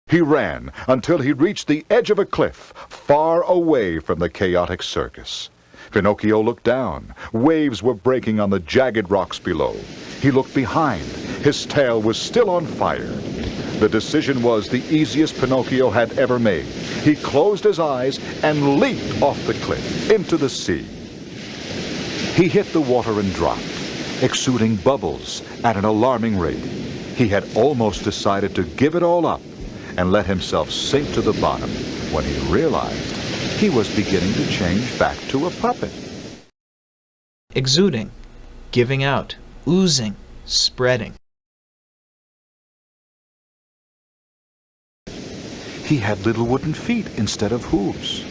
He ran until he reached the edge of a cliff, far away from the chaotic circus. Pinocchio looked down. Waves were breaking on the jagged rocks below. He looked behind. His tail was still on fire. The decision was the easiest Pinocchio had ever made. He closed his eyes and leaped off the cliff into the sea. He hit the water and dropped, exuding bubbles at an alarming rate. He had almost decided to give it all up and let himself sink to the bottom when he realized he was beginning to change back to a puppet. Exuding. Giving out. Oozing. Spreading. He had little wooden feet instead of hooves.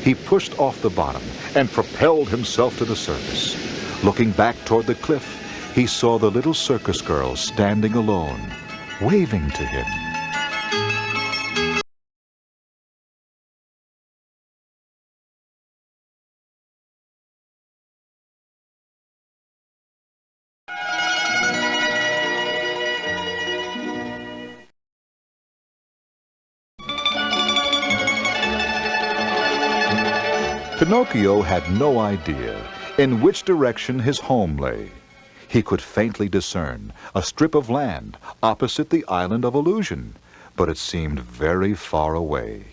He pushed off the bottom and propelled himself to the surface. Looking back toward the cliff, he saw the little circus girl standing alone, waving to him. Pinocchio had no idea in which direction his home lay. He could faintly discern a strip of land opposite the island of illusion, but it seemed very far away.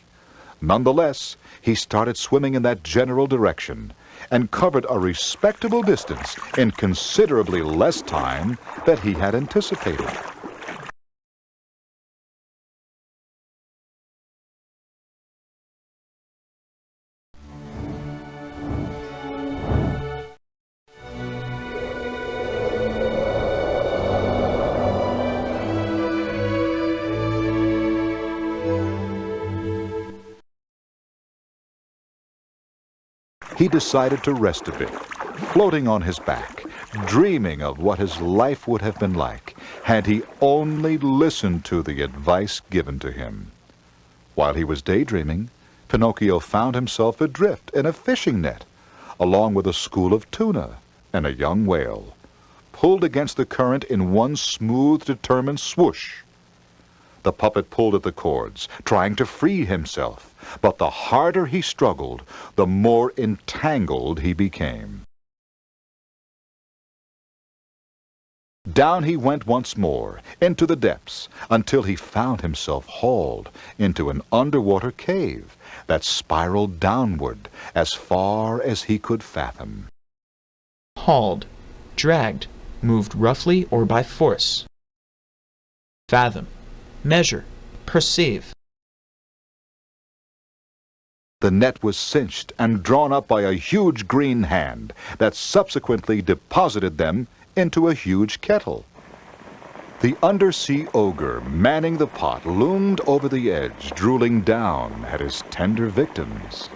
Nonetheless, he started swimming in that general direction and covered a respectable distance in considerably less time than he had anticipated. He decided to rest a bit, floating on his back, dreaming of what his life would have been like had he only listened to the advice given to him. While he was daydreaming, Pinocchio found himself adrift in a fishing net, along with a school of tuna and a young whale, pulled against the current in one smooth, determined swoosh. The puppet pulled at the cords, trying to free himself, but the harder he struggled, the more entangled he became. Down he went once more, into the depths, until he found himself hauled into an underwater cave that spiraled downward as far as he could fathom. Hauled. Dragged. Moved roughly or by force. Fathom. Measure. Perceive. The net was cinched and drawn up by a huge green hand that subsequently deposited them into a huge kettle. The undersea ogre manning the pot loomed over the edge, drooling down at his tender victims.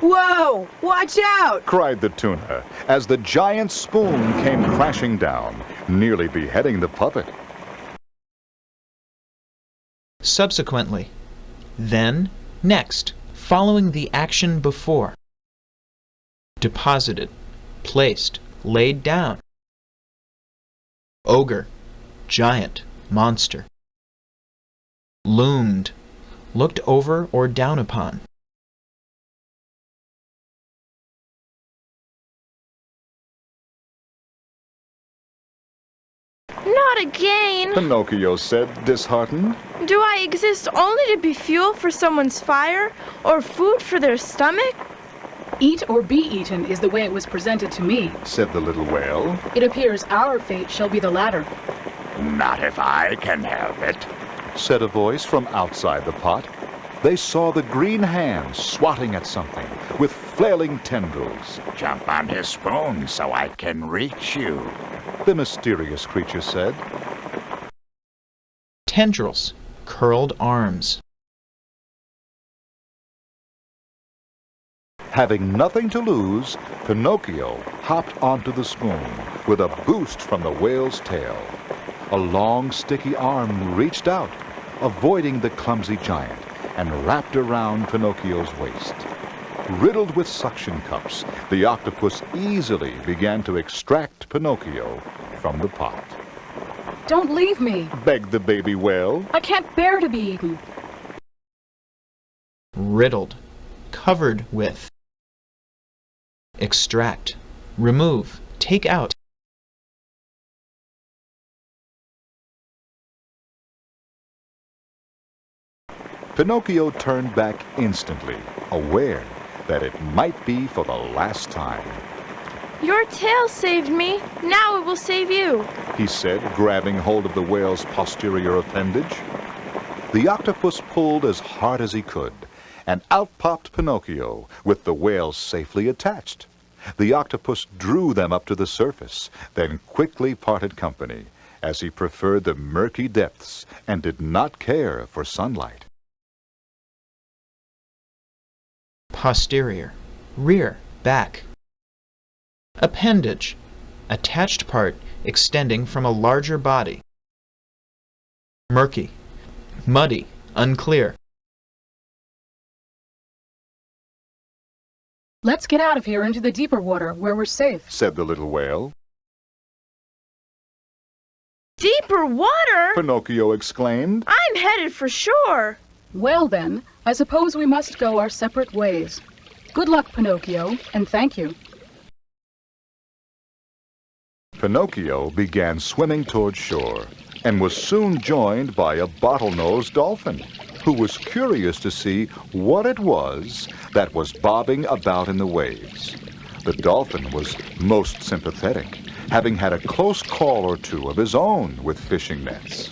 Whoa! Watch out! Cried the tuna as the giant spoon came crashing down, nearly beheading the puppet. Subsequently. Then. Next. Following the action before. Deposited. Placed. Laid down. Ogre. Giant. Monster. Loomed. Looked over or down upon. Not again! Pinocchio said, disheartened. Do I exist only to be fuel for someone's fire, or food for their stomach? Eat or be eaten is the way it was presented to me, said the little whale. It appears our fate shall be the latter. Not if I can help it, said a voice from outside the pot. They saw the green hand swatting at something with flailing tendrils. Jump on his spoon so I can reach you, the mysterious creature said. Tendrils. Curled arms. Having nothing to lose, Pinocchio hopped onto the spoon with a boost from the whale's tail. A long, sticky arm reached out, avoiding the clumsy giant, and wrapped around Pinocchio's waist. Riddled with suction cups, the octopus easily began to extract Pinocchio from the pot. Don't leave me, Begged the baby whale. I can't bear to be eaten. Riddled, covered with. Extract, remove, take out. Pinocchio turned back instantly, aware that it might be for the last time. Your tail saved me. Now it will save you. He said, grabbing hold of the whale's posterior appendage. The octopus pulled as hard as he could, and out popped Pinocchio, with the whale safely attached. The octopus drew them up to the surface, then quickly parted company, as he preferred the murky depths and did not care for sunlight. Posterior, rear, back. Appendage, attached part extending from a larger body. Murky, muddy, unclear. Let's get out of here into the deeper water where we're safe, said the little whale. Deeper water? Pinocchio exclaimed. I'm headed for shore. Well then, I suppose we must go our separate ways. Good luck, Pinocchio, and thank you. Pinocchio began swimming toward shore and was soon joined by a bottlenose dolphin, who was curious to see what it was that was bobbing about in the waves. The dolphin was most sympathetic, having had a close call or two of his own with fishing nets.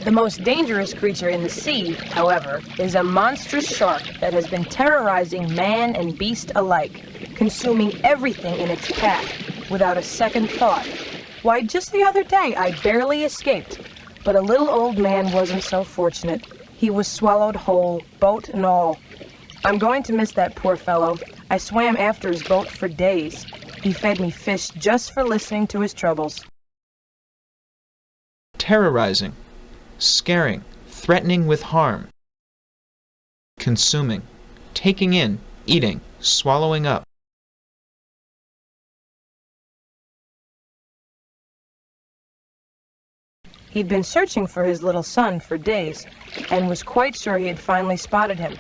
The most dangerous creature in the sea, however, is a monstrous shark that has been terrorizing man and beast alike, consuming everything in its path without a second thought. Why, just the other day I barely escaped, but a little old man wasn't so fortunate. He was swallowed whole, boat and all. I'm going to miss that poor fellow. I swam after his boat for days. He fed me fish just for listening to his troubles. Terrorizing, scaring, threatening with harm. Consuming, taking in, eating, swallowing up. He'd been searching for his little son for days, and was quite sure he had finally spotted him.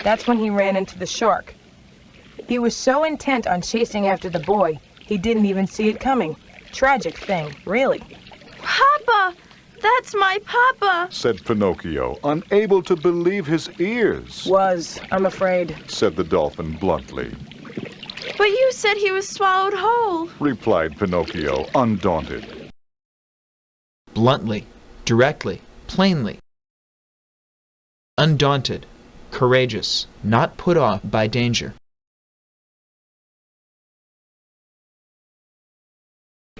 That's when he ran into the shark. He was so intent on chasing after the boy, he didn't even see it coming. Tragic thing, really. Papa! That's my papa! Said Pinocchio, unable to believe his ears. Was, I'm afraid, said the dolphin bluntly. But you said he was swallowed whole, replied Pinocchio, undaunted. Bluntly, directly, plainly. Undaunted, courageous, not put off by danger.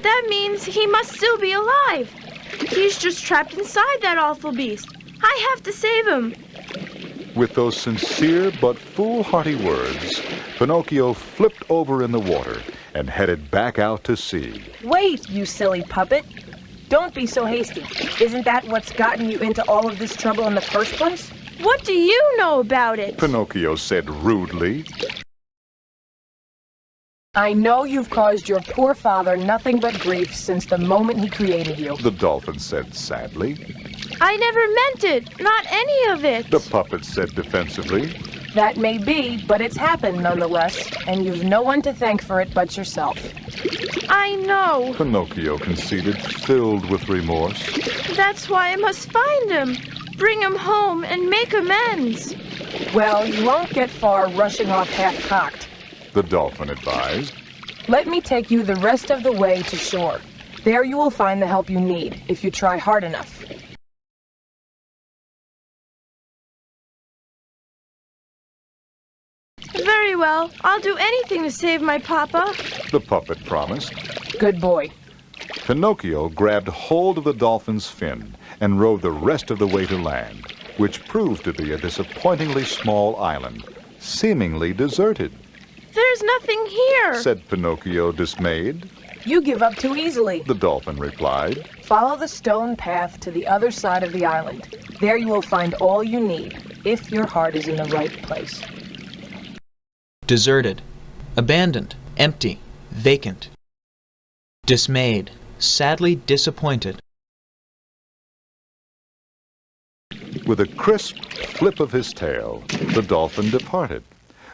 That means he must still be alive. He's just trapped inside that awful beast. I have to save him. With those sincere but foolhardy words, Pinocchio flipped over in the water and headed back out to sea. Wait, you silly puppet. Don't be so hasty. Isn't that what's gotten you into all of this trouble in the first place? What do you know about it? Pinocchio said rudely. I know you've caused your poor father nothing but grief since the moment he created you. The dolphin said sadly. I never meant it. Not any of it. The puppet said defensively. That may be, but it's happened nonetheless, and you've no one to thank for it but yourself. I know. Pinocchio conceded, filled with remorse. That's why I must find him, bring him home, and make amends. Well, you won't get far rushing off half-cocked, the dolphin advised. Let me take you the rest of the way to shore. There you will find the help you need, if you try hard enough. Very well. I'll do anything to save my papa, the puppet promised. Good boy. Pinocchio grabbed hold of the dolphin's fin and rowed the rest of the way to land, which proved to be a disappointingly small island, seemingly deserted. There's nothing here, said Pinocchio, dismayed. You give up too easily. The dolphin replied. Follow the stone path to the other side of the island. There you will find all you need, if your heart is in the right place. Deserted, abandoned, empty, vacant. Dismayed, sadly disappointed. With a crisp flip of his tail, the dolphin departed,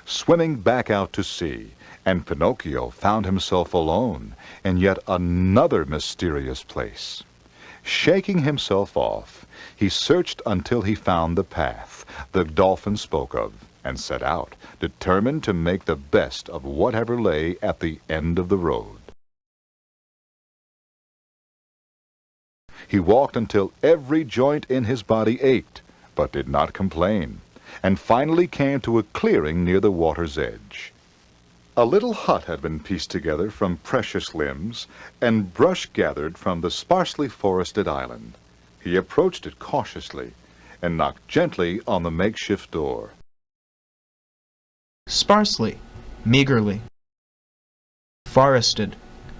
swimming back out to sea, and Pinocchio found himself alone in yet another mysterious place. Shaking himself off, he searched until he found the path the dolphin spoke of, and set out, determined to make the best of whatever lay at the end of the road. He walked until every joint in his body ached, but did not complain, and finally came to a clearing near the water's edge. A little hut had been pieced together from precious limbs and brush gathered from the sparsely forested island. He approached it cautiously and knocked gently on the makeshift door. Sparsely, meagerly. Forested,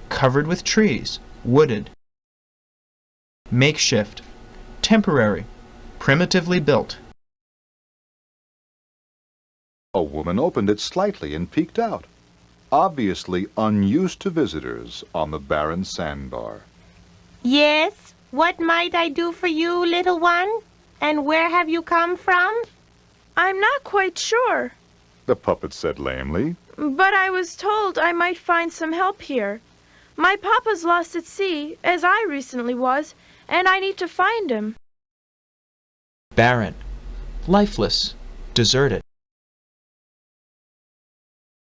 covered with trees, wooded. Makeshift, temporary, primitively built. A woman opened it slightly and peeked out, obviously unused to visitors on the barren sandbar. Yes? What might I do for you, little one? And where have you come from? I'm not quite sure, The puppet said lamely. but I was told I might find some help here. My papa's lost at sea, as I recently was, and I need to find him. Barren, lifeless, deserted.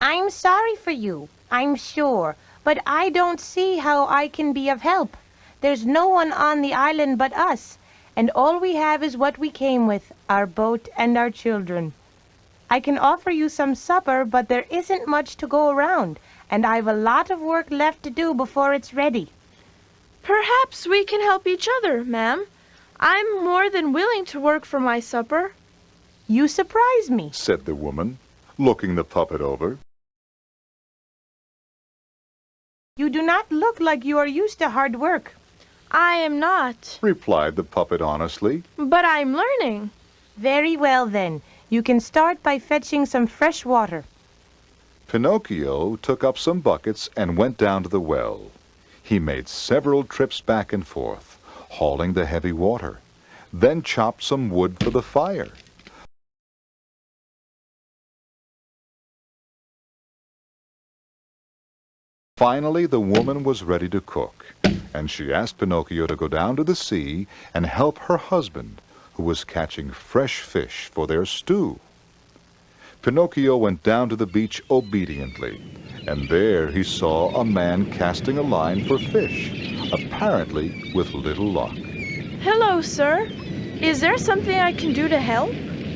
I'm sorry for you, I'm sure, but I don't see how I can be of help. There's no one on the island but us, and all we have is what we came with, our boat and our children. I can offer you some supper, but there isn't much to go around, and I've a lot of work left to do before it's ready. Perhaps we can help each other, ma'am. I'm more than willing to work for my supper. You surprise me, Said the woman, looking the puppet over. You do not look like you are used to hard work. I am not, Replied the puppet honestly. but I'm learning. Very well then, you can start by fetching some fresh water. Pinocchio took up some buckets and went down to the well. He made several trips back and forth, hauling the heavy water, then chopped some wood for the fire. Finally, the woman was ready to cook, and she asked Pinocchio to go down to the sea and help her husband, who was catching fresh fish for their stew. Pinocchio went down to the beach obediently, and there he saw a man casting a line for fish, apparently with little luck. Hello, sir. Is there something I can do to help?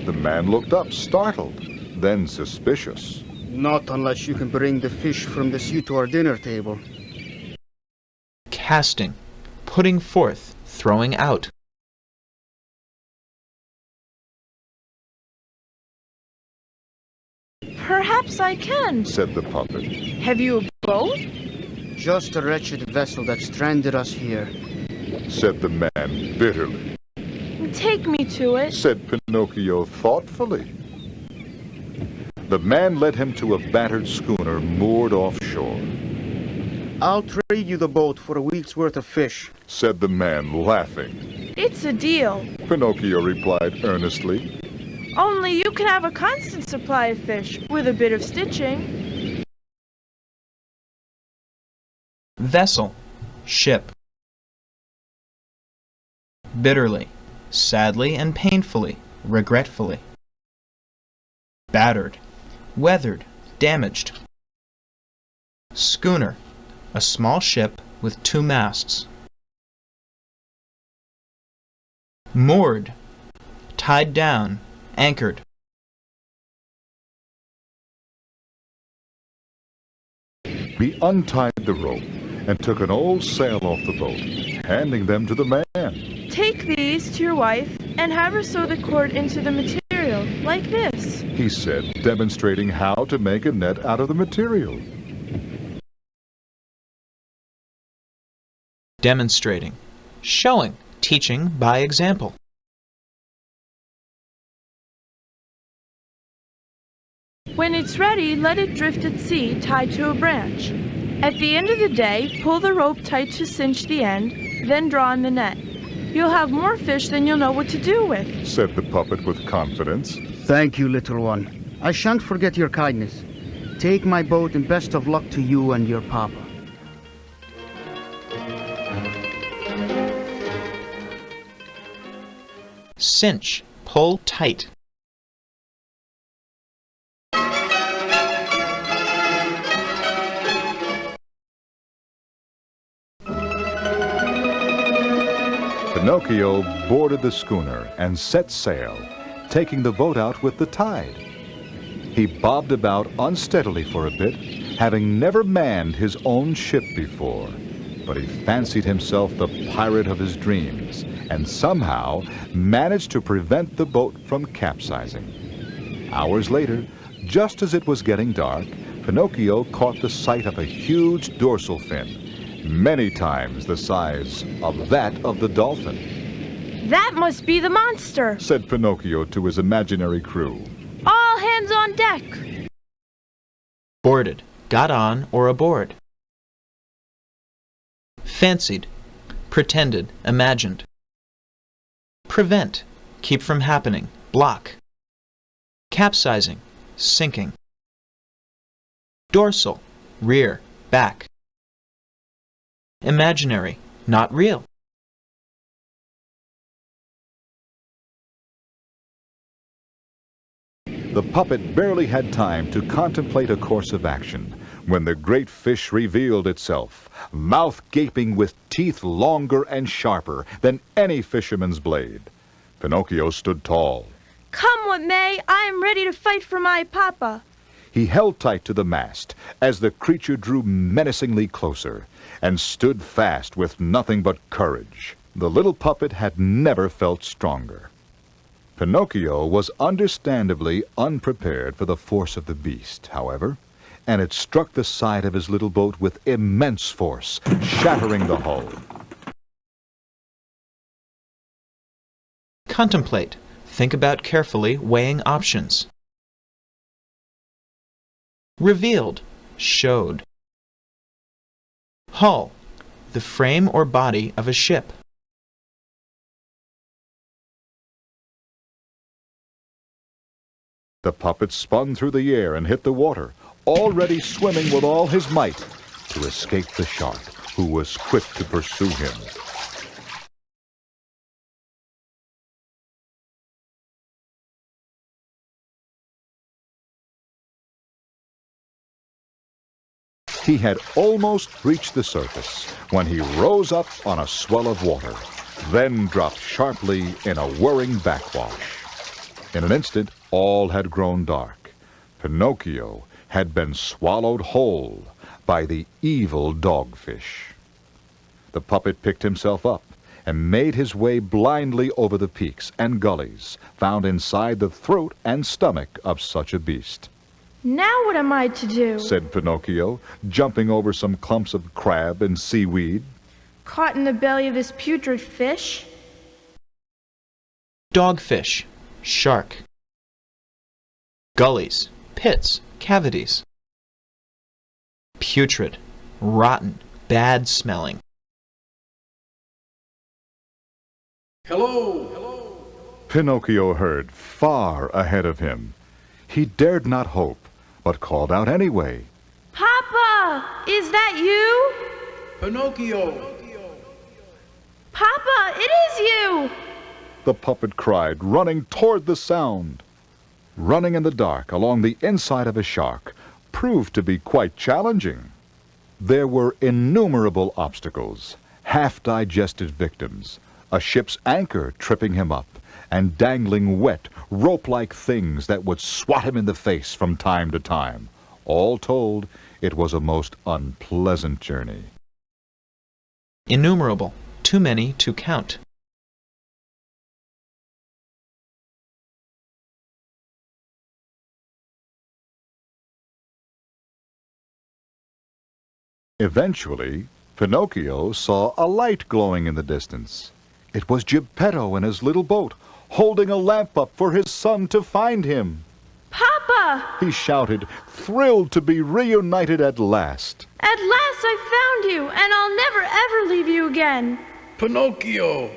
The man looked up, startled, then suspicious. Not unless you can bring the fish from the sea to our dinner table. Casting, putting forth, throwing out. Perhaps I can, Said the puppet. Have you a boat? Just a wretched vessel that stranded us here. Said the man bitterly. Take me to it. Said Pinocchio thoughtfully. The man led him to a battered schooner moored offshore. I'll trade you the boat for a week's worth of fish. Said the man, laughing. It's a deal. Pinocchio replied earnestly. Only you can have a constant supply of fish, with a bit of stitching. Vessel, ship. Bitterly, sadly and painfully, regretfully. Battered, weathered, damaged. Schooner, a small ship with 2 masts. Moored, tied down, anchored. He untied the rope and took an old sail off the boat, handing them to the man. Take these to your wife and have her sew the cord into the material, like this. He said, demonstrating how to make a net out of the material. Demonstrating. Showing. Teaching by example. When it's ready, let it drift at sea, tied to a branch. At the end of the day, pull the rope tight to cinch the end, then draw in the net. You'll have more fish than you'll know what to do with, said the puppet with confidence. Thank you, little one. I shan't forget your kindness. Take my boat and best of luck to you and your papa. Cinch. Pull tight. Pinocchio boarded the schooner and set sail, taking the boat out with the tide. He bobbed about unsteadily for a bit, having never manned his own ship before, but he fancied himself the pirate of his dreams and somehow managed to prevent the boat from capsizing. Hours later, just as it was getting dark, Pinocchio caught the sight of a huge dorsal fin, many times the size of that of the dolphin. That must be the monster, said Pinocchio to his imaginary crew. All hands on deck. Boarded. Got on or aboard. Fancied. Pretended. Imagined. Prevent. Keep from happening. Block. Capsizing. Sinking. Dorsal. Rear. Back. Imaginary. Not real. The puppet barely had time to contemplate a course of action when the great fish revealed itself, mouth gaping with teeth longer and sharper than any fisherman's blade. Pinocchio stood tall. Come what may, I am ready to fight for my papa. He held tight to the mast as the creature drew menacingly closer and stood fast with nothing but courage. The little puppet had never felt stronger. Pinocchio was understandably unprepared for the force of the beast, however, and it struck the side of his little boat with immense force, shattering the hull. Contemplate. Think about carefully, weighing options. Revealed. Showed. Hull. The frame or body of a ship. The puppet spun through the air and hit the water, already swimming with all his might to escape the shark, who was quick to pursue him. He had almost reached the surface when he rose up on a swell of water, then dropped sharply in a whirring backwash. In an instant, all had grown dark. Pinocchio had been swallowed whole by the evil dogfish. The puppet picked himself up and made his way blindly over the peaks and gullies found inside the throat and stomach of such a beast. Now what am I to do? Said Pinocchio, jumping over some clumps of crab and seaweed. Caught in the belly of this putrid fish? Dogfish. Shark. Gullies. Pits. Cavities. Putrid. Rotten. Bad smelling. Hello! Hello! Pinocchio heard far ahead of him. He dared not hope, but called out anyway. Papa! Is that you? Pinocchio! Papa, it is you! The puppet cried, running toward the sound. Running in the dark along the inside of a shark proved to be quite challenging. There were innumerable obstacles, half-digested victims, a ship's anchor tripping him up, and dangling wet, rope-like things that would swat him in the face from time to time. All told, it was a most unpleasant journey. Innumerable. Too many to count. Eventually, Pinocchio saw a light glowing in the distance. It was Geppetto in his little boat, holding a lamp up for his son to find him. Papa! He shouted, thrilled to be reunited at last. At last I found you, and I'll never ever leave you again. Pinocchio,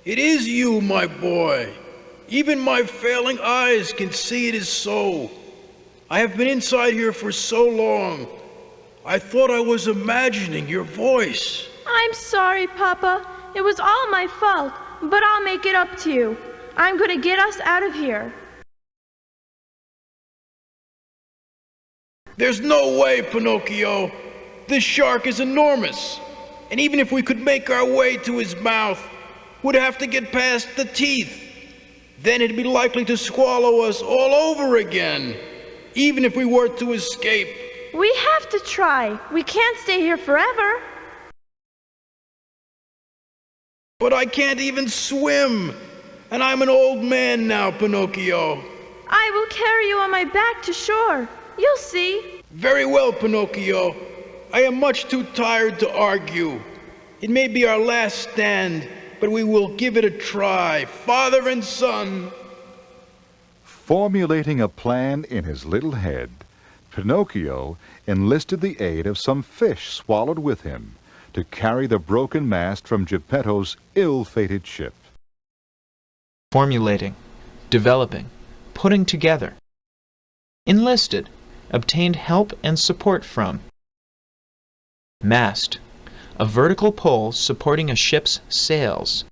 it is you, my boy. Even my failing eyes can see it is so. I have been inside here for so long. I thought I was imagining your voice. I'm sorry, Papa. It was all my fault, but I'll make it up to you. I'm going to get us out of here. There's no way, Pinocchio. This shark is enormous. And even if we could make our way to his mouth, we'd have to get past the teeth. Then it'd be likely to swallow us all over again, even if we were to escape. We have to try. We can't stay here forever. But I can't even swim. And I'm an old man now, Pinocchio. I will carry you on my back to shore. You'll see. Very well, Pinocchio. I am much too tired to argue. It may be our last stand, but we will give it a try, father and son. Formulating a plan in his little head, Pinocchio enlisted the aid of some fish swallowed with him to carry the broken mast from Geppetto's ill-fated ship. Formulating, developing, putting together. Enlisted, obtained help and support from. Mast, a vertical pole supporting a ship's sails.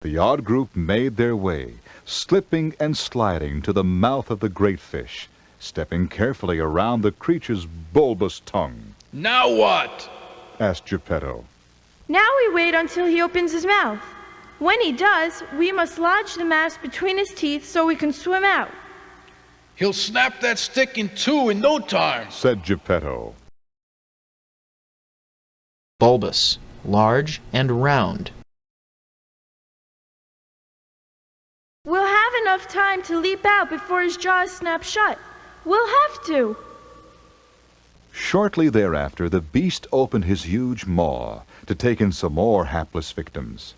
The odd group made their way, slipping and sliding to the mouth of the great fish, stepping carefully around the creature's bulbous tongue. Now what? Asked Geppetto. Now we wait until he opens his mouth. When he does, we must lodge the mast between his teeth so we can swim out. He'll snap that stick in two in no time, said Geppetto. Bulbous, large and round. We'll have enough time to leap out before his jaws snap shut. We'll have to. Shortly thereafter, the beast opened his huge maw to take in some more hapless victims.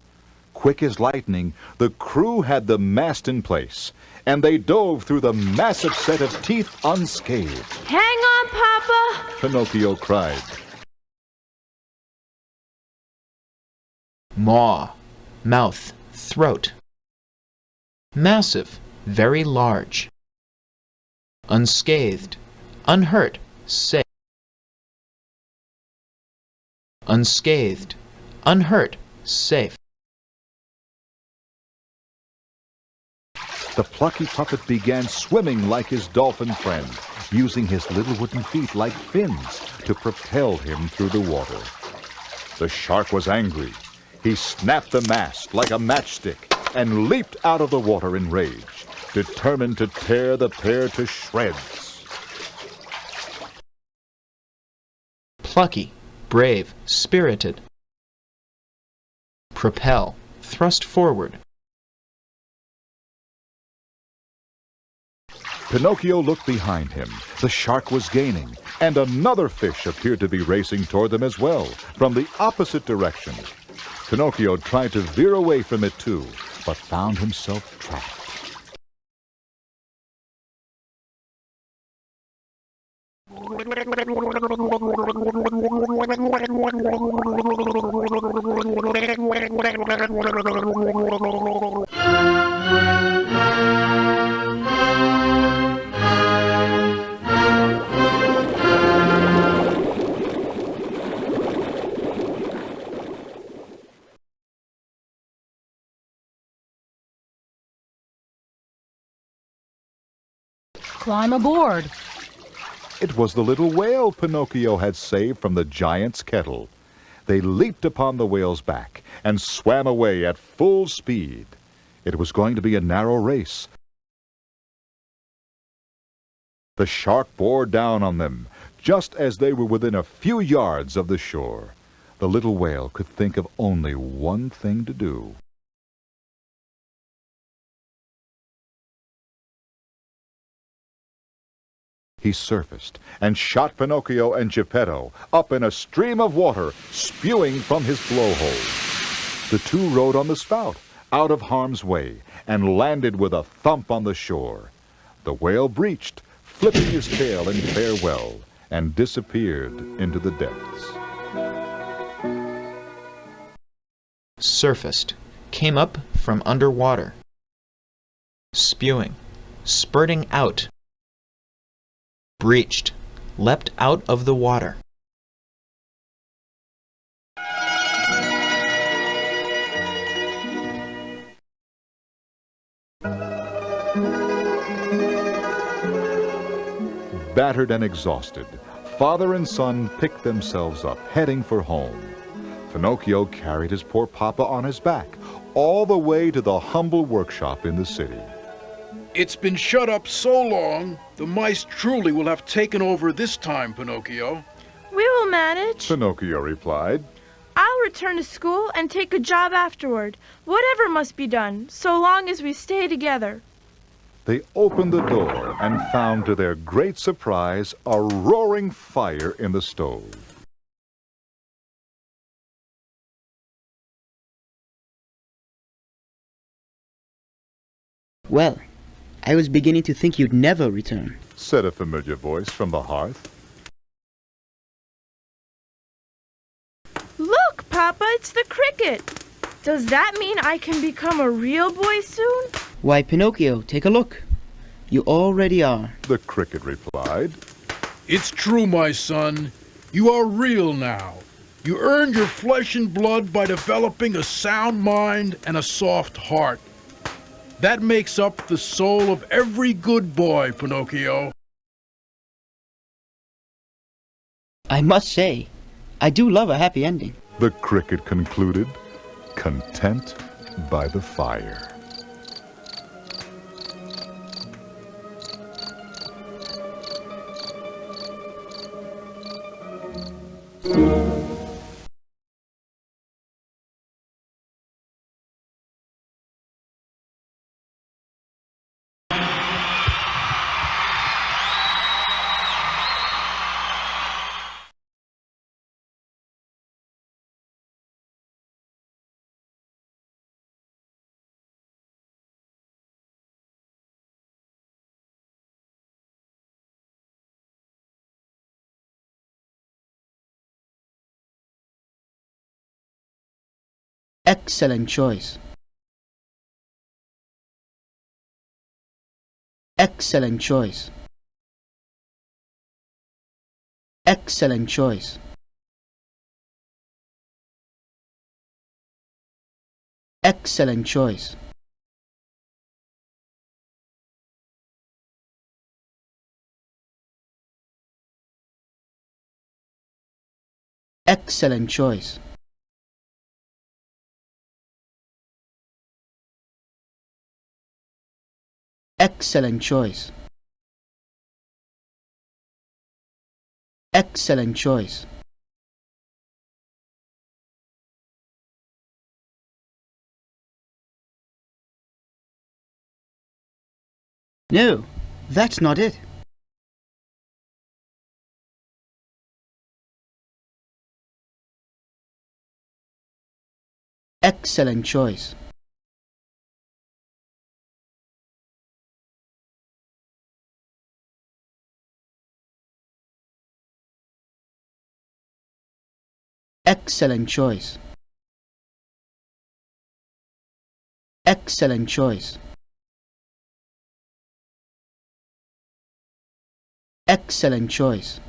Quick as lightning, the crew had the mast in place, and they dove through the massive set of teeth unscathed. Hang on, Papa! Pinocchio cried. Maw, mouth, throat. Massive, very large. Unscathed, unhurt, safe. Unscathed, unhurt, safe. The plucky puppet began swimming like his dolphin friend, using his little wooden feet like fins to propel him through the water. The shark was angry. He snapped the mast like a matchstick and leaped out of the water in rage, determined to tear the pair to shreds. Plucky, brave, spirited. Propel, thrust forward. Pinocchio looked behind him. The shark was gaining, and another fish appeared to be racing toward them as well, from the opposite direction. Pinocchio tried to veer away from it too, but found himself trapped. Climb aboard. It was the little whale Pinocchio had saved from the giant's kettle. They leaped upon the whale's back and swam away at full speed. It was going to be a narrow race. The shark bore down on them, just as they were within a few yards of the shore. The little whale could think of only one thing to do. He surfaced and shot Pinocchio and Geppetto up in a stream of water spewing from his blowhole. The two rode on the spout, out of harm's way, and landed with a thump on the shore. The whale breached, flipping his tail in farewell, and disappeared into the depths. Surfaced, came up from underwater. Spewing, spurting out. Breached, leapt out of the water. Battered and exhausted, father and son picked themselves up, heading for home. Pinocchio carried his poor papa on his back, all the way to the humble workshop in the city. It's been shut up so long, the mice truly will have taken over this time, Pinocchio. We will manage. Pinocchio replied. I'll return to school and take a job afterward. Whatever must be done, so long as we stay together. They opened the door and found, to their great surprise, a roaring fire in the stove. Well, I was beginning to think you'd never return, said a familiar voice from the hearth. Look, Papa, it's the cricket. Does that mean I can become a real boy soon? Why, Pinocchio, take a look. You already are, the cricket replied. It's true, my son. You are real now. You earned your flesh and blood by developing a sound mind and a soft heart. That makes up the soul of every good boy, Pinocchio. I must say, I do love a happy ending, the cricket concluded, content by the fire. Excellent choice. Excellent choice. Excellent choice. Excellent choice. Excellent choice. Excellent choice. Excellent choice. No, that's not it. Excellent choice. Excellent choice. Excellent choice. Excellent choice.